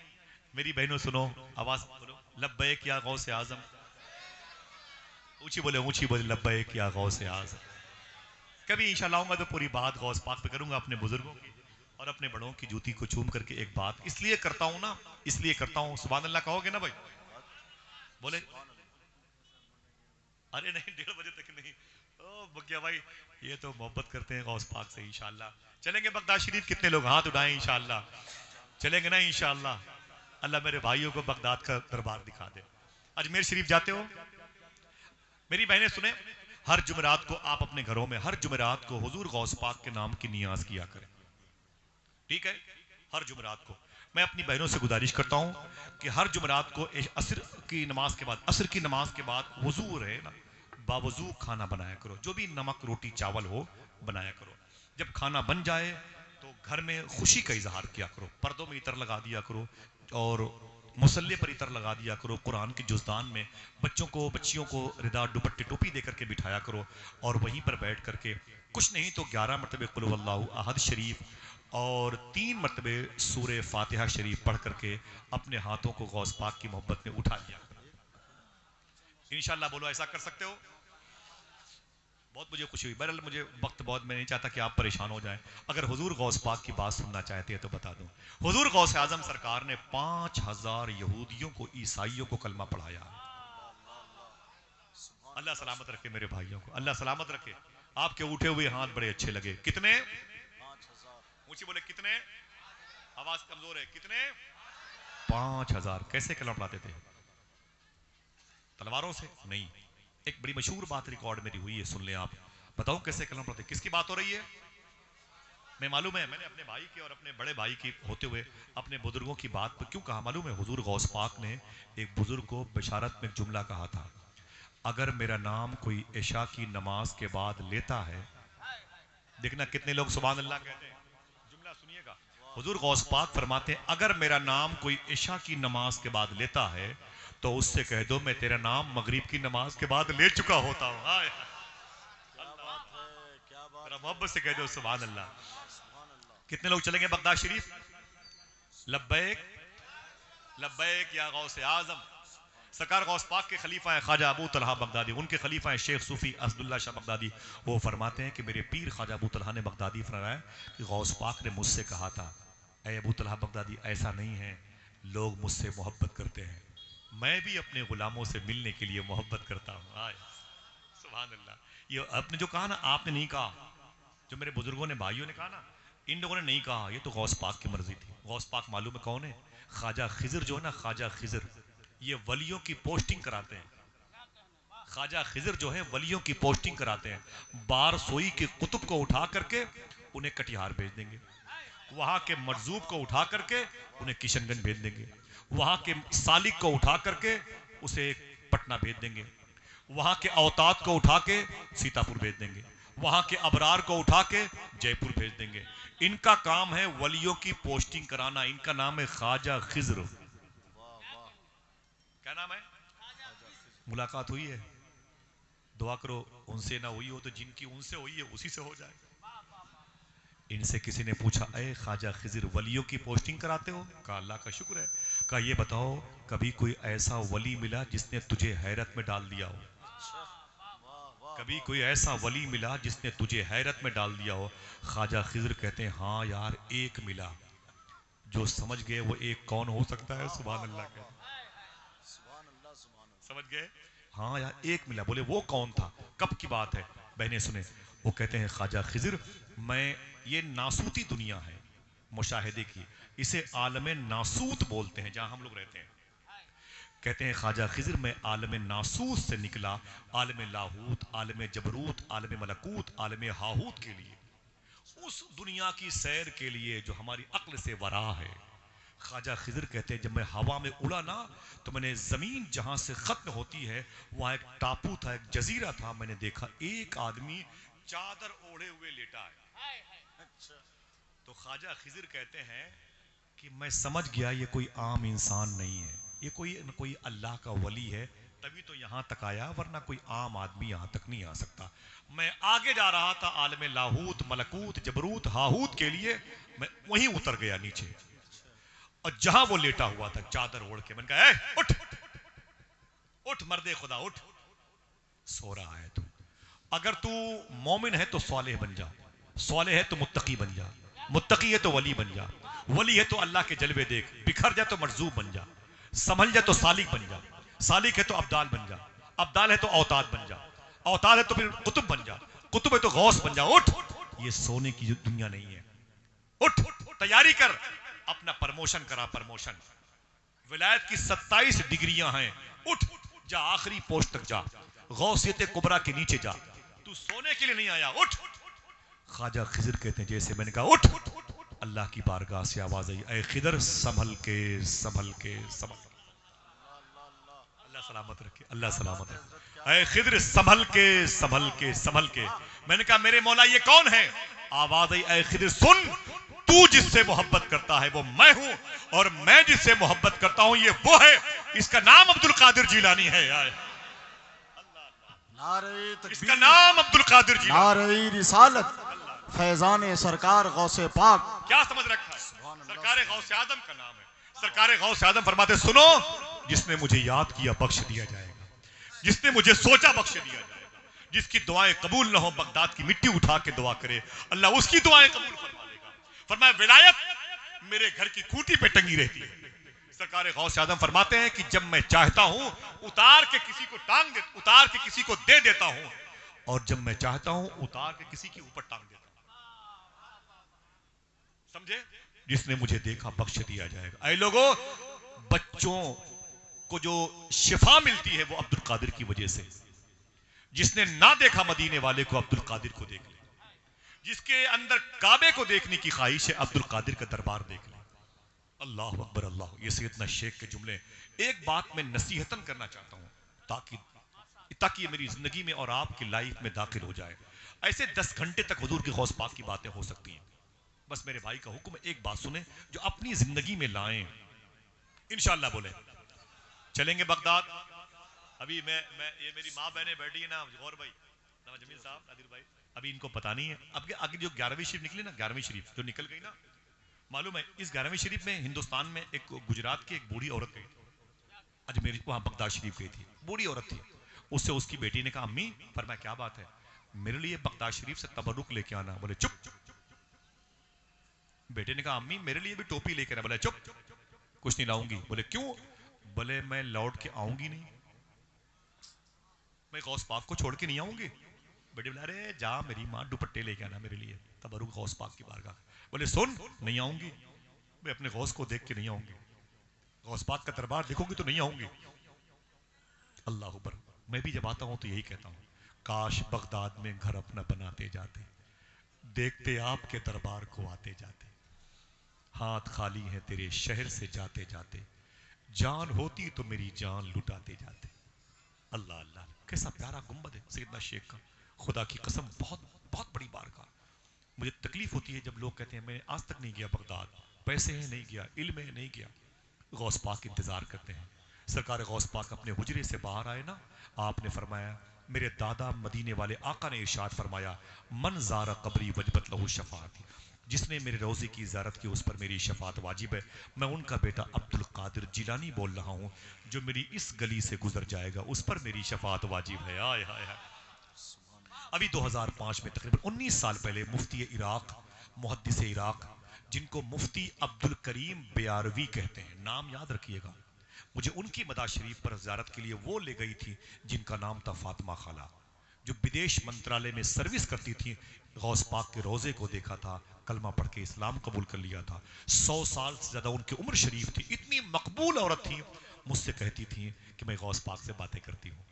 میری بہنوں سنو آواز بولو، لبیک یا غوث اعظم، اونچی بولے لبیک یا غوث اعظم۔ کبھی انشاءاللہ آؤں گا تو پوری بات غوث پاک پہ کروں گا، اپنے بزرگوں کی اور اپنے بڑوں کی جوتی کو چوم کر کے ایک بات اس لیے کرتا ہوں نا، اس لیے کرتا ہوں، سبحان اللہ کہو گے نا بھائی؟ بولے ارے نہیں 1:30 بجے تک نہیں، او بکیا بھائی یہ تو محبت کرتے ہیں غوث پاک سے۔ انشاءاللہ چلیں گے بغداد شریف، کتنے لوگ ہاتھ اٹھائیں؟ انشاءاللہ چلیں گے نا انشاءاللہ۔ اللہ میرے بھائیوں کو بغداد کا دربار دکھا دے۔ اجمیر شریف جاتے ہو؟ میری بہنیں سنیں، ہر جمعرات کو آپ اپنے گھروں میں ہر جمعرات کو حضور غوث پاک کے نام کی نیاز کیا کریں، ٹھیک ہے؟ ہر جمعرات کو میں اپنی بہنوں سے گزارش کرتا ہوں کہ ہر جمعرات کو عصر کی نماز کے بعد وضو رہے نا، باوضو کھانا بنایا کرو، جو بھی نمک روٹی چاول ہو بنایا کرو۔ جب کھانا بن جائے تو گھر میں خوشی کا اظہار کیا کرو، پردوں میں عطر لگا دیا کرو اور مصلے پر عطر لگا دیا کرو، قرآن کے جزدان میں بچیوں کو ردا دوپٹے ٹوپی دے کر کے بٹھایا کرو، اور وہیں پر بیٹھ کر کے کچھ نہیں تو 11 مرتبہ قل هو اللہ احد شریف اور 3 مرتبہ سورہ فاتحہ شریف پڑھ کر کے اپنے ہاتھوں کو غوث پاک کی محبت میں اٹھا لیا کرو۔ انشاءاللہ بولو ایسا کر سکتے ہو؟ بہت مجھے خوشی ہوئی۔ بہرحال مجھے وقت بہت، میں نہیں چاہتا کہ آپ پریشان ہو جائیں۔ اگر حضور غوث پاک کی بات سننا چاہتے ہیں تو بتا دوں، حضور غوث اعظم سرکار نے 5000 یہودیوں کو، عیسائیوں کو کلمہ پڑھایا۔ اللہ سلامت رکھے میرے بھائیوں کو، اللہ سلامت رکھے۔ آپ کے اٹھے ہوئے ہاتھ بڑے اچھے لگے۔ کتنے؟ 5000۔ اونچی بولے کتنے؟ آواز کمزور ہے، کتنے؟ 5000۔ کیسے کلمہ پڑھاتے تھے؟ تلواروں سے نہیں۔ ایک بڑی مشہور بات ریکارڈ میری ہوئی ہے، سن لیں آپ۔ بتاؤں کیسے کلمہ پڑھتے؟ کس کی بات ہو رہی ہے؟ میں معلوم ہے میں نے اپنے بھائی کی اور اپنے بڑے بھائی کی ہوتے ہوئے اپنے بزرگوں کی بات پر کیوں کہا معلوم ہے؟ حضور غوث پاک نے ایک بزرگ کو بشارت میں ایک جملہ کہا تھا، اگر میرا نام کوئی عشاء کی نماز کے بعد لیتا ہے، دیکھنا کتنے لوگ سبحان اللہ کہتے ہیں، جملہ سنیے گا۔ حضور غوث پاک فرماتے ہیں اگر میرا نام کوئی عشاء کی نماز کے بعد لیتا ہے تو اس سے کہہ دو میں تیرا نام مغرب کی نماز کے بعد لے چکا ہوتا ہوں۔ محبت سے کہہ دو سبحان اللہ۔ کتنے لوگ چلیں گے بغداد شریف؟ لبیک لبیک یا غوث اعظم۔ سرکار غوث پاک کے خلیفہ ہیں خواجہ ابو طلحہ بغدادی، ان کے خلیفہ ہیں شیخ صوفی اسداللہ شاہ بغدادی۔ وہ فرماتے ہیں کہ میرے پیر خواجہ ابو طلحہ نے بغدادی فرمایا کہ غوث پاک نے مجھ سے کہا تھا اے ابو طلحہ بغدادی ایسا نہیں ہے، لوگ مجھ سے محبت کرتے ہیں، میں بھی اپنے غلاموں سے ملنے کے لیے محبت کرتا ہوں۔ سبحان اللہ۔ یہ آپ نے جو کہا نا، آپ نے نہیں کہا، جو میرے بزرگوں نے بھائیوں نے کہا نا، ان لوگوں نے نہیں کہا، یہ تو غوث پاک کی مرضی تھی۔ غوث پاک معلوم ہے کون ہے؟ خواجہ خضر جو ہے نا، خواجہ خضر، یہ ولیوں کی پوسٹنگ کراتے ہیں۔ خواجہ خضر جو ہے ولیوں کی پوسٹنگ کراتے ہیں، بار سوئی کے قطب کو اٹھا کر کے انہیں کٹیہار بھیج دیں گے، وہاں کے مرزوب کو اٹھا کر کے انہیں کشن گنج بھیج دیں گے، وہاں کے سالک کو اٹھا کر کے اسے پٹنہ بھیج دیں گے، وہاں کے اوتاد کو اٹھا کے سیتاپور بھیج دیں گے، وہاں کے ابرار کو اٹھا کے جے پور بھیج دیں گے۔ ان کا کام ہے ولیوں کی پوسٹنگ کرانا، ان کا نام ہے خواجہ خضر۔ کیا نام ہے؟ ملاقات ہوئی ہے؟ دعا کرو ان سے نہ ہوئی ہو تو جن کی ان سے ہوئی ہے اسی سے ہو جائے۔ ان سے کسی نے پوچھا اے خواجہ خضر ولیوں کی پوسٹنگ کراتے ہو؟ کہا اللہ کا شکر ہے۔ کہا یہ بتاؤ کبھی کوئی ایسا ولی ملا جس نے تجھے حیرت میں ڈال دیا ہو؟ کبھی کوئی ایسا ولی ملا جس نے تجھے حیرت میں ڈال دیا ہو؟ خواجہ خضر کہتے ہیں ہاں یار ایک ملا۔ جو سمجھ گئے وہ ایک کون ہو سکتا ہے؟ سبحان اللہ کہتے سمجھ گئے؟ ہاں یار ایک ملا۔ بولے وہ کون تھا؟ کب کی بات ہے؟ بہنیں سنیں، وہ کہتے ہیں خواجہ خضر میں، یہ ناسوتی دنیا ہے مشاہدے کی، اسے عالم ناسوت بولتے ہیں جہاں ہم لوگ رہتے ہیں۔ کہتے ہیں خواجہ خضر میں عالم ناسوت سے نکلا عالم لاہوت، عالم جبروت، عالم ملکوت، عالم ہاہوت کے لیے، اس دنیا کی سیر کے لیے جو ہماری عقل سے ورا ہے۔ خواجہ خضر کہتے ہیں جب میں ہوا میں اڑا نا تو میں نے زمین جہاں سے ختم ہوتی ہے وہاں ایک ٹاپو تھا، ایک جزیرہ تھا، میں نے دیکھا ایک آدمی چادر اوڑھے ہوئے لیٹا ہے۔ تو خواجہ خضر کہتے ہیں کہ میں سمجھ گیا یہ کوئی عام انسان نہیں ہے، یہ کوئی اللہ کا ولی ہے، تبھی تو یہاں تک آیا، ورنہ کوئی عام آدمی یہاں تک نہیں آ سکتا۔ میں آگے جا رہا تھا عالم لاہوت، ملکوت، جبروت، ہاہوت کے لیے، میں وہیں اتر گیا نیچے، اور جہاں وہ لیٹا ہوا تھا چادر اوڑھ کے، میں نے کہا اے اٹھ اٹھ مرد خدا اٹھ، سو رہا ہے تو، اگر تو مومن ہے تو صالح بن جا، صالح ہے تو متقی بن جا، متقی ہے تو ولی بن جا، ولی ہے تو اللہ کے جلوے دیکھ، بکھر جا تو مرزوب بن جا، سنبھل جا تو سالک بن جا، سالک ہے تو ابدال بن جا، ابدال ہے تو اوتاد بن جا، اوتاد ہے تو پھر قطب بن جا، قطب ہے تو غوث بن جا۔ اٹھ، یہ سونے کی دنیا نہیں ہے، اٹھ تیاری کر، اپنا پرموشن کرا، پرموشن، ولایت کی 27 ڈگریاں ہیں، اٹھ جا آخری پوسٹ تک جا، غوثیت کبریٰ کے نیچے جا، تو سونے کے لیے نہیں آیا، اٹھ۔ خواجہ خضر کہتے ہیں جیسے میں نے کہا اٹھ، اللہ کی بارگاہ سے آواز آئی اے خضر سنبھل کے سنبھل کے سنبھل، اللہ سلامت رکھے، اللہ سلامت رکھے، اے خضر سنبھل کے سنبھل کے سنبھل کے۔ میں نے کہا میرے مولا یہ کون ہے؟ آواز آئی اے خضر سن، تو جس سے محبت کرتا ہے وہ میں ہوں، اور میں جس سے محبت کرتا ہوں یہ وہ ہے، اس کا نام عبد القادر جیلانی ہے۔ اس کا نام عبد القادر جیلانی، نعرہ رسالت، فیضان سرکار غوث پاک۔ کیا سمجھ رکھا ہے؟ سرکار غوث اعظم کا نام ہے۔ سرکار غوث اعظم فرماتے سنو، جس نے مجھے یاد کیا بخش دیا جائے گا، جس نے مجھے سوچا بخش دیا جائے گا، جس کی دعائیں قبول نہ ہو بغداد کی مٹی اٹھا کے دعا کرے اللہ اس کی دعائیں قبول فرما لے گا۔ فرمایا ولایت میرے گھر کی کھوٹی پہ ٹنگی رہتی ہے۔ سرکار غوث اعظم فرماتے ہیں کہ جب میں چاہتا ہوں اتار کے کسی کو اتار کے کسی کو دے دیتا ہوں، اور جب میں چاہتا ہوں اتار کے کسی کے اوپر ٹانگ دیتا ہوں۔ سمجھے؟ جس نے مجھے دیکھا بخش دیا جائے گا۔ اے لوگوں، بچوں کو جو شفا ملتی ہے وہ عبد القادر کی وجہ سے۔ جس نے نہ دیکھا مدینے والے کو عبد القادر کو دیکھ لے، جس کے اندر کعبے کو دیکھنے کی خواہش ہے عبد القادر کا دربار دیکھ لے۔ اللہ اکبر اللہ، یہ سیدنا شیخ کے جملے۔ ایک بات میں نصیحتاً کرنا چاہتا ہوں تاکہ یہ میری زندگی میں اور آپ کی لائف میں داخل ہو جائے۔ ایسے 10 گھنٹے تک حضور کے غوث پاک کی باتیں ہو سکتی ہیں، بس میرے بھائی کا حکم ہے ایک بات سنیں جو اپنی زندگی میں لائیں، انشاءاللہ بولیں چلیں گے بغداد۔ ابھی یہ میری ماں بہنیں بیٹھی ہیں نا، غور بھائی، جمیل صاحب، نادر بھائی، ابھی ان کو پتا نہیں ہے، اب آگے جو 11ویں شریف نکلی نا، 11ویں شریف جو نکل گئی نا، معلوم ہے اس 11ویں شریف میں ہندوستان میں ایک گجرات کی ایک بوڑھی عورت گئی تھی، اجمیر وہاں بغداد شریف گئی تھی، بوڑھی عورت تھی، اس سے اس کی بیٹی نے کہا امی، فرمایا کیا بات ہے؟ میرے لیے بغداد شریف سے تبرک لے کے آنا۔ بولے چپ۔ بیٹے نے کہا امی میرے لیے بھی ٹوپی لے کے آنا۔ بولے چپ، کچھ نہیں لاؤں گی۔ بولے کیوں؟ بولے میں لوٹ کے آؤں گی نہیں، میں غوث پاک کو چھوڑ کے نہیں آؤں گی۔ بیٹے بولا ارے جا میری ماں دوپٹے لے کے آنا میرے لیے تبرک غوث پاک کی بارگاہ۔ بولے سن، نہیں آؤں گی، میں اپنے غوث کو دیکھ کے نہیں آؤں گی، غوث پاک کا دربار دیکھوں گی تو نہیں آؤں گی۔ اللہ اکبر۔ میں بھی جب آتا ہوں تو یہی کہتا ہوں، کاش بغداد میں گھر اپنا بناتے جاتے، دیکھتے آپ کے دربار کو آتے جاتے، ہاتھ خالی ہیں تیرے شہر سے جاتے جاتے، جان ہوتی تو میری جان لٹاتے جاتے۔ اللہ اللہ، کیسا پیارا گنبد ہے سیدنا شیخ کا، خدا کی قسم بہت بہت بڑی بارگاہ۔ مجھے تکلیف ہوتی ہے جب لوگ کہتے ہیں میں آج تک نہیں گیا بغداد، پیسے ہیں نہیں گیا، علم ہے نہیں گیا۔ غوث پاک انتظار کرتے ہیں۔ سرکار غوث پاک اپنے حجرے سے باہر آئے نا، آپ نے فرمایا، میرے دادا مدینے والے آقا نے ارشاد فرمایا، من زار قبری وجبت لہو شفاعتی، جس نے میرے روضے کی زیارت کی اس پر میری شفاعت واجب ہے۔ میں ان کا بیٹا عبد القادر جیلانی بول رہا ہوں، جو میری اس گلی سے گزر جائے گا اس پر میری شفاعت واجب ہے۔ آئے ہائے ہائے۔ ابھی 2005 میں تقریباً 19 سال پہلے مفتی عراق، محدث عراق، جن کو مفتی عبد الکریم بیاروی کہتے ہیں، نام یاد رکھیے گا، مجھے ان کی مدار شریف پر زیارت کے لیے وہ لے گئی تھی جن کا نام تھا فاطمہ خالہ، جو بدیش منترالے میں سروس کرتی تھی۔ غوث پاک کے روزے کو دیکھا تھا، کلمہ پڑھ کے اسلام قبول کر لیا تھا، 100 سال سے زیادہ ان کی عمر شریف تھی، اتنی مقبول عورت تھی، مجھ سے کہتی تھی کہ میں غوث پاک سے باتیں کرتی ہوں،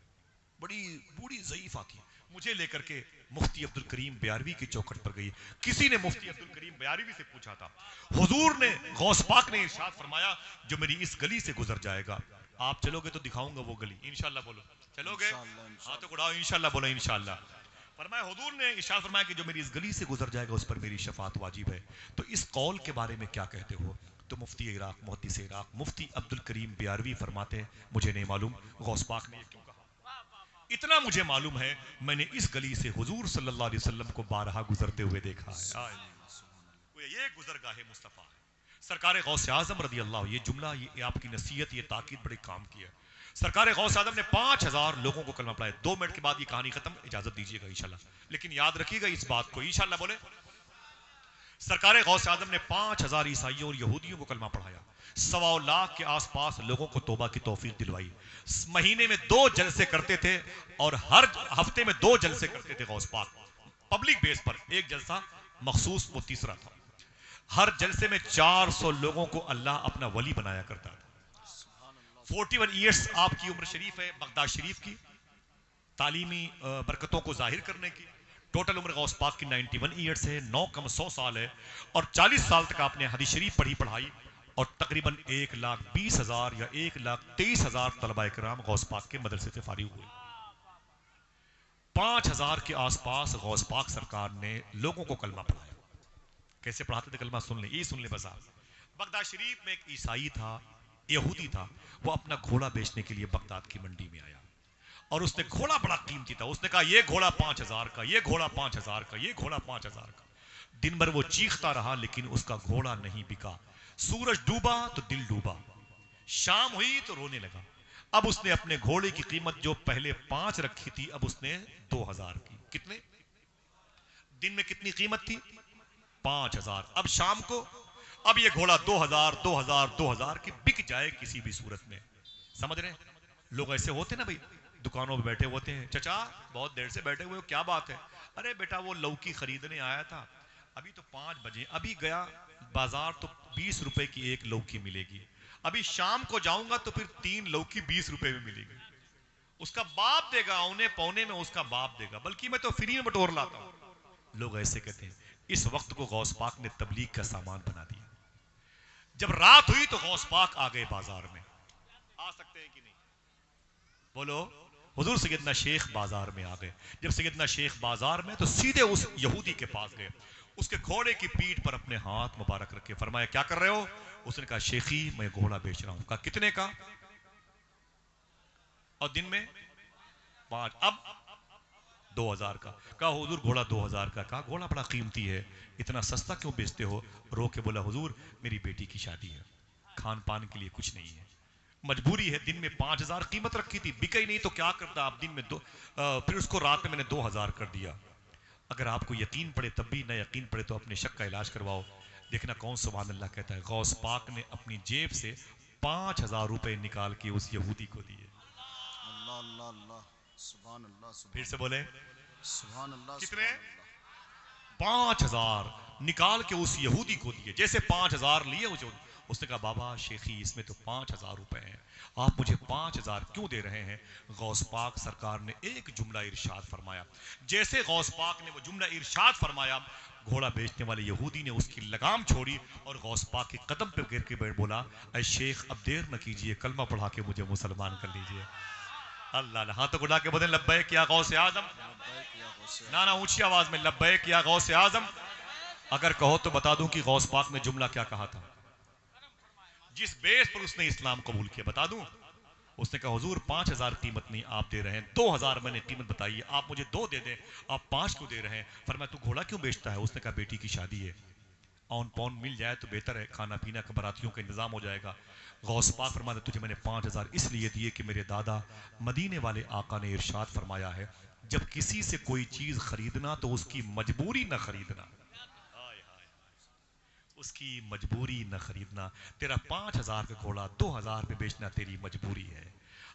بڑی بوڑھی ضعیف آتی، مجھے لے کر کے مفتی عبد الکریم بیاروی کی چوکھٹ پر گئی۔ کسی نے مفتی عبد الکریم بیاروی سے پوچھا تھا، حضور نے، غوث پاک نے ارشاد فرمایا، جو میری اس گلی سے گزر جائے گا، آپ چلو گے تو دکھاؤں گا وہ گلی، انشاءاللہ بولو، چلو گے؟ ہاں تو اڑاؤ، انشاءاللہ بولو، انشاءاللہ۔ فرمایا حضور نے ارشاد فرمایا کہ جو میری اس گلی سے گزر جائے گا اس پر میری شفاعت واجب ہے۔ تو اس قول کے بارے میں کیا کہتے ہو؟ تو مفتی عراق، محدث عراق، مفتی عبد الکریم بیاروی فرماتے ہیں، مجھے نہیں معلوم غوث پاک نے یہ کیوں کہا، اتنا مجھے معلوم ہے میں نے اس گلی سے حضور صلی اللہ علیہ وسلم کو بارہا گزرتے ہوئے دیکھا ہے۔ یہ گزرگاہ مصطفیٰ ہے۔ سرکار غوث اعظم رضی اللہ، یہ جملہ، یہ آپ کی نصیحت، یہ تاکید بڑے کام کی ہے۔ سرکار غوث اعظم نے 5000 لوگوں کو کلمہ پڑھایا۔ 2 منٹ کے بعد یہ کہانی ختم، اجازت دیجیے گا انشاءاللہ، لیکن یاد رکھیے گا اس بات کو، انشاءاللہ بولے۔ سرکار غوث اعظم نے 5000 عیسائیوں اور یہودیوں کو کلمہ پڑھایا، 1.25 لاکھ کے آس پاس لوگوں کو توبہ کی توفیق دلوائی۔ مہینے میں 2 جلسے کرتے تھے، اور ہر ہفتے میں 2 جلسے کرتے تھے غوث پاک، پبلک بیس پر، ایک جلسہ مخصوص وہ تیسرا تھا۔ ہر جلسے میں 400 لوگوں کو اللہ اپنا ولی بنایا کرتا تھا۔ 41 ایئرس آپ کی عمر شریف ہے بغداد شریف کی، تعلیمی برکتوں کو ظاہر کرنے کی۔ ٹوٹل عمر غوث پاک کی 91 ایئرس ہے، 9 کم 100 سال ہے، اور 40 سال تک آپ نے حدیث شریف پڑھائی، اور تقریباً 1,20,000 یا 1,23,000 طلبہ کرام غوث پاک کے مدرسے سے فارغ ہوئے۔ 5000 کے آس پاس غوث پاک سرکار نے لوگوں کو کلمہ پڑھایا۔ کیسے پڑھاتے تھے کلمہ؟ سن لیں، یہ سن لیں بس آپ۔ بغداد شریف میں ایک عیسائی تھا، یہودی تھا، وہ اپنا گھوڑا بیچنے کے لیے بغداد کی منڈی میں آیا، اور اس نے گھوڑا بڑا قیمتی تھا، اس نے کہا یہ گھوڑا 5000 کا، یہ گھوڑا 5000 کا، یہ گھوڑا 5000 کا۔ دن بھر وہ چیختا رہا لیکن اس کا گھوڑا نہیں بکا۔ سورج ڈوبا تو دل ڈوبا، شام ہوئی تو رونے لگا۔ اب اس نے اپنے گھوڑے کی قیمت جو پہلے 5 رکھی تھی، اب اس نے 2000 کی۔ کتنے؟ دن میں کتنی قیمت تھی؟ 5000۔ اب شام کو، اب یہ گھوڑا 2000 کی بک جائے کسی بھی صورت میں۔ سمجھ رہے ہیں؟ لوگ ایسے ہوتے نا بھائی، دکانوں پہ بیٹھے ہوتے ہیں، چچا بہت دیر سے بیٹھے ہوئے ہو، کیا بات ہے؟ ارے بیٹا وہ لوکی خریدنے آیا تھا، ابھی تو 5 بجے، ابھی گیا بازار تو 20 روپے کی ایک لوکی ملے گی، ابھی شام کو جاؤں گا تو پھر 3 لوکی 20 روپے میں ملے گی۔ اس کا باپ دے گا، اونے پونے میں اس کا باپ دے گا، بلکہ میں تو فری میں بٹور لاتا ہوں۔ لوگ ایسے کہتے ہیں۔ اس وقت کو غوث پاک نے تبلیغ کا سامان بنا دیا۔ جب رات ہوئی تو غوث پاک آ گئے بازار میں۔ آ سکتے ہیں کہ نہیں؟ بولو۔ حضور سیدنا شیخ بازار میں آ گئے۔ جب سیدنا شیخ بازار میں، تو سیدھے اس یہودی کے پاس گئے، اس کے گھوڑے کی پیٹھ پر اپنے ہاتھ مبارک رکھے، فرمایا کیا کر رہے ہو؟ اس نے کہا شیخی میں گھوڑا بیچ رہا ہوں۔ کہا کتنے کا؟ اور دن میں 5، اب 2000 کا۔ کہا حضور گھوڑا 2000 کا۔ کہا گھوڑا بڑا قیمتی ہے، اتنا سستا کیوں بیچتے ہو؟ رو کے بولا حضور میری بیٹی کی شادی ہے، کھان پان کے لیے کچھ نہیں ہے، مجبوری ہے۔ دن میں 5000 قیمت رکھی تھی، بکا ہی نہیں تو کیا کرتا آپ؟ دن میں پھر اس کو رات میں میں نے 2000 کر دیا۔ اگر آپ کو یقین پڑے تب بھی، نہ یقین پڑے تو اپنے شک کا علاج کرواؤ، دیکھنا کون سبحان اللہ کہتا ہے۔ غوث پاک نے اپنی جیب سے 5000 روپے نکال کے اس یہودی کو دیے۔ اللہ اللہ اللہ، سبحان اللہ، پھر سے بولے سبحان اللہ۔ کتنے؟ 5000 نکال کے اس یہودی کو دیے۔ جیسے 5000 لیے، اس نے کہا بابا شیخی اس میں تو 5,000 روپے ہیں، آپ مجھے 5,000 کیوں دے رہے ہیں؟ غوث پاک سرکار نے ایک جملہ ارشاد فرمایا، جیسے غوث پاک نے وہ جملہ ارشاد فرمایا، گھوڑا بیچنے والے یہودی نے اس کی لگام چھوڑی اور غوث پاک کے قدم پہ گر کے بیٹھ بولا، اے شیخ اب دیر نہ کیجئے، کلمہ پڑھا کے مجھے مسلمان کر لیجئے۔ اللہ اللہ، ہاتھوں کو اٹھا کے بولیں لبیک یا غوث اعظم، نانا اونچی آواز میں لبیک یا غوث اعظم۔ اگر کہو تو بتا دوں کہ غوث پاک نے جملہ کیا کہا تھا، جس بیس پر اس نے اسلام قبول کیا، بتا دوں؟ اس نے کہا حضور 5,000 قیمت نہیں آپ دے رہے ہیں، 2,000 میں نے قیمت بتائی ہے، آپ مجھے 2 دے دیں، آپ 5 کیوں دے رہے ہیں؟ فرمایا تو گھوڑا کیوں بیچتا ہے؟ اس نے کہا بیٹی کی شادی ہے، آن پون مل جائے تو بہتر ہے، کھانا پینا کا براتیوں کا انتظام ہو جائے گا۔ غوث پاک فرماتا تجھے میں نے 5,000 اس لیے دیے کہ میرے دادا مدینے والے آقا نے ارشاد فرمایا ہے جب کسی سے کوئی چیز خریدنا تو اس کی مجبوری نہ خریدنا، اس کی مجبوری نہ خریدنا۔ تیرا 5,000 کا گھوڑا 2,000 پہ بیچنا تیری مجبوری ہے۔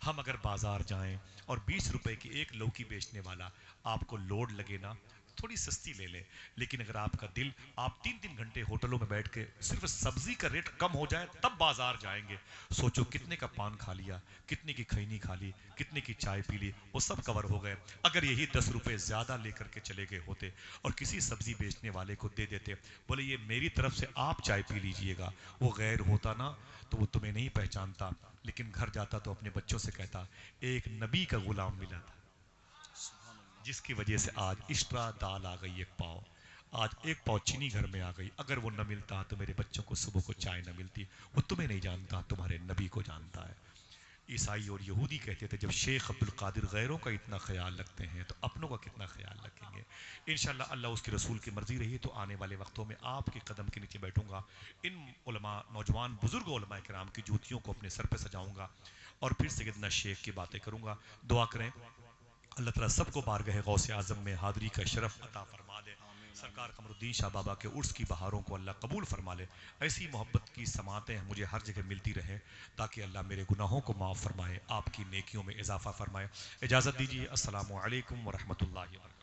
ہم اگر بازار جائیں اور 20 روپے کی ایک لوکی بیچنے والا آپ کو لوڈ لگے نا، تھوڑی سستی لے لے، لیکن اگر آپ کا دل، آپ 3 گھنٹے ہوٹلوں میں بیٹھ کے صرف سبزی کا ریٹ کم ہو جائے تب بازار جائیں گے، سوچو کتنے کا پان کھا لیا، کتنے کی کھینی کھا لی، کتنے کی چائے پی لی، وہ سب کور ہو گئے۔ اگر یہی 10 روپے زیادہ لے کر کے چلے گئے ہوتے اور کسی سبزی بیچنے والے کو دے دیتے، بولے یہ میری طرف سے آپ چائے پی لیجئے گا، وہ غیر ہوتا نا تو وہ تمہیں نہیں پہچانتا، لیکن گھر جاتا تو اپنے بچوں سے کہتا ایک نبی کا غلام ملا تھا جس کی وجہ سے آج اشترا دال آ گئی 1 پاؤ، آج 1 پاؤ چینی گھر میں آ گئی، اگر وہ نہ ملتا تو میرے بچوں کو صبح کو چائے نہ ملتی۔ وہ تمہیں نہیں جانتا، تمہارے نبی کو جانتا ہے۔ عیسائی اور یہودی کہتے تھے جب شیخ عبد القادر غیروں کا اتنا خیال رکھتے ہیں تو اپنوں کا کتنا خیال رکھیں گے۔ انشاءاللہ اللہ اس کے رسول کی مرضی رہی تو آنے والے وقتوں میں آپ کے قدم کے نیچے بیٹھوں گا، ان علماء، نوجوان بزرگ علماء کرام کی جوتیوں کو اپنے سر پہ سجاؤں گا اور پھر سیدنا شیخ کی باتیں کروں گا۔ دعا کریں اللہ تعالیٰ سب کو بارگاہ غوث اعظم میں حاضری کا شرف عطا فرما دے، سرکار قمر الدین شاہ بابا کے عرس کی بہاروں کو اللہ قبول فرما لے، ایسی محبت کی سماعتیں مجھے ہر جگہ ملتی رہیں تاکہ اللہ میرے گناہوں کو معاف فرمائے، آپ کی نیکیوں میں اضافہ فرمائے۔ اجازت دیجیے، السلام علیکم ورحمۃ اللہ وبرکاتہ۔